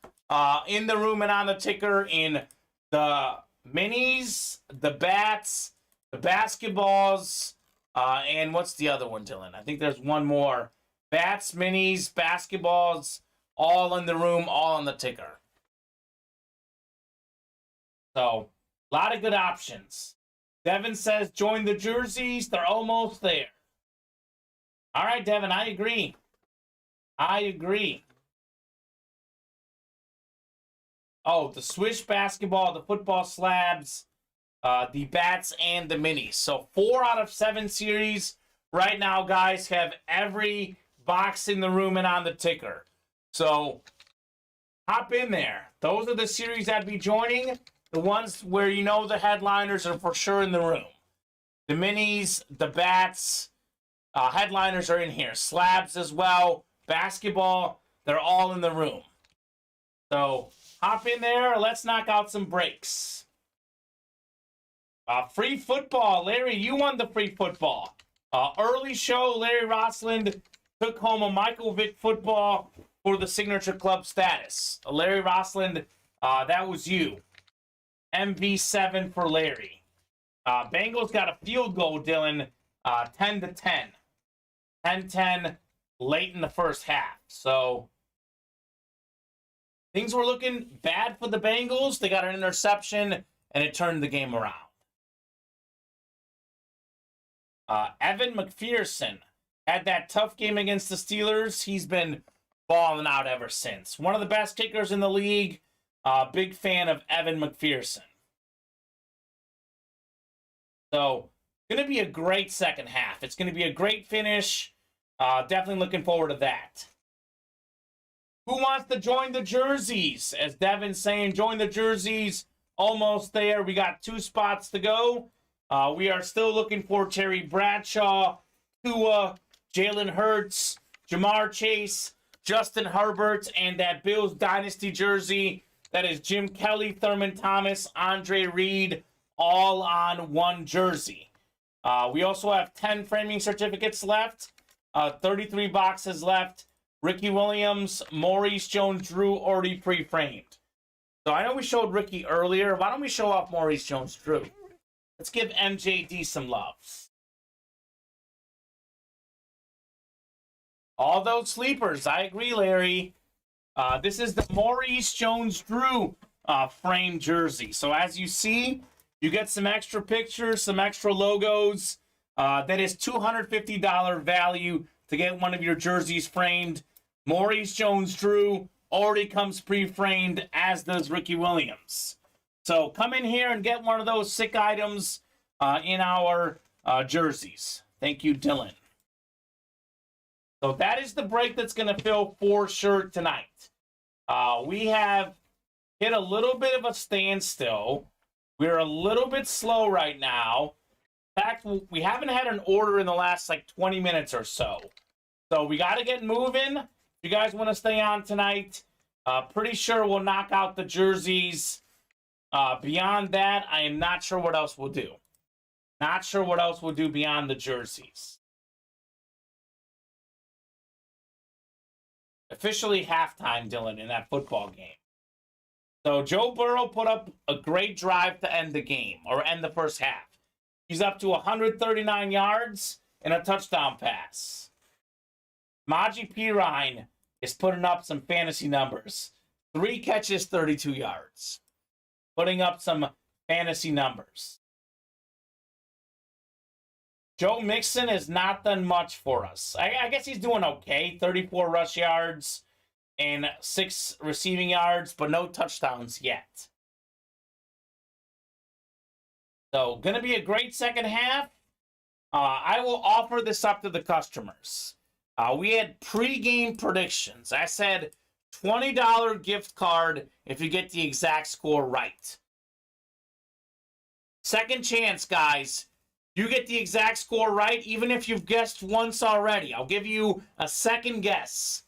in the room and on the ticker in the minis, the bats, the basketballs, and what's the other one, Dylan? I think there's one more. Bats, minis, basketballs, all in the room, all on the ticker. So, a lot of good options. Devin says, join the jerseys. They're almost there. All right, Devin, I agree. I agree. Oh, the Swish basketball, the football slabs, the bats, and the minis. So 4 out of 7 series right now, guys, have every box in the room and on the ticker. So hop in there. Those are the series I'd be joining. The ones where you know the headliners are for sure in the room. The minis, the bats, headliners are in here. Slabs as well. Basketball, they're all in the room. So hop in there. Let's knock out some breaks. Free football. Larry, you won the free football. Early show, Larry Rossland took home a Michael Vick football for the signature club status. Larry Rossland, that was you. MV7 for Larry. Bengals got a field goal, Dylan, 10-10. 10-10 late in the first half. So things were looking bad for the Bengals. They got an interception, and it turned the game around. Evan McPherson had that tough game against the Steelers. He's been balling out ever since. One of the best kickers in the league. Big fan of Evan McPherson. So, going to be a great second half. It's going to be a great finish. Definitely looking forward to that. Who wants to join the jerseys? As Devin's saying, join the jerseys. Almost there. We got 2 spots to go. We are still looking for Terry Bradshaw, Tua, Jalen Hurts, Jamar Chase, Justin Herbert, and that Bills Dynasty jersey. That is Jim Kelly, Thurman Thomas, Andre Reed, all on one jersey. We also have 10 framing certificates left, 33 boxes left. Ricky Williams, Maurice Jones-Drew already pre-framed. So I know we showed Ricky earlier. Why don't we show off Maurice Jones-Drew? Let's give MJD some loves. All those sleepers. I agree, Larry. This is the Maurice Jones-Drew framed jersey. So as you see, you get some extra pictures, some extra logos. That is $250 value to get one of your jerseys framed. Maurice Jones-Drew already comes pre-framed, as does Ricky Williams. So come in here and get one of those sick items in our jerseys. Thank you, Dylan. So that is the break that's going to fill for sure tonight. We have hit a little bit of a standstill. We're a little bit slow right now. In fact, we haven't had an order in the last 20 minutes or so. So we got to get moving. If you guys want to stay on tonight, pretty sure we'll knock out the jerseys. Beyond that, I am not sure what else we'll do. Not sure what else we'll do beyond the jerseys. Officially halftime, Dylan, in that football game. So Joe Burrow put up a great drive to end the game, or end the first half. He's up to 139 yards and a touchdown pass. Maji Pirine is putting up some fantasy numbers. 3 catches, 32 yards. Putting up some fantasy numbers. Joe Mixon has not done much for us. I guess he's doing okay. 34 rush yards and 6 receiving yards, but no touchdowns yet. So, going to be a great second half. I will offer this up to the customers. We had pre-game predictions. I said $20 gift card if you get the exact score right. Second chance, guys. You get the exact score right, even if you've guessed once already. I'll give you a second guess.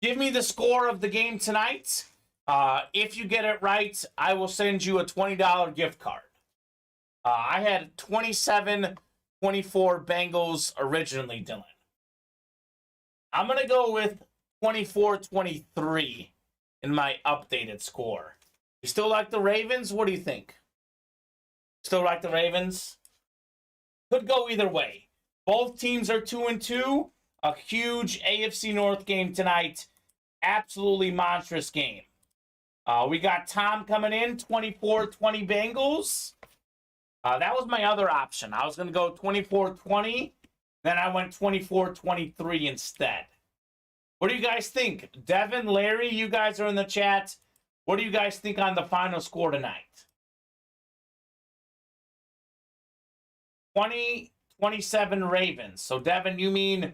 Give me the score of the game tonight. If you get it right, I will send you a $20 gift card. I had 27-24 Bengals originally, Dylan. I'm going to go with 24-23 in my updated score. You still like the Ravens? What do you think? Still like the Ravens? Could go either way. Both teams are 2-2. A huge AFC North game tonight. Absolutely monstrous game. We got Tom coming in, 24-20 Bengals. That was my other option. I was going to go 24-20. Then I went 24-23 instead. What do you guys think? Devin, Larry, you guys are in the chat. What do you guys think on the final score tonight? 20-27 Ravens. So, Devin, you mean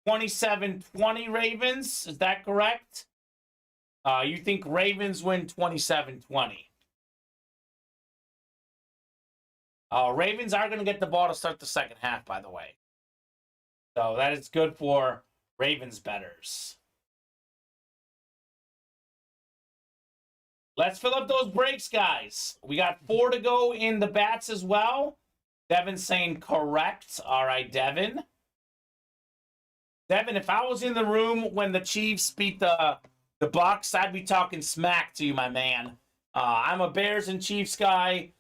27-20 Ravens? Is that correct? You think Ravens win 27-20? Ravens are going to get the ball to start the second half, by the way. So that is good for Ravens bettors. Let's fill up those breaks, guys. We got 4 to go in the bats as well. Devin's saying correct. All right, Devin. Devin, if I was in the room when the Chiefs beat the Bucs, I'd be talking smack to you, my man. I'm a Bears and Chiefs guy.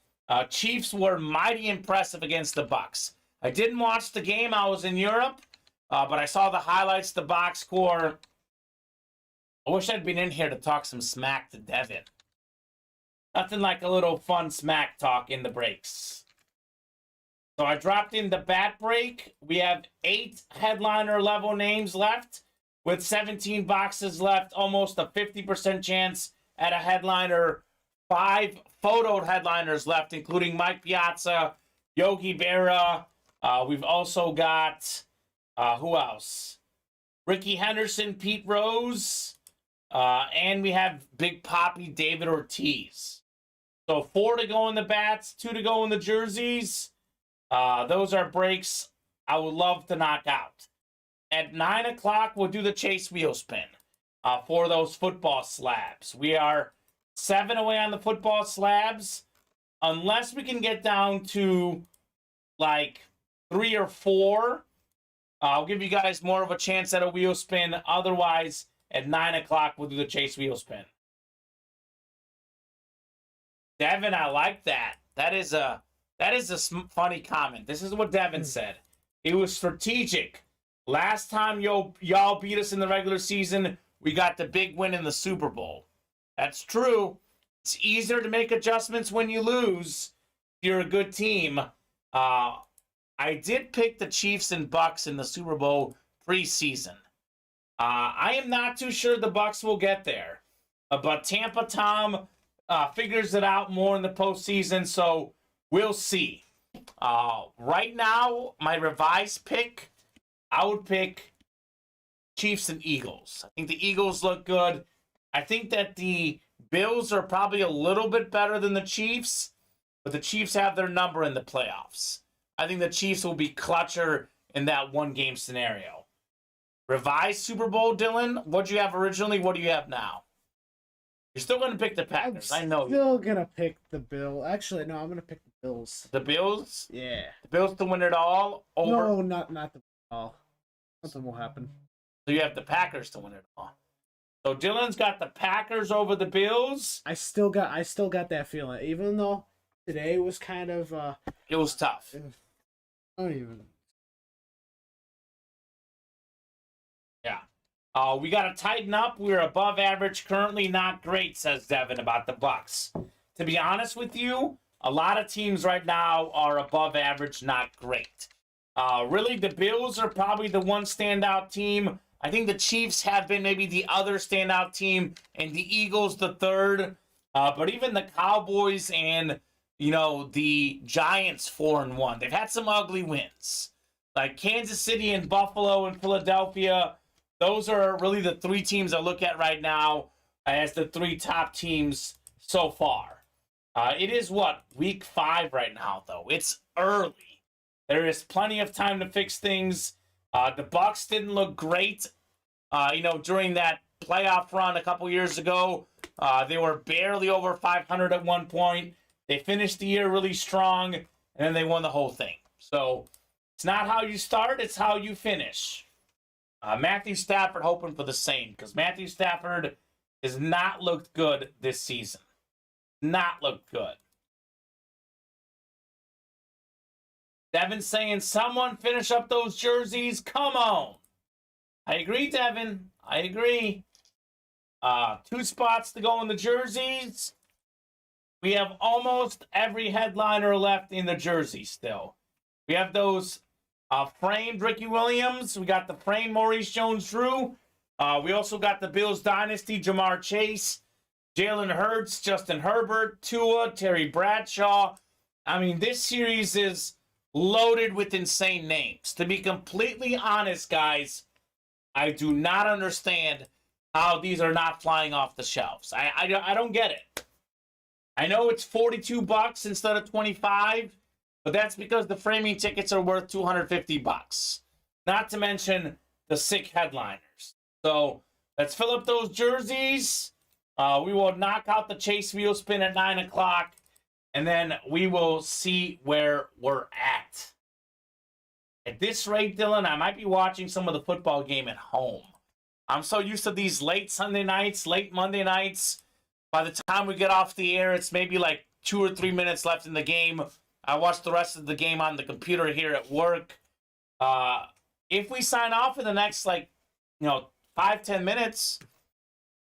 Chiefs were mighty impressive against the Bucs. I didn't watch the game. I was in Europe, but I saw the highlights, the box score. I wish I'd been in here to talk some smack to Devin. Nothing like a little fun smack talk in the breaks. So I dropped in the bat break. We have 8 headliner level names left with 17 boxes left, almost a 50% chance at a headliner. 5 photoed headliners left, including Mike Piazza, Yogi Berra. We've also got, who else? Ricky Henderson, Pete Rose, and we have Big Papi, David Ortiz. So 4 to go in the bats, 2 to go in the jerseys. Those are breaks I would love to knock out. At 9 o'clock, we'll do the chase wheel spin for those football slabs. We are 7 away on the football slabs. Unless we can get down to like 3 or 4, I'll give you guys more of a chance at a wheel spin. Otherwise, at 9 o'clock, we'll do the chase wheel spin. Devin, I like that. That is a funny comment. This is what Devin said. It was strategic. Last time y'all beat us in the regular season, we got the big win in the Super Bowl. That's true. It's easier to make adjustments when you lose. If you're a good team. I did pick the Chiefs and Bucs in the Super Bowl preseason. I am not too sure the Bucs will get there. But Tampa Tom figures it out more in the postseason, so we'll see. Right now, my revised pick, I would pick Chiefs and Eagles. I think the Eagles look good. I think that the Bills are probably a little bit better than the Chiefs, but the Chiefs have their number in the playoffs. I think the Chiefs will be clutcher in that one-game scenario. Revised Super Bowl, Dylan, what did you have originally? What do you have now? You're still going to pick the Packers. I know. Still going to pick the Bills. Actually, no, I'm going to pick the Bills. The Bills? Yeah. The Bills to win it all? Over? No, not the all. Something will happen. So you have the Packers to win it all. So Dylan's got the Packers over the Bills. I still got that feeling, even though today was kind of it was tough. I don't even. Yeah. We got to tighten up. We're above average, currently not great, says Devin about the Bucs. To be honest with you, a lot of teams right now are above average, not great. Really, the Bills are probably the one standout team. I think the Chiefs have been maybe the other standout team, and the Eagles the third. But even the Cowboys and, the Giants 4-1. They've had some ugly wins. Like Kansas City and Buffalo and Philadelphia. Those are really the 3 teams I look at right now as the 3 top teams so far. It is week 5 right now, though. It's early. There is plenty of time to fix things. The Bucs didn't look great, during that playoff run a couple years ago. They were barely over 500 at one point. They finished the year really strong, and then they won the whole thing. So it's not how you start, it's how you finish. Matthew Stafford hoping for the same, because Matthew Stafford has not looked good this season. Not looked good. Devin saying, someone finish up those jerseys. Come on. I agree, Devin. I agree. 2 spots to go in the jerseys. We have almost every headliner left in the jersey still. We have those Framed Ricky Williams. We got the framed Maurice Jones-Drew. We also got the Bills Dynasty, Jamar Chase, Jalen Hurts, Justin Herbert, Tua, Terry Bradshaw. I mean, this series is loaded with insane names. To be completely honest, guys, I do not understand how these are not flying off the shelves. I don't get it. I know it's $42 instead of $25, but that's because the framing tickets are worth $250. Not to mention the sick headliners. So let's fill up those jerseys. We will knock out the Chase wheel spin at 9 o'clock, and then we will see where we're at. At this rate, Dylan, I might be watching some of the football game at home. I'm so used to these late Sunday nights, late Monday nights. By the time we get off the air, it's maybe like 2 or 3 minutes left in the game. I watch the rest of the game on the computer here at work. If we sign off in the next, 5-10 minutes,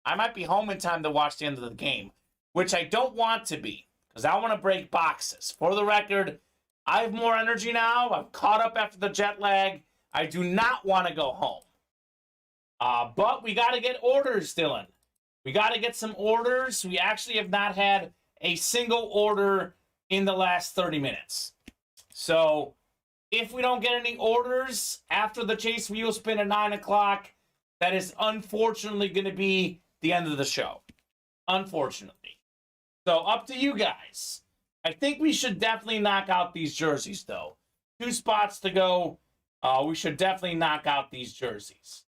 I might be home in time to watch the end of the game, which I don't want to be, because I want to break boxes. For the record, I have more energy now. I'm caught up after the jet lag. I do not want to go home. But we got to get orders, Dylan. We got to get some orders. We actually have not had a single order in the last 30 minutes. So if we don't get any orders after the Chase wheel spin at 9 o'clock, that is unfortunately going to be the end of the show. Unfortunately. So up to you guys. I think we should definitely knock out these jerseys, though. 2 spots to go. We should definitely knock out these jerseys.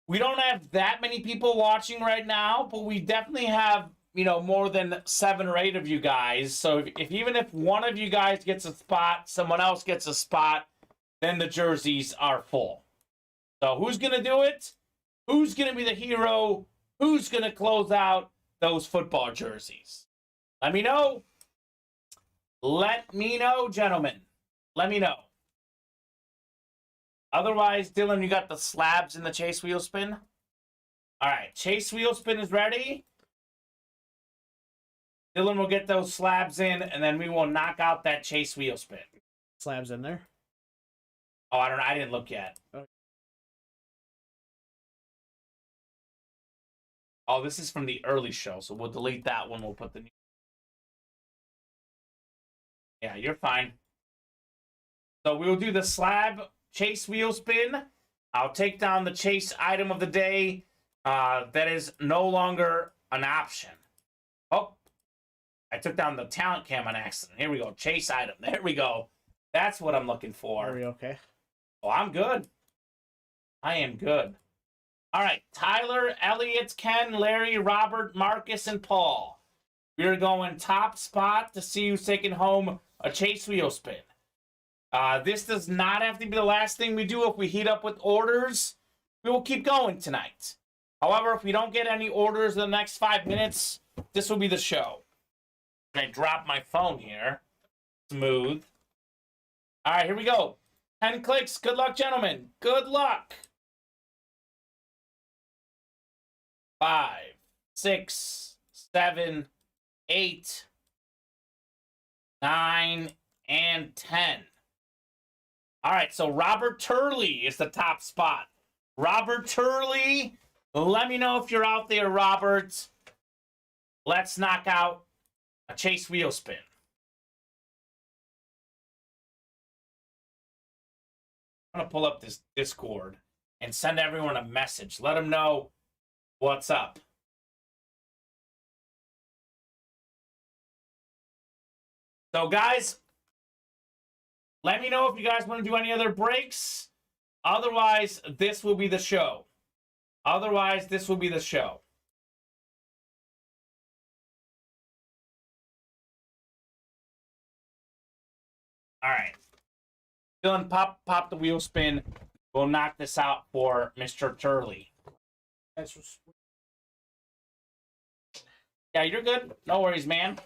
We don't have that many people watching right now, but we definitely have, more than 7 or 8 of you guys. So even if one of you guys gets a spot, someone else gets a spot, then the jerseys are full. So who's going to do it? Who's going to be the hero? Who's going to close out those football jerseys? Let me know. Let me know, gentlemen. Let me know. Otherwise, Dylan, you got the slabs in the Chase wheel spin? All right, Chase wheel spin is ready. Dylan will get those slabs in, and then we will knock out that Chase wheel spin. Slabs in there? Oh, I don't know. I didn't look yet. Okay. Oh, this is from the early show, so we'll delete that one. We'll put the new. Yeah, you're fine. So we'll do the slab Chase wheel spin. I'll take down the Chase item of the day. That is no longer an option. Oh, I took down the talent cam on accident. Here we go. Chase item. There we go. That's what I'm looking for. Are we okay? Oh, I'm good. I am good. All right. Tyler, Elliot, Ken, Larry, Robert, Marcus, and Paul. We're going top spot to see who's taking home a Chase wheel spin. This does not have to be the last thing we do. If we heat up with orders, we will keep going tonight. However, if we don't get any orders in the next 5 minutes, this will be the show. I dropped my phone here. Smooth. All right, here we go. 10 clicks. Good luck, gentlemen. Good luck. 5, 6, 7, 8, 9, and 10. All right, so Robert Turley is the top spot. Robert Turley, let me know if you're out there, Robert. Let's knock out a Chase wheel spin. I'm going to pull up this Discord and send everyone a message. Let them know what's up. So, guys, let me know if you guys want to do any other breaks. Otherwise, this will be the show. Otherwise, this will be the show. All right. Dylan, pop the wheel spin. We'll knock this out for Mr. Turley. Yeah, you're good. No worries, man.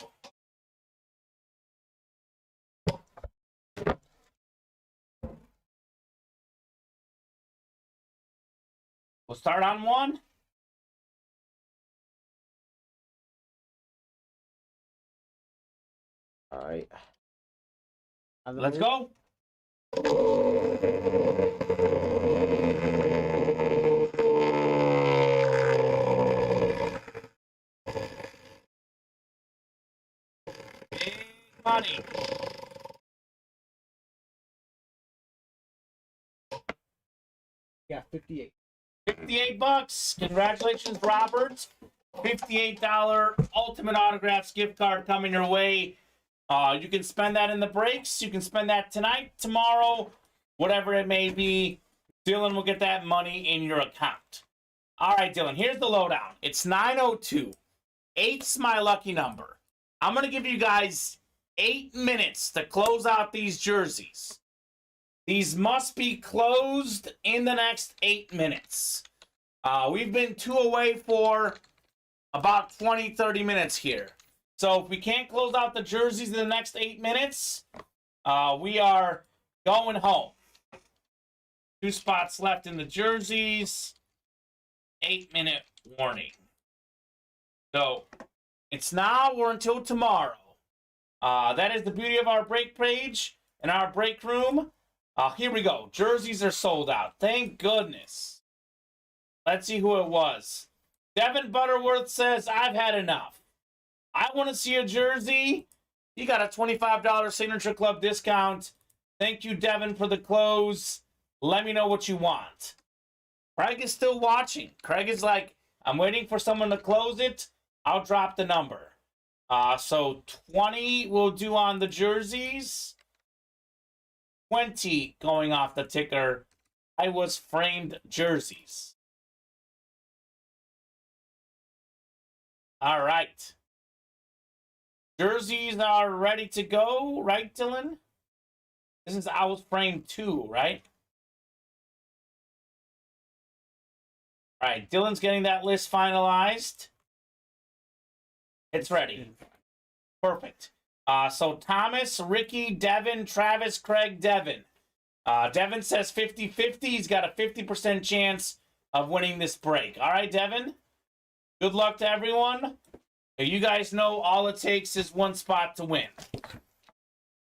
We'll start on 1. All right. Let's go. Big money. Yeah, 58. $58. Congratulations, Robert. $58 Ultimate Autographs gift card coming your way. You can spend that in the breaks. You can spend that tonight, tomorrow, whatever it may be. Dylan will get that money in your account. All right, Dylan, here's the lowdown. It's 9:02. 8's my lucky number. I'm going to give you guys 8 minutes to close out these jerseys. These must be closed in the next 8 minutes. We've been 2 away for about 20, 30 minutes here. So if we can't close out the jerseys in the next 8 minutes, we are going home. 2 spots left in the jerseys. 8-minute warning. So it's now or until tomorrow. That is the beauty of our break page and our break room. Here we go. Jerseys are sold out. Thank goodness. Let's see who it was. Devin Butterworth says, I've had enough. I want to see a jersey. You got a $25 Signature Club discount. Thank you, Devin, for the close. Let me know what you want. Craig is still watching. Craig is like, I'm waiting for someone to close it. I'll drop the number. So 20 will do on the jerseys. 20 going off the ticker. I was framed jerseys. All right. Jerseys are ready to go, right, Dylan? This is I was framed 2, right? All right, Dylan's getting that list finalized. It's ready. Perfect. So Thomas, Ricky, Devin, Travis, Craig, Devin. Devin says 50-50. He's got a 50% chance of winning this break. All right, Devin. Good luck to everyone. You guys know all it takes is 1 spot to win.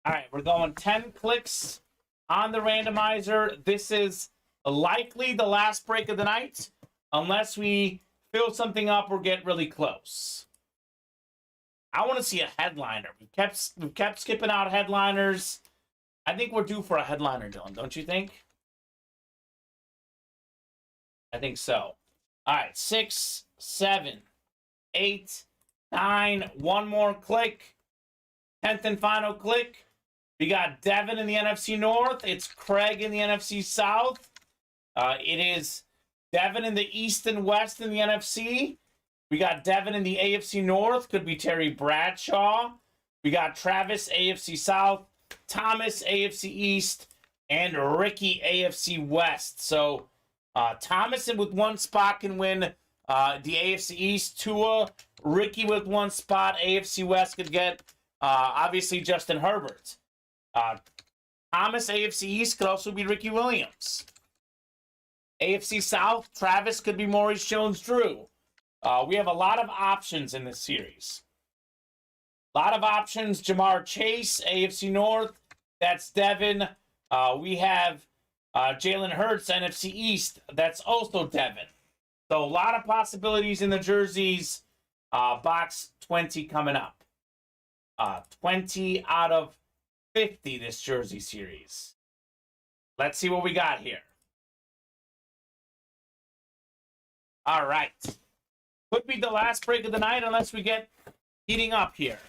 All right, we're going 10 clicks on the randomizer. This is likely the last break of the night, unless we fill something up or get really close. I want to see a headliner. We've kept skipping out headliners. I think we're due for a headliner, Dylan, don't you think? I think so. All right, 6, 7, 8, 9. One more click. 10th and final click. We got Devin in the NFC North. It's Craig in the NFC South. It is Devin in the East and West in the NFC. We got Devin in the AFC North. Could be Terry Bradshaw. We got Travis, AFC South. Thomas, AFC East. And Ricky, AFC West. So Thomas with 1 spot can win the AFC East. Tua, Ricky with 1 spot. AFC West could get, obviously, Justin Herbert. Thomas, AFC East, could also be Ricky Williams. AFC South, Travis could be Maurice Jones-Drew. We have a lot of options in this series. A lot of options. Jamar Chase, AFC North. That's Devin. We have Jalen Hurts, NFC East. That's also Devin. So a lot of possibilities in the jerseys. Box 20 coming up. 20 out of 50 this jersey series. Let's see what we got here. All right. Could be the last break of the night unless we get heating up here.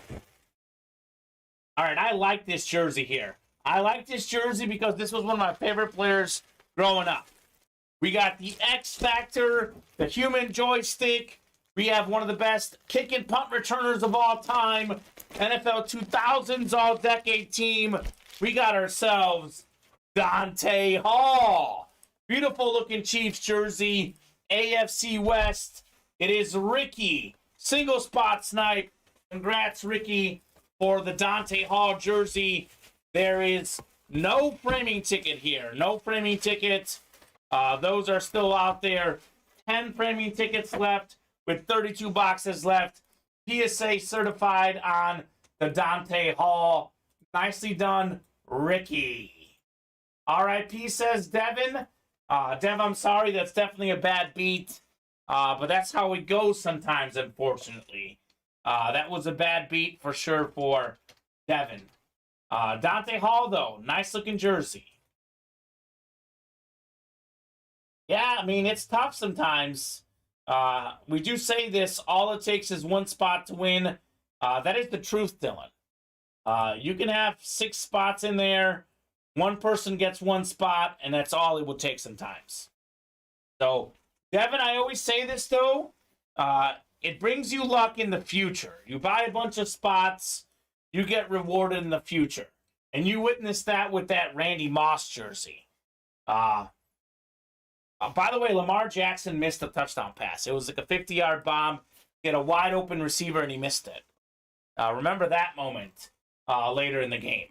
All right, I like this jersey here. I like this jersey because this was one of my favorite players growing up. We got the X Factor, the human joystick. We have one of the best kick and punt returners of all time. NFL 2000s all-decade team. We got ourselves Dante Hall. Beautiful looking Chiefs jersey. AFC West. It is Ricky. Single spot snipe. Congrats, Ricky, for the Dante Hall jersey. There is no framing ticket here. No framing tickets. Those are still out there. 10 framing tickets left with 32 boxes left. PSA certified on the Dante Hall. Nicely done, Ricky. RIP, says Devin. Dev, I'm sorry. That's definitely a bad beat. But that's how it goes sometimes, unfortunately. That was a bad beat for sure for Devin. Dante Hall, though. Nice looking jersey. Yeah, I mean, it's tough sometimes. We do say this, all it takes is one spot to win. That is the truth, Dylan. You can have 6 spots in there. One person gets 1 spot, and that's all it will take sometimes. So, Devin, I always say this, though. It brings you luck in the future. You buy a bunch of spots, you get rewarded in the future. And you witnessed that with that Randy Moss jersey. By the way, Lamar Jackson missed a touchdown pass. It was like a 50-yard bomb. He had a wide-open receiver, and he missed it. Remember that moment later in the game.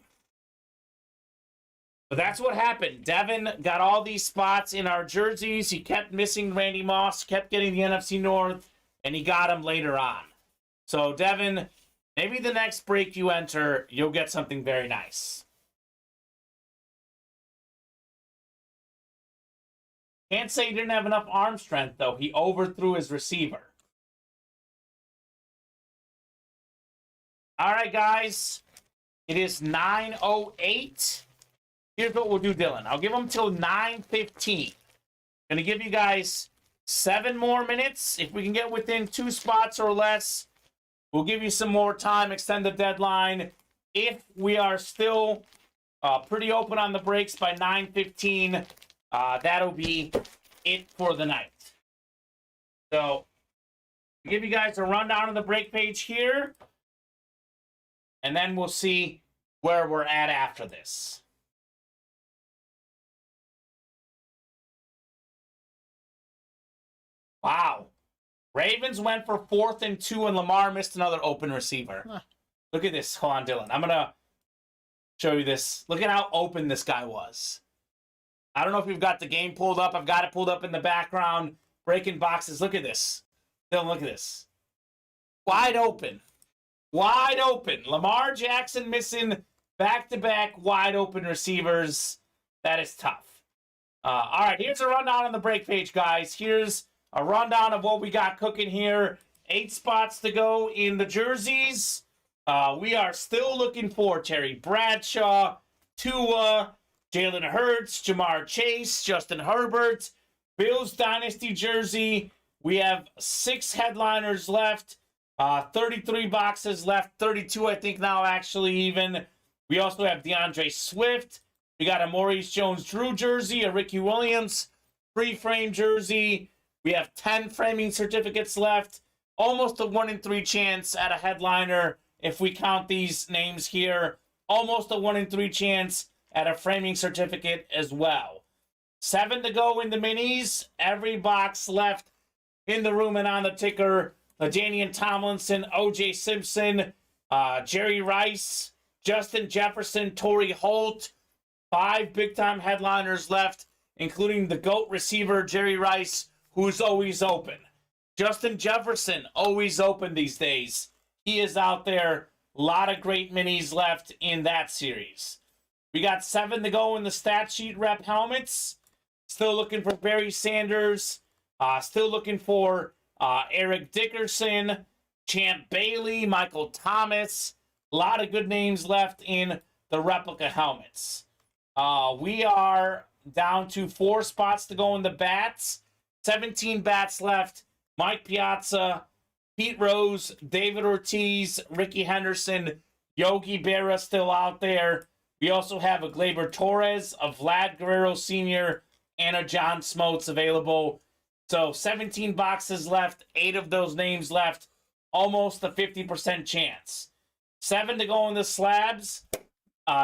But that's what happened. Devin got all these spots in our jerseys. He kept missing Randy Moss, kept getting the NFC North, and he got him later on. So, Devin, maybe the next break you enter, you'll get something very nice. Can't say he didn't have enough arm strength, though. He overthrew his receiver. All right, guys. It is 9:08. Here's what we'll do, Dylan. I'll give them till 9:15. Going to give you guys 7 more minutes. If we can get within 2 spots or less, we'll give you some more time, extend the deadline. If we are still pretty open on the breaks by 9:15, that'll be it for the night. So, I'll give you guys a rundown of the break page here, and then we'll see where we're at after this. Wow. Ravens went for 4th and 2, and Lamar missed another open receiver. Huh. Look at this. Hold on, Dylan. I'm going to show you this. Look at how open this guy was. I don't know if you've got the game pulled up. I've got it pulled up in the background. Breaking boxes. Look at this. Dylan, look at this. Wide open. Wide open. Lamar Jackson missing back-to-back wide open receivers. That is tough. All right, here's a rundown on the break page, guys. Here's a rundown of what we got cooking here. 8 spots to go in the jerseys. We are still looking for Terry Bradshaw, Tua, Jalen Hurts, Jamar Chase, Justin Herbert, Bills Dynasty jersey. We have 6 headliners left, 33 boxes left, 32 I think now actually even. We also have DeAndre Swift. We got a Maurice Jones-Drew jersey, a Ricky Williams free-frame jersey. We have 10 framing certificates left. Almost a 1 in 3 chance at a headliner if we count these names here. Almost a 1 in 3 chance at a framing certificate as well. 7 to go in the minis. Every box left in the room and on the ticker. LaDainian Tomlinson, O.J. Simpson, Jerry Rice, Justin Jefferson, Torrey Holt. 5 big-time headliners left, including the GOAT receiver, Jerry Rice, who's always open. Justin Jefferson, always open these days. He is out there. A lot of great minis left in that series. We got 7 to go in the stat sheet rep helmets. Still looking for Barry Sanders. Still looking for Eric Dickerson, Champ Bailey, Michael Thomas. A lot of good names left in the replica helmets. We are down to 4 spots to go in the bats. 17 bats left. Mike Piazza, Pete Rose, David Ortiz, Ricky Henderson, Yogi Berra still out there. We also have a Gleyber Torres, a Vlad Guerrero Sr., and a John Smoltz available. So 17 boxes left, 8 of those names left. Almost a 50% chance. 7 to go in the slabs.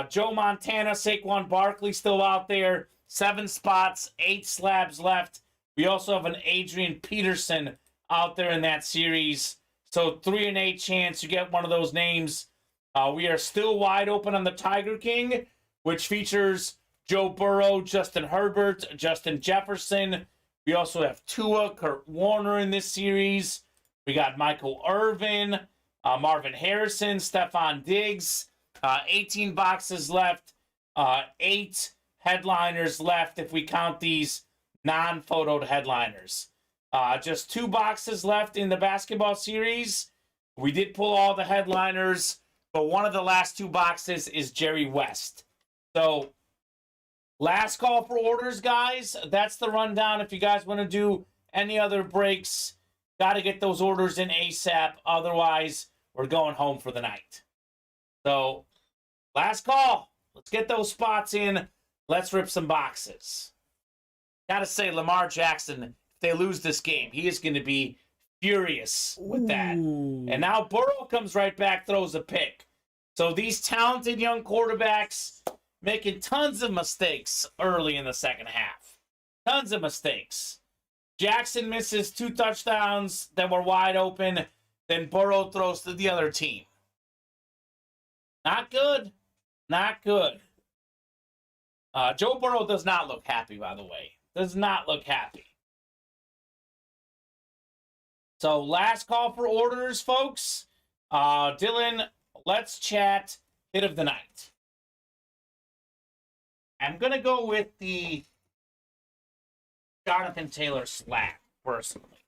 Joe Montana, Saquon Barkley still out there. 7 spots, 8 slabs left. We also have an Adrian Peterson out there in that series. So 3 in 8 chance you get one of those names. We are still wide open on the Tiger King, which features Joe Burrow, Justin Herbert, Justin Jefferson. We also have Tua, Kurt Warner in this series. We got Michael Irvin, Marvin Harrison, Stephon Diggs. 18 boxes left. 8 headliners left if we count these non-photoed headliners. Just 2 boxes left in the basketball series. We did pull all the headliners, but one of the last 2 boxes is Jerry West. So, last call for orders, guys. That's the rundown. If you guys want to do any other breaks, got to get those orders in ASAP. Otherwise, we're going home for the night. So, last call. Let's get those spots in. Let's rip some boxes. Got to say, Lamar Jackson, if they lose this game, he is going to be furious with that. Ooh. And now Burrow comes right back, throws a pick. So these talented young quarterbacks making tons of mistakes early in the second half. Tons of mistakes. Jackson misses 2 touchdowns that were wide open. Then Burrow throws to the other team. Not good. Not good. Joe Burrow does not look happy, by the way. Does not look happy. So, last call for orders, folks. Dylan, let's chat hit of the night. I'm going to go with the Jonathan Taylor slab, personally.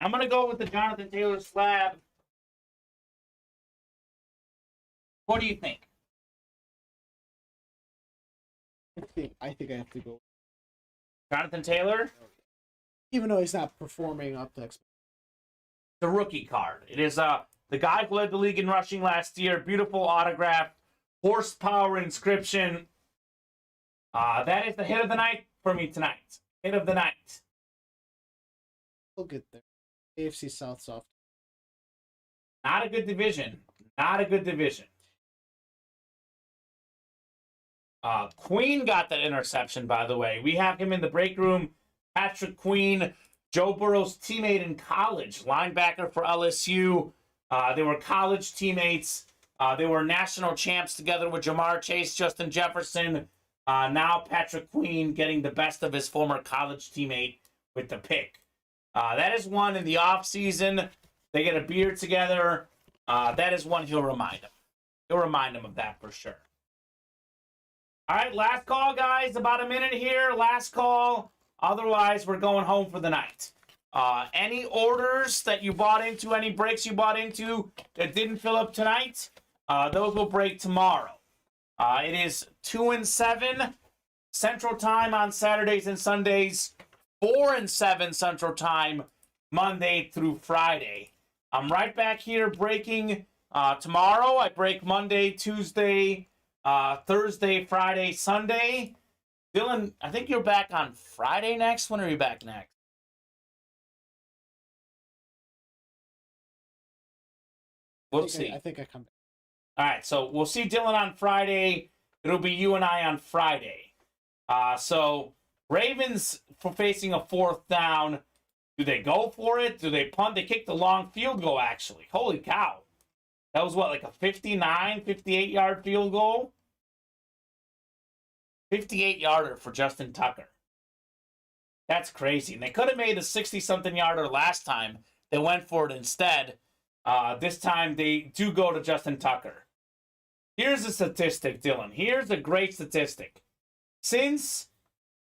I'm going to go with the Jonathan Taylor slab. What do you think? I think I have to go. Jonathan Taylor? Even though he's not performing up to expectations. The rookie card. It is the guy who led the league in rushing last year. Beautiful autograph. Horsepower inscription. That is the hit of the night for me tonight. Hit of the night. We'll get there. AFC South soft. Not a good division. Not a good division. Queen got that interception, by the way. We have him in the break room. Patrick Queen, Joe Burrow's teammate in college, linebacker for LSU. They were college teammates. They were national champs together with Jamar Chase, Justin Jefferson. Now Patrick Queen getting the best of his former college teammate with the pick. That is one in the offseason. They get a beer together. That is one he'll remind him. He'll remind him of that for sure. All right, last call, guys. About a minute here. Last call. Otherwise, we're going home for the night. Any orders that you bought into, any breaks you bought into that didn't fill up tonight, those will break tomorrow. It is 2 and 7 Central Time on Saturdays and Sundays, 4 and 7 Central Time, Monday through Friday. I'm right back here breaking tomorrow. I break Monday, Tuesday, Thursday, Friday, Sunday. Dylan, I think you're back on Friday next. When are you back next? We'll see. I think I come back. All right, so we'll see Dylan on Friday. It'll be you and I on Friday. So Ravens for facing a 4th down. Do they go for it? Do they punt? They kicked the long field goal, actually. Holy cow. That was what, like a 59, 58-yard field goal? 58-yarder for Justin Tucker. That's crazy. And they could have made a 60-something-yarder last time. They went for it instead. This time they do go to Justin Tucker. Here's a statistic, Dylan. Here's a great statistic. Since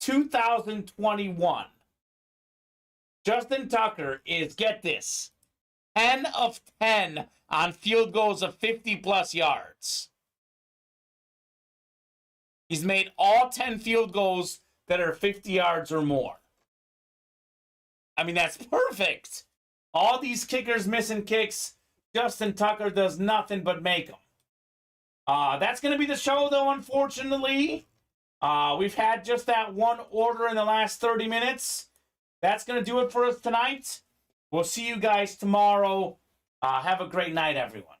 2021, Justin Tucker is, get this, 10 of 10 on field goals of 50-plus yards. He's made all 10 field goals that are 50 yards or more. I mean, that's perfect. All these kickers missing kicks. Justin Tucker does nothing but make them. That's going to be the show, though, unfortunately. We've had just that one order in the last 30 minutes. That's going to do it for us tonight. We'll see you guys tomorrow. Have a great night, everyone.